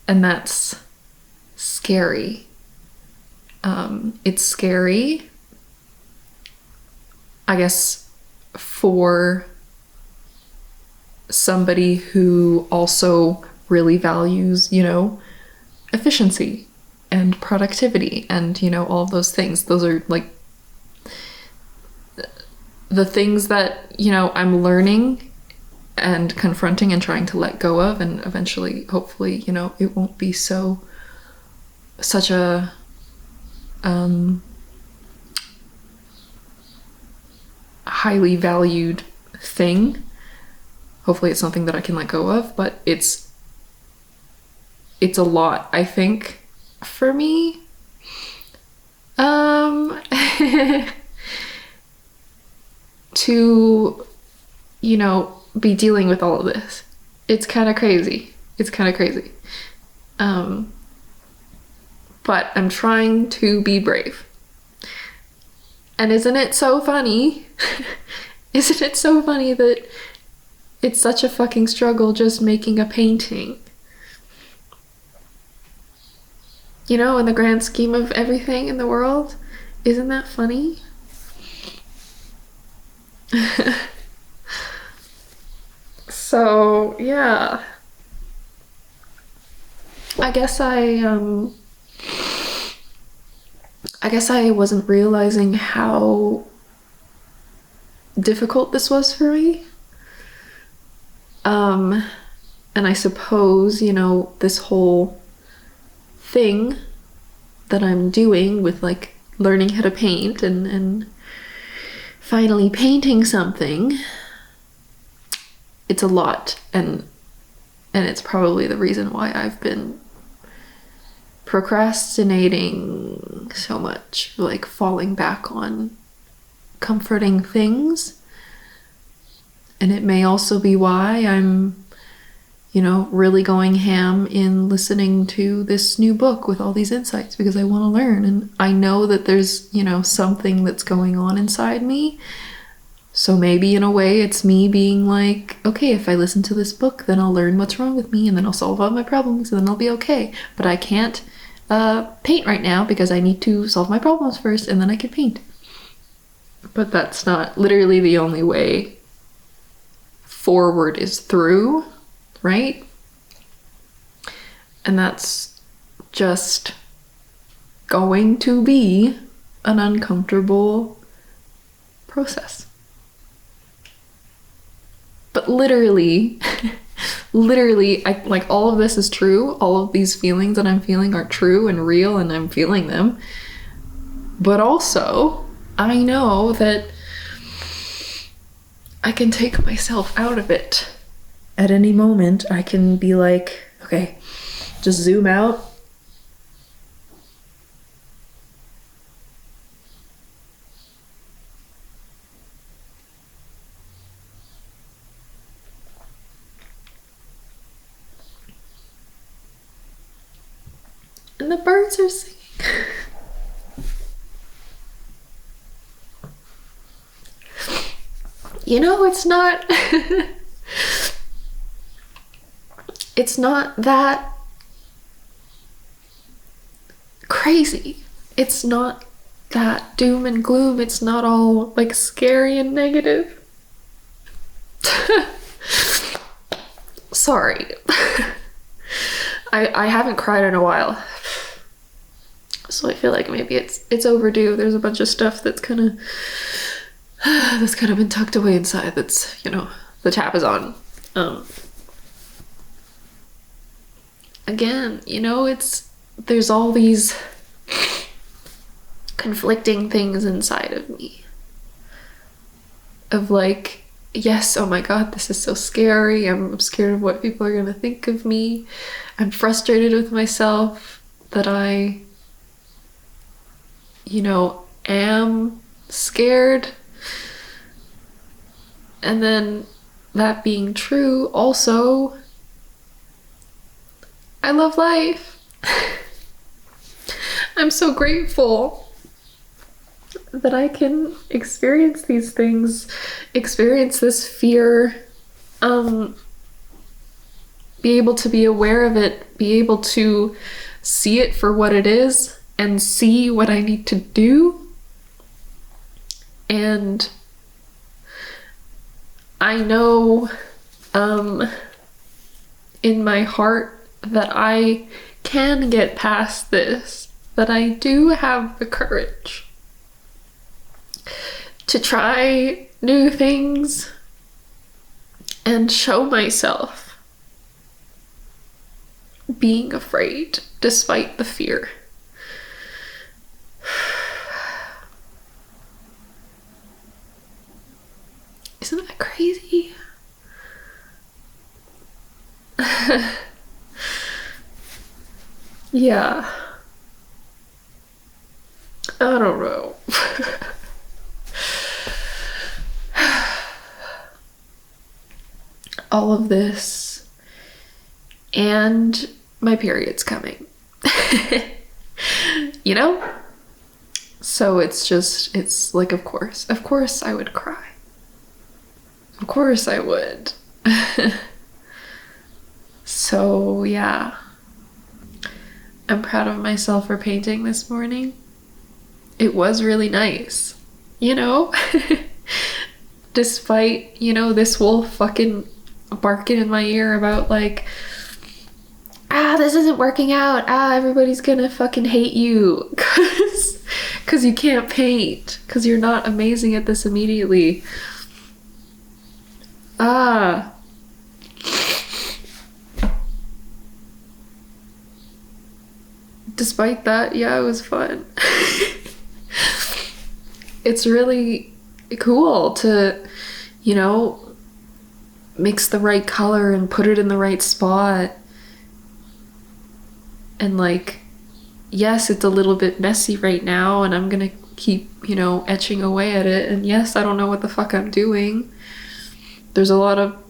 And that's scary. It's scary, I guess, for somebody who also really values, you know, efficiency and productivity and, you know, all of those things. Those are like the things that, you know, I'm learning and confronting and trying to let go of, and eventually, hopefully, you know, it won't be such a highly valued thing. Hopefully it's something that I can let go of, but it's a lot, I think, for me. To, you know, be dealing with all of this. It's kind of crazy. But I'm trying to be brave. And isn't it so funny? Isn't it so funny that it's such a fucking struggle just making a painting? You know, in the grand scheme of everything in the world, isn't that funny? So, yeah. I guess I wasn't realizing how difficult this was for me. And I suppose, you know, this whole thing that I'm doing with like learning how to paint and finally painting something, it's a lot, and it's probably the reason why I've been procrastinating so much, like falling back on comforting things. And it may also be why I'm, you know, really going ham in listening to this new book with all these insights, because I want to learn, and I know that there's, you know, something that's going on inside me. So maybe in a way it's me being like, okay, if I listen to this book, then I'll learn what's wrong with me, and then I'll solve all my problems, and then I'll be okay. But I can't paint right now because I need to solve my problems first, and then I can paint. But that's not literally the only way forward is through, right? And that's just going to be an uncomfortable process. But literally, I like all of this is true. All of these feelings that I'm feeling are true and real, and I'm feeling them. But also, I know that I can take myself out of it. At any moment, I can be like, okay, just zoom out. And the birds are singing. You know, it's not it's not that crazy. It's not that doom and gloom. It's not all like scary and negative. Sorry. I haven't cried in a while. So I feel like maybe it's overdue. There's a bunch of stuff that's kind of been tucked away inside. That's, you know, the tap is on. Again, you know, there's all these conflicting things inside of me. Of like, yes, oh my god, this is so scary. I'm scared of what people are gonna think of me. I'm frustrated with myself that I, you know, am scared. And then that being true, also, I love life. I'm so grateful that I can experience these things, experience this fear, be able to be aware of it, be able to see it for what it is and see what I need to do. And I know in my heart that I can get past this, that I do have the courage to try new things and show myself being afraid despite the fear. Isn't that crazy? Yeah. I don't know. All of this, and my period's coming. You know? So it's like, of course I would cry. Of course I would. So yeah. I'm proud of myself for painting this morning. It was really nice, you know? Despite, you know, this wolf fucking barking in my ear about like, this isn't working out, everybody's gonna fucking hate you cause you can't paint, cause you're not amazing at this immediately. Despite that, yeah, it was fun. It's really cool to, you know, mix the right color and put it in the right spot. And like, yes, it's a little bit messy right now and I'm gonna keep, you know, etching away at it. And yes, I don't know what the fuck I'm doing. There's a lot of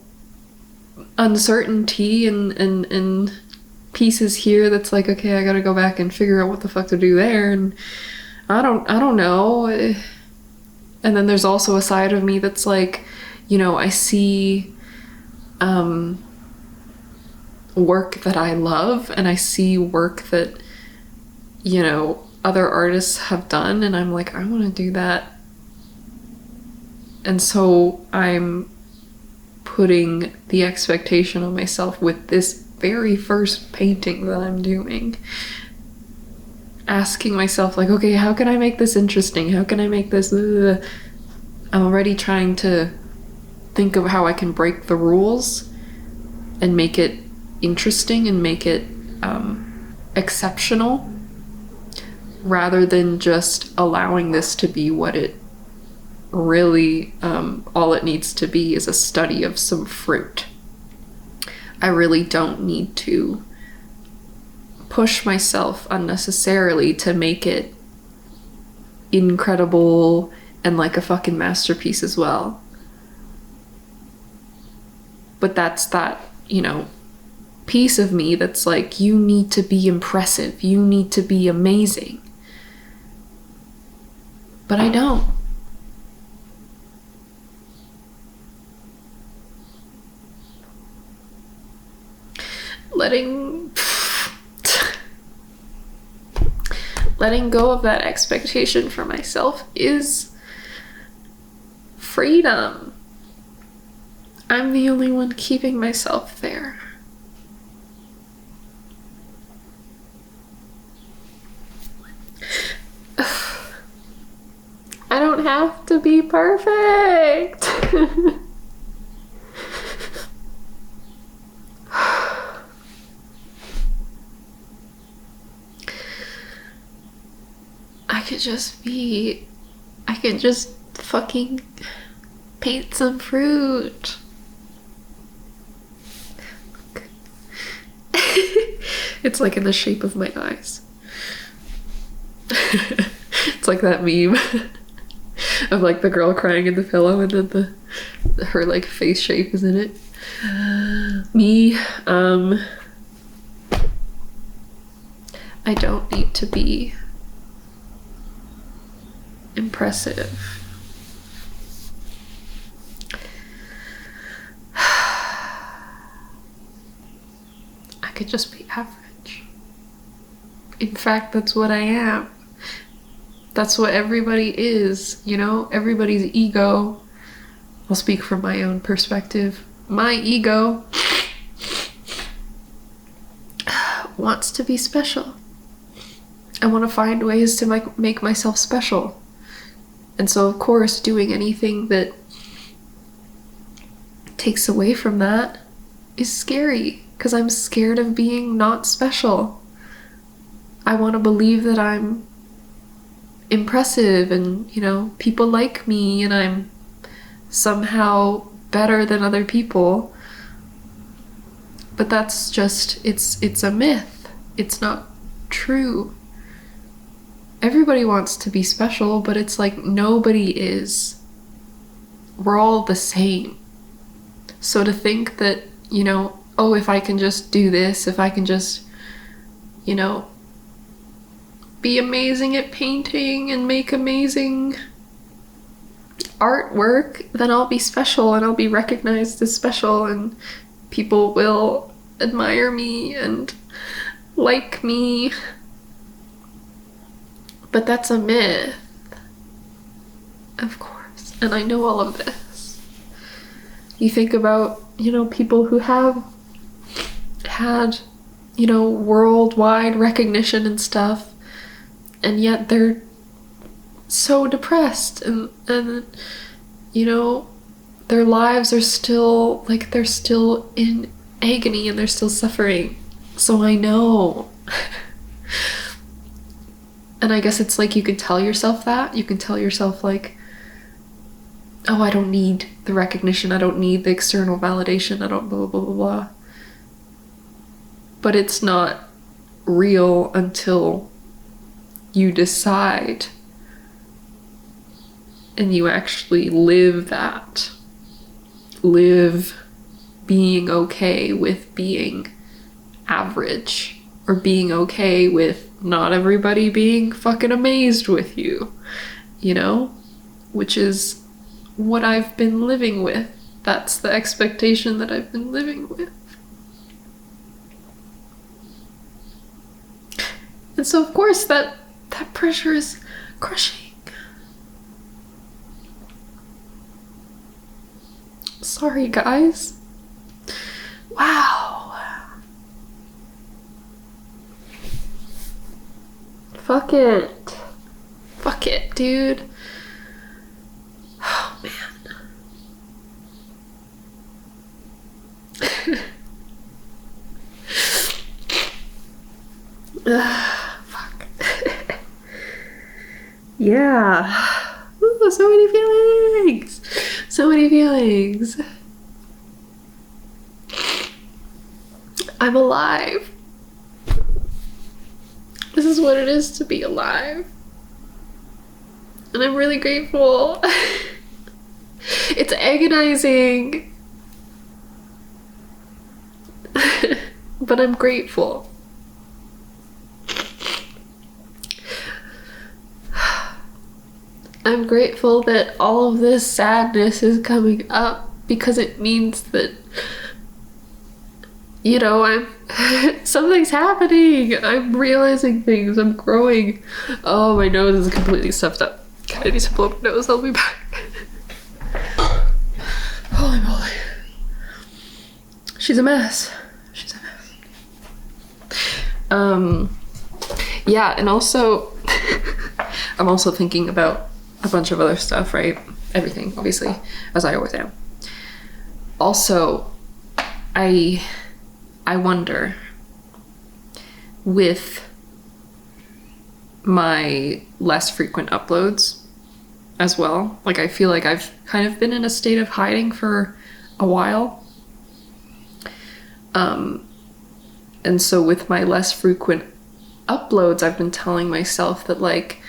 uncertainty and pieces here that's like, okay, I gotta go back and figure out what the fuck to do there. And I don't know. And then there's also a side of me that's like, you know, I see work that I love and I see work that, you know, other artists have done and I'm like, I want to do that. And so I'm putting the expectation on myself with this very first painting that I'm doing, asking myself like, okay, how can I make this interesting? How can I make this? I'm already trying to think of how I can break the rules and make it interesting and make it exceptional, rather than just allowing this to be what it really, all it needs to be is a study of some fruit. I really don't need to push myself unnecessarily to make it incredible and like a fucking masterpiece as well. But that's that, you know, piece of me that's like, you need to be impressive, you need to be amazing. But I don't. Letting go of that expectation for myself is freedom. I'm the only one keeping myself there. don't have to be perfect. I could just fucking paint some fruit. It's like in the shape of my eyes. It's like that meme of like the girl crying in the pillow and then her like face shape is in it. Me, I don't need to be impressive. I could just be average. In fact, that's what I am. That's what everybody is, you know? Everybody's ego. I'll speak from my own perspective. My ego wants to be special. I want to find ways to make myself special. And so, of course, doing anything that takes away from that is scary, because I'm scared of being not special. I want to believe that I'm impressive and, you know, people like me and I'm somehow better than other people. But that's just, it's a myth. It's not true. Everybody wants to be special, but it's like nobody is. We're all the same. So to think that, you know, oh, if I can just do this, if I can just, you know, be amazing at painting and make amazing artwork, then I'll be special and I'll be recognized as special and people will admire me and like me. But that's a myth, of course, and I know all of this. You think about, you know, people who have had, you know, worldwide recognition and stuff, and yet they're so depressed and you know, their lives are still, like, they're still in agony and they're still suffering. So I know. And I guess it's like you can tell yourself that. You can tell yourself like, oh, I don't need the recognition. I don't need the external validation. I don't blah, blah, blah, blah. But it's not real until you decide and you actually live that. Live being okay with being average, or being okay with not everybody being fucking amazed with you, you know? Which is what I've been living with. That's the expectation that I've been living with. And so of course that pressure is crushing. Sorry guys. Wow. Fuck it. Fuck it, dude. Oh, man. Fuck. Yeah. Ooh, so many feelings. So many feelings. I'm alive. This is what it is to be alive. And I'm really grateful. It's agonizing. But I'm grateful. I'm grateful that all of this sadness is coming up because it means that, you know, something's happening. I'm realizing things. I'm growing. Oh, my nose is completely stuffed up. I need to blow my nose. I'll be back. Holy moly. She's a mess. She's a mess. Yeah, and also, I'm also thinking about a bunch of other stuff, right? Everything, obviously, as I always am. Also, I wonder, with my less frequent uploads as well, like I feel like I've kind of been in a state of hiding for a while. And so with my less frequent uploads, I've been telling myself that, like,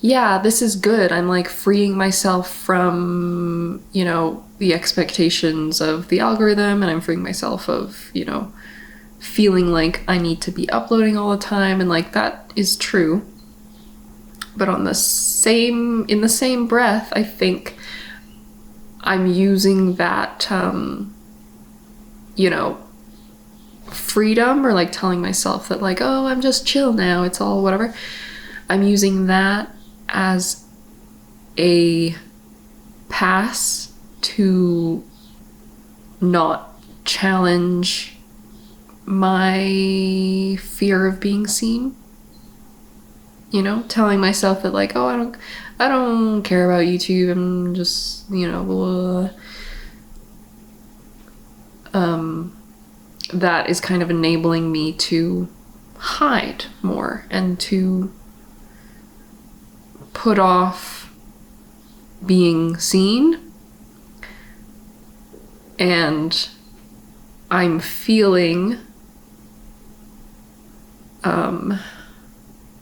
yeah, this is good. I'm like freeing myself from, you know, the expectations of the algorithm, and I'm freeing myself of, you know, feeling like I need to be uploading all the time, and like that is true. But in the same breath, I think I'm using that, you know, freedom, or like telling myself that, like, oh, I'm just chill now, it's all whatever. I'm using that as a pass to not challenge my fear of being seen. You know, telling myself that, like, oh, I don't care about YouTube, I'm just, you know, blah. That is kind of enabling me to hide more and to put off being seen. And I'm feeling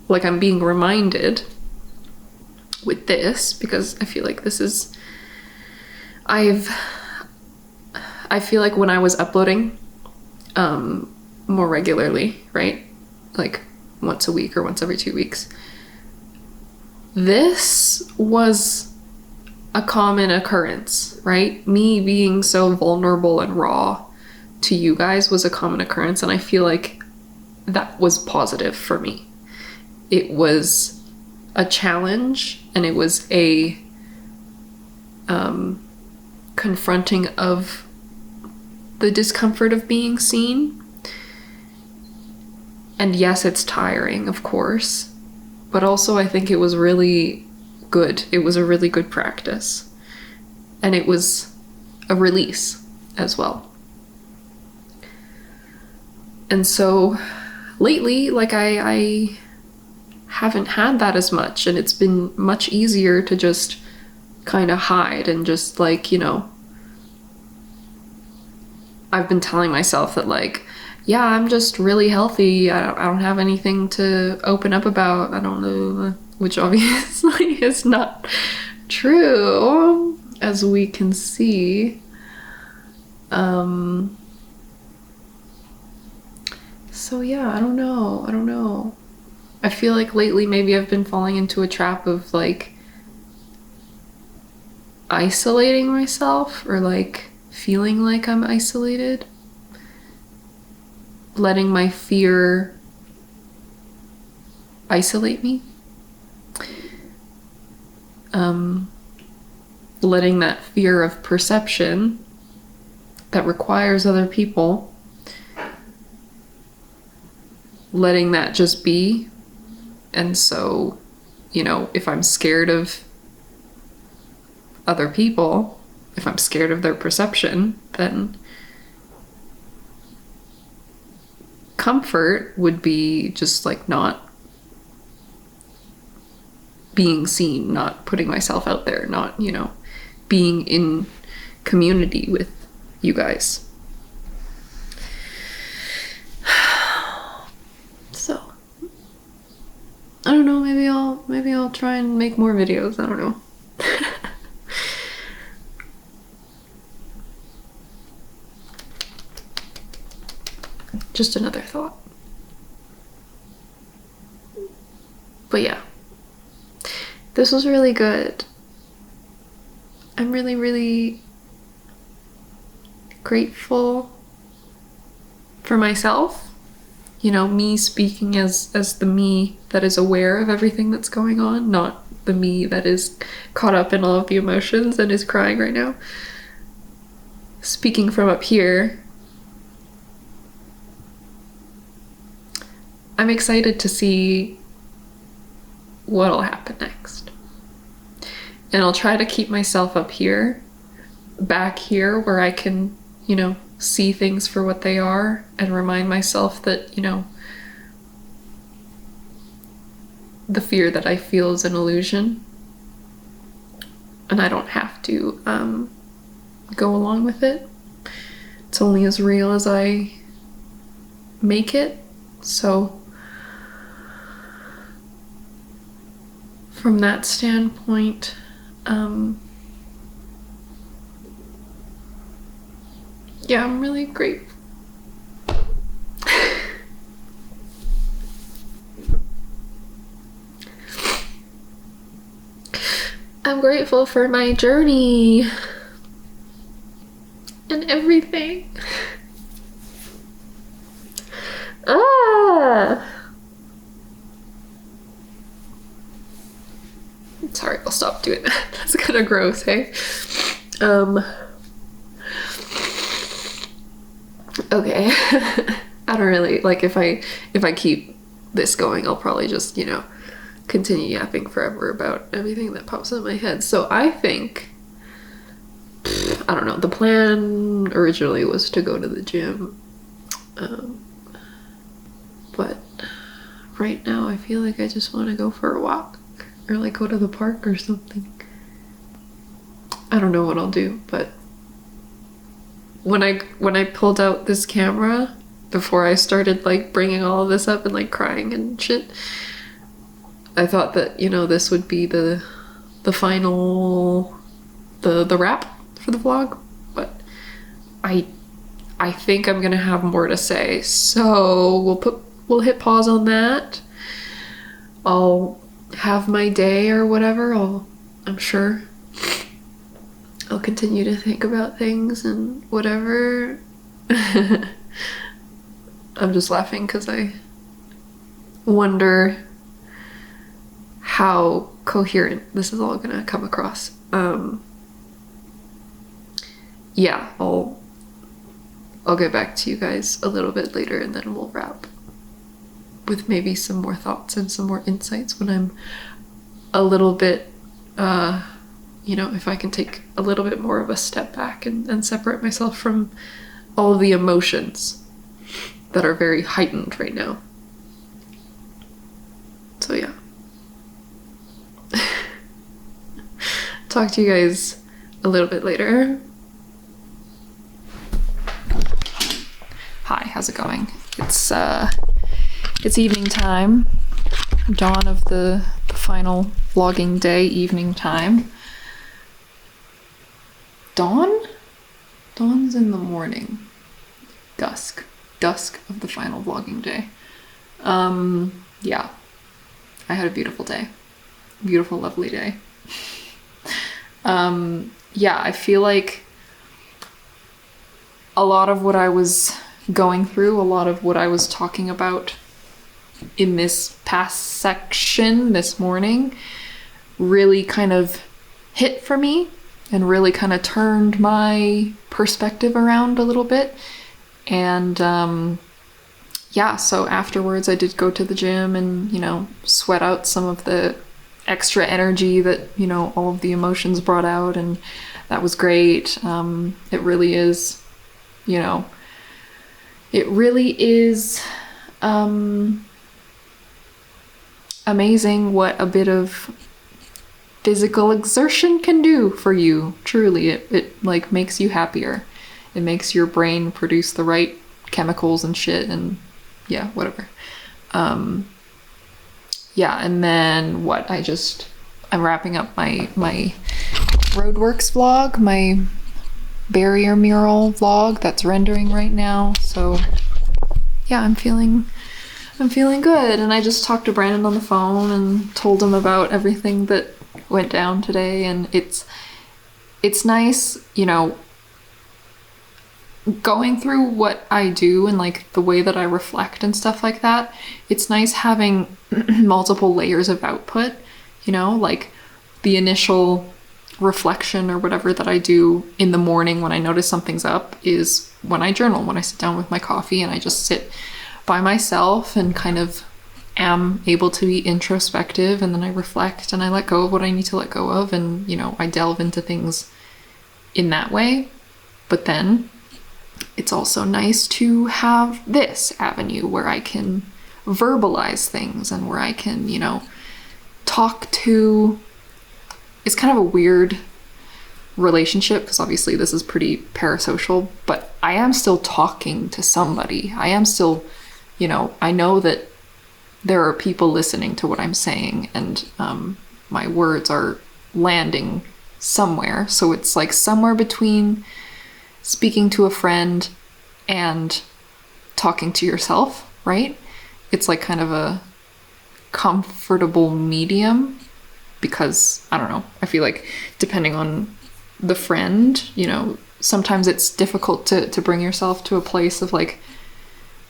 like I'm being reminded with this, because I feel like this is, I feel like when I was uploading more regularly, right? Like once a week or once every 2 weeks, this was a common occurrence, right? Me being so vulnerable and raw to you guys was a common occurrence, and I feel like that was positive for me. It was a challenge, and it was a confronting of the discomfort of being seen. And yes, it's tiring, of course, but also I think it was really good. It was a really good practice, and it was a release as well. And so lately, like, I haven't had that as much, and it's been much easier to just kind of hide and just, like, you know, I've been telling myself that, like, yeah, I'm just really healthy, I don't have anything to open up about, I don't know, which obviously is not true, as we can see. So yeah, I don't know. I feel like lately maybe I've been falling into a trap of, like, isolating myself, or like feeling like I'm isolated, letting my fear isolate me, letting that fear of perception that requires other people, letting that just be. And so, you know, if I'm scared of other people, if I'm scared of their perception, then comfort would be just, like, not being seen, not putting myself out there, not, you know, being in community with you guys. So I don't know, maybe I'll try and make more videos, I don't know. Just another thought. But yeah, this was really good. I'm really, really grateful for myself. You know, me speaking as the me that is aware of everything that's going on, not the me that is caught up in all of the emotions and is crying right now. Speaking from up here, I'm excited to see what'll happen next. And I'll try to keep myself up here, back here, where I can, you know, see things for what they are and remind myself that, you know, the fear that I feel is an illusion. And I don't have to go along with it. It's only as real as I make it. So from that standpoint, yeah, I'm really grateful. I'm grateful for my journey and everything. Sorry, I'll stop doing that. That's kind of gross, hey? Okay. I don't really, like, if I keep this going, I'll probably just, you know, continue yapping forever about everything that pops in my head. So I think, I don't know, the plan originally was to go to the gym. But right now I feel like I just want to go for a walk or like go to the park or something. I don't know what I'll do, but when I pulled out this camera before I started like bringing all of this up and like crying and shit, I thought that, you know, this would be the final, the wrap for the vlog, but I think I'm gonna have more to say, so we'll hit pause on that. I'll have my day or whatever. I'm sure I'll continue to think about things and whatever. I'm just laughing because I wonder how coherent this is all gonna come across. Yeah, I'll get back to you guys a little bit later and then we'll wrap with maybe some more thoughts and some more insights when I'm a little bit, you know, if I can take a little bit more of a step back and separate myself from all of the emotions that are very heightened right now. So yeah. Talk to you guys a little bit later. Hi, how's it going? It's evening time, dawn of the final vlogging day, evening time. Dawn? Dawn's in the morning. Dusk of the final vlogging day. Yeah, I had a beautiful day. Beautiful, lovely day. Yeah, I feel like a lot of what I was going through, a lot of what I was talking about in this past section this morning really kind of hit for me and really kind of turned my perspective around a little bit. And yeah, so afterwards I did go to the gym and, you know, sweat out some of the extra energy that, you know, all of the emotions brought out, and that was great. It really is, you know, it really is amazing what a bit of physical exertion can do for you. Truly, it like makes you happier. It makes your brain produce the right chemicals and shit, and yeah, whatever. Yeah, and then what? I'm wrapping up my roadworks vlog, my barrier mural vlog that's rendering right now. So yeah, I'm feeling good. And I just talked to Brandon on the phone and told him about everything that went down today, and it's nice, you know, going through what I do and like the way that I reflect and stuff like that. It's nice having multiple layers of output, you know, like the initial reflection or whatever that I do in the morning when I notice something's up is when I journal, when I sit down with my coffee and I just sit by myself and kind of am able to be introspective, and then I reflect and I let go of what I need to let go of, and, you know, I delve into things in that way. But then it's also nice to have this avenue where I can verbalize things and where I can, you know, talk to... It's kind of a weird relationship because obviously this is pretty parasocial, but I am still talking to somebody. I am still, you know, I know that there are people listening to what I'm saying, and my words are landing somewhere. So it's like somewhere between speaking to a friend and talking to yourself, right? It's like kind of a comfortable medium, because I don't know, I feel like depending on the friend, you know, sometimes it's difficult to bring yourself to a place of like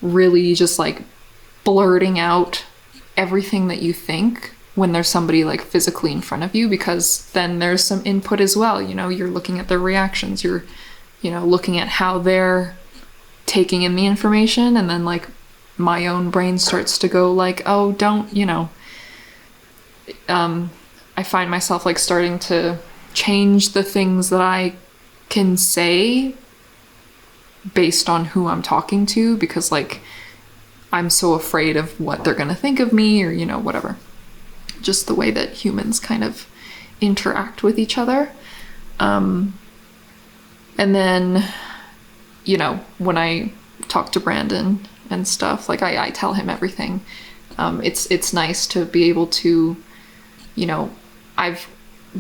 really just like blurting out everything that you think when there's somebody like physically in front of you, because then there's some input as well. You know, you're looking at their reactions, you're, you know, looking at how they're taking in the information, and then like my own brain starts to go like, oh, don't, you know, I find myself like starting to change the things that I can say based on who I'm talking to, because like I'm so afraid of what they're gonna think of me, or, you know, whatever. Just the way that humans kind of interact with each other. And then, you know, when I talk to Brandon and stuff, like I tell him everything. It's nice to be able to, you know, I've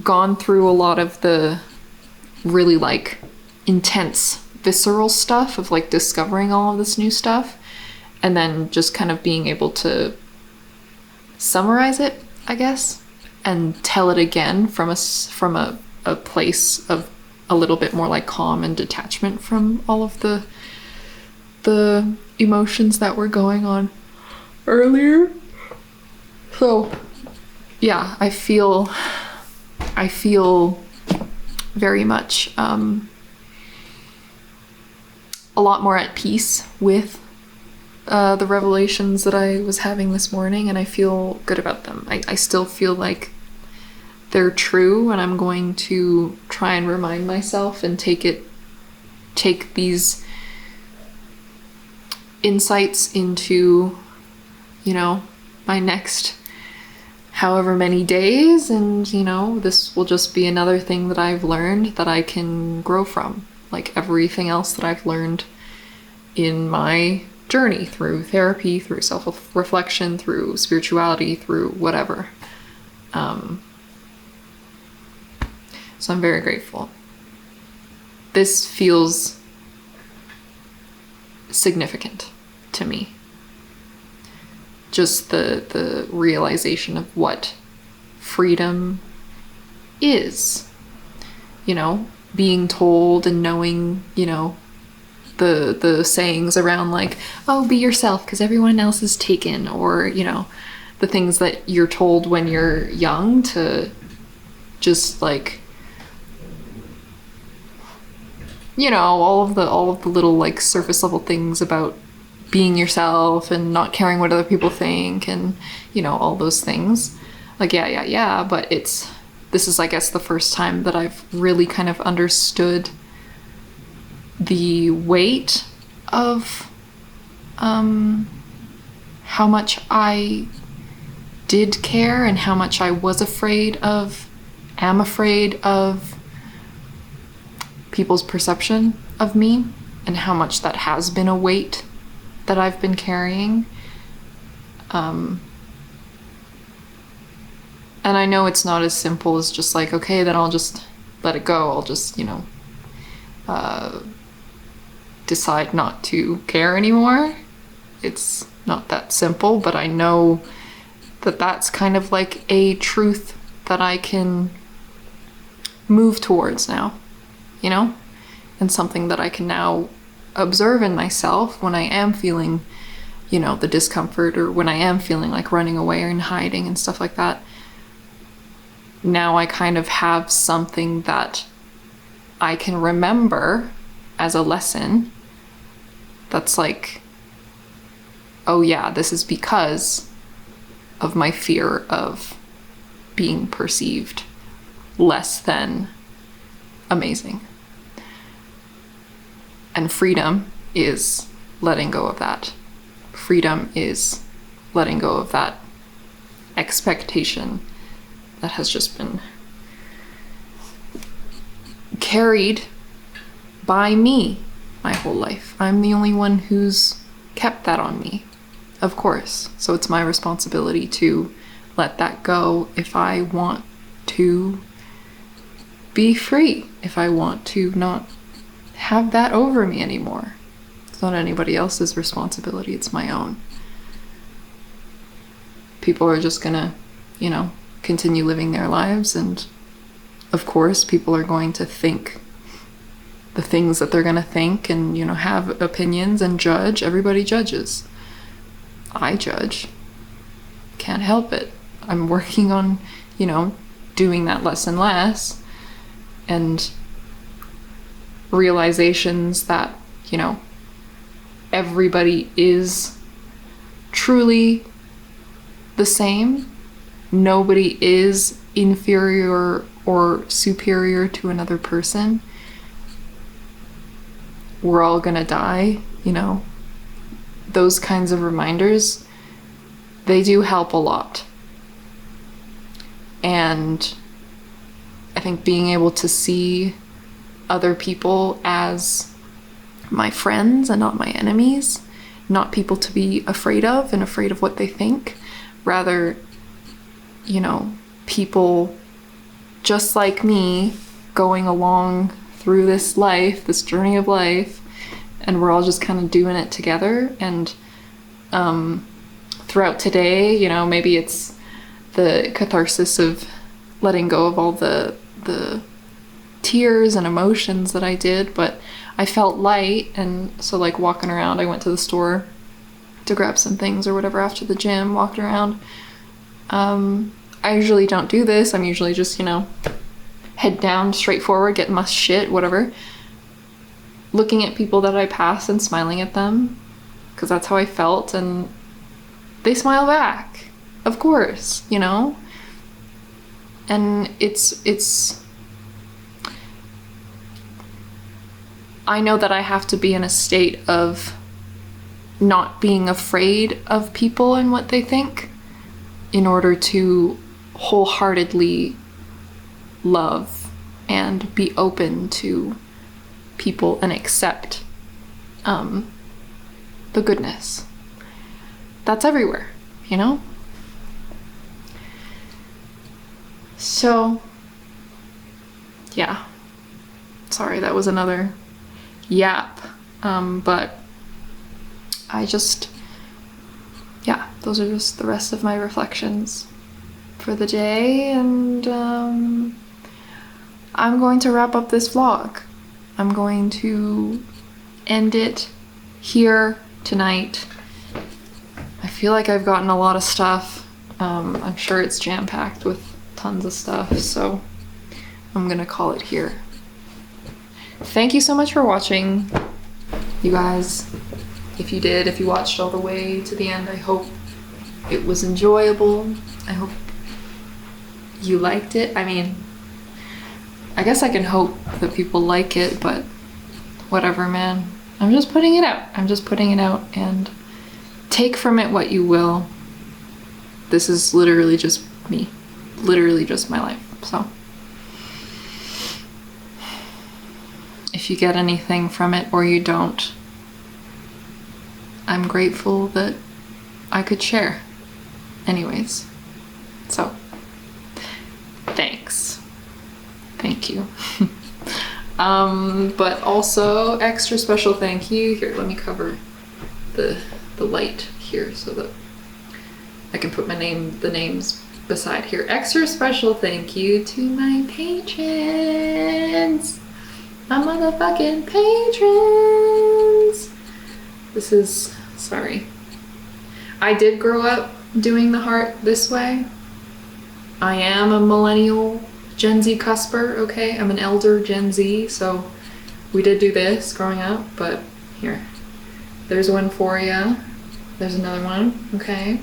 gone through a lot of the really like intense visceral stuff of like discovering all of this new stuff, and then just kind of being able to summarize it, I guess, and tell it again from a place of a little bit more like calm and detachment from all of the emotions that were going on earlier. So yeah, I feel very much a lot more at peace with the revelations that I was having this morning, and I feel good about them. I still feel like they're true, and I'm going to try and remind myself and take these insights into, you know, my next however many days, and, you know, this will just be another thing that I've learned that I can grow from, like everything else that I've learned in my journey through therapy, through self-reflection, through spirituality, through whatever. So I'm very grateful. This feels significant to me. Just the realization of what freedom is. You know, being told and knowing, you know, the sayings around like, oh, be yourself because everyone else is taken, or, you know, the things that you're told when you're young to just like, you know, all of the little like surface level things about being yourself and not caring what other people think, and, you know, all those things. Like, yeah, but this is, I guess, the first time that I've really kind of understood the weight of how much I did care and how much I was am afraid of people's perception of me, and how much that has been a weight that I've been carrying. And I know it's not as simple as just like, okay, then I'll just let it go. I'll just, you know, decide not to care anymore. It's not that simple, but I know that that's kind of like a truth that I can move towards now, you know? And something that I can now observe in myself when I am feeling, you know, the discomfort, or when I am feeling like running away and hiding and stuff like that. Now I kind of have something that I can remember as a lesson that's like, oh yeah, this is because of my fear of being perceived less than amazing. And freedom is letting go of that. Freedom is letting go of that expectation that has just been carried by me my whole life. I'm the only one who's kept that on me, of course. So it's my responsibility to let that go if I want to be free, if I want to not have that over me anymore. It's not anybody else's responsibility, it's my own. People are just gonna, you know, continue living their lives, and of course people are going to think the things that they're gonna think and, you know, have opinions and judge. Everybody judges. I judge. Can't help it. I'm working on, you know, doing that less and less, and realizations that, you know, everybody is truly the same. Nobody is inferior or superior to another person. We're all gonna die, you know. Those kinds of reminders, they do help a lot. And I think being able to see other people as my friends and not my enemies, not people to be afraid of and afraid of what they think, rather, you know, people just like me going along through this life, this journey of life, and we're all just kind of doing it together. And throughout today, you know, maybe it's the catharsis of letting go of all the tears and emotions that I did, but I felt light. And so, like, walking around, I went to the store to grab some things or whatever after the gym, walked around. I usually don't do this. I'm usually just, you know, head down, straightforward, getting my shit, whatever. Looking at people that I pass and smiling at them, because that's how I felt, and they smile back, of course, you know? And it's I know that I have to be in a state of not being afraid of people and what they think in order to wholeheartedly love and be open to people and accept the goodness that's everywhere, you know? So, yeah. Sorry, that was another yap. But I just, yeah, those are just the rest of my reflections for the day. And I'm going to wrap up this vlog. I'm going to end it here tonight. I feel like I've gotten a lot of stuff. I'm sure it's jam-packed with tons of stuff, so I'm gonna call it here. Thank you so much for watching, you guys. If you watched all the way to the end, I hope it was enjoyable. I hope you liked it. I mean, I guess I can hope that people like it, but whatever, man. I'm just putting it out. And take from it what you will. This is literally just me. Literally just my life. So if you get anything from it or you don't, I'm grateful that I could share. Anyways, so thanks. Thank you. But also extra special thank you. Here, let me cover the light here so that I can put the names beside here. Extra special thank you to my patrons. My motherfucking patrons. This is, sorry. I did grow up doing the heart this way. I am a millennial Gen Z cusper, okay? I'm an elder Gen Z, so we did do this growing up, but here. There's one for ya. There's another one, okay?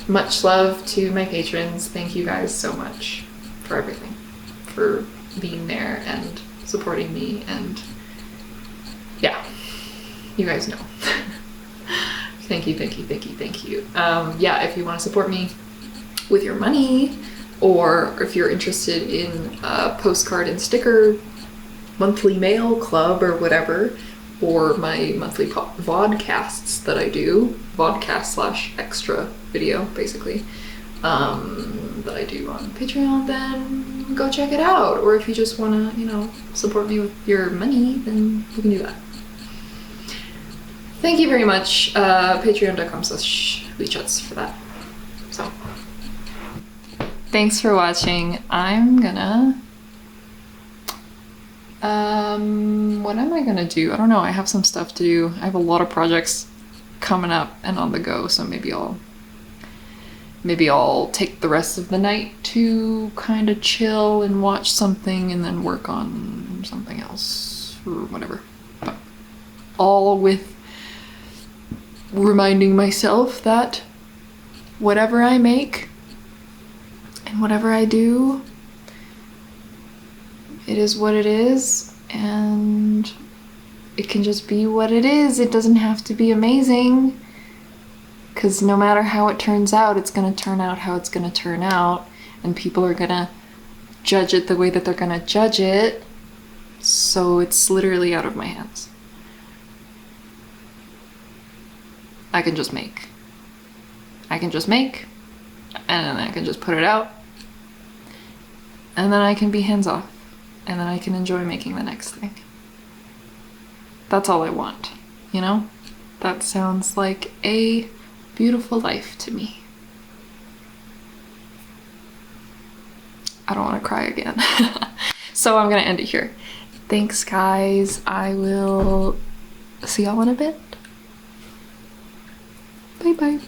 Much love to my patrons. Thank you guys so much for everything, for being there and supporting me, and yeah, you guys know. Thank you, thank you, thank you, thank you. Yeah, if you want to support me with your money, or if you're interested in a postcard and sticker monthly mail club or whatever, or my monthly vodcasts that I do, vodcast / extra video basically, that I do on Patreon, then go check it out. Or if you just want to, you know, support me with your money, then you can do that. Thank you very much. Patreon.com/leechets for that. So, thanks for watching. I'm gonna what am I gonna do? I don't know. I have some stuff to do. I have a lot of projects coming up and on the go, so maybe I'll take the rest of the night to kind of chill and watch something and then work on something else or whatever. But all with reminding myself that whatever I make and whatever I do, it is what it is, and it can just be what it is. It doesn't have to be amazing, because no matter how it turns out, it's going to turn out how it's going to turn out, and people are going to judge it the way that they're going to judge it, so it's literally out of my hands. I can just make. I can just make, and then I can just put it out, and then I can be hands off, and then I can enjoy making the next thing. That's all I want, you know? That sounds like a beautiful life to me. I don't want to cry again. So I'm gonna end it here. Thanks, guys. I will see y'all in a bit. Bye bye.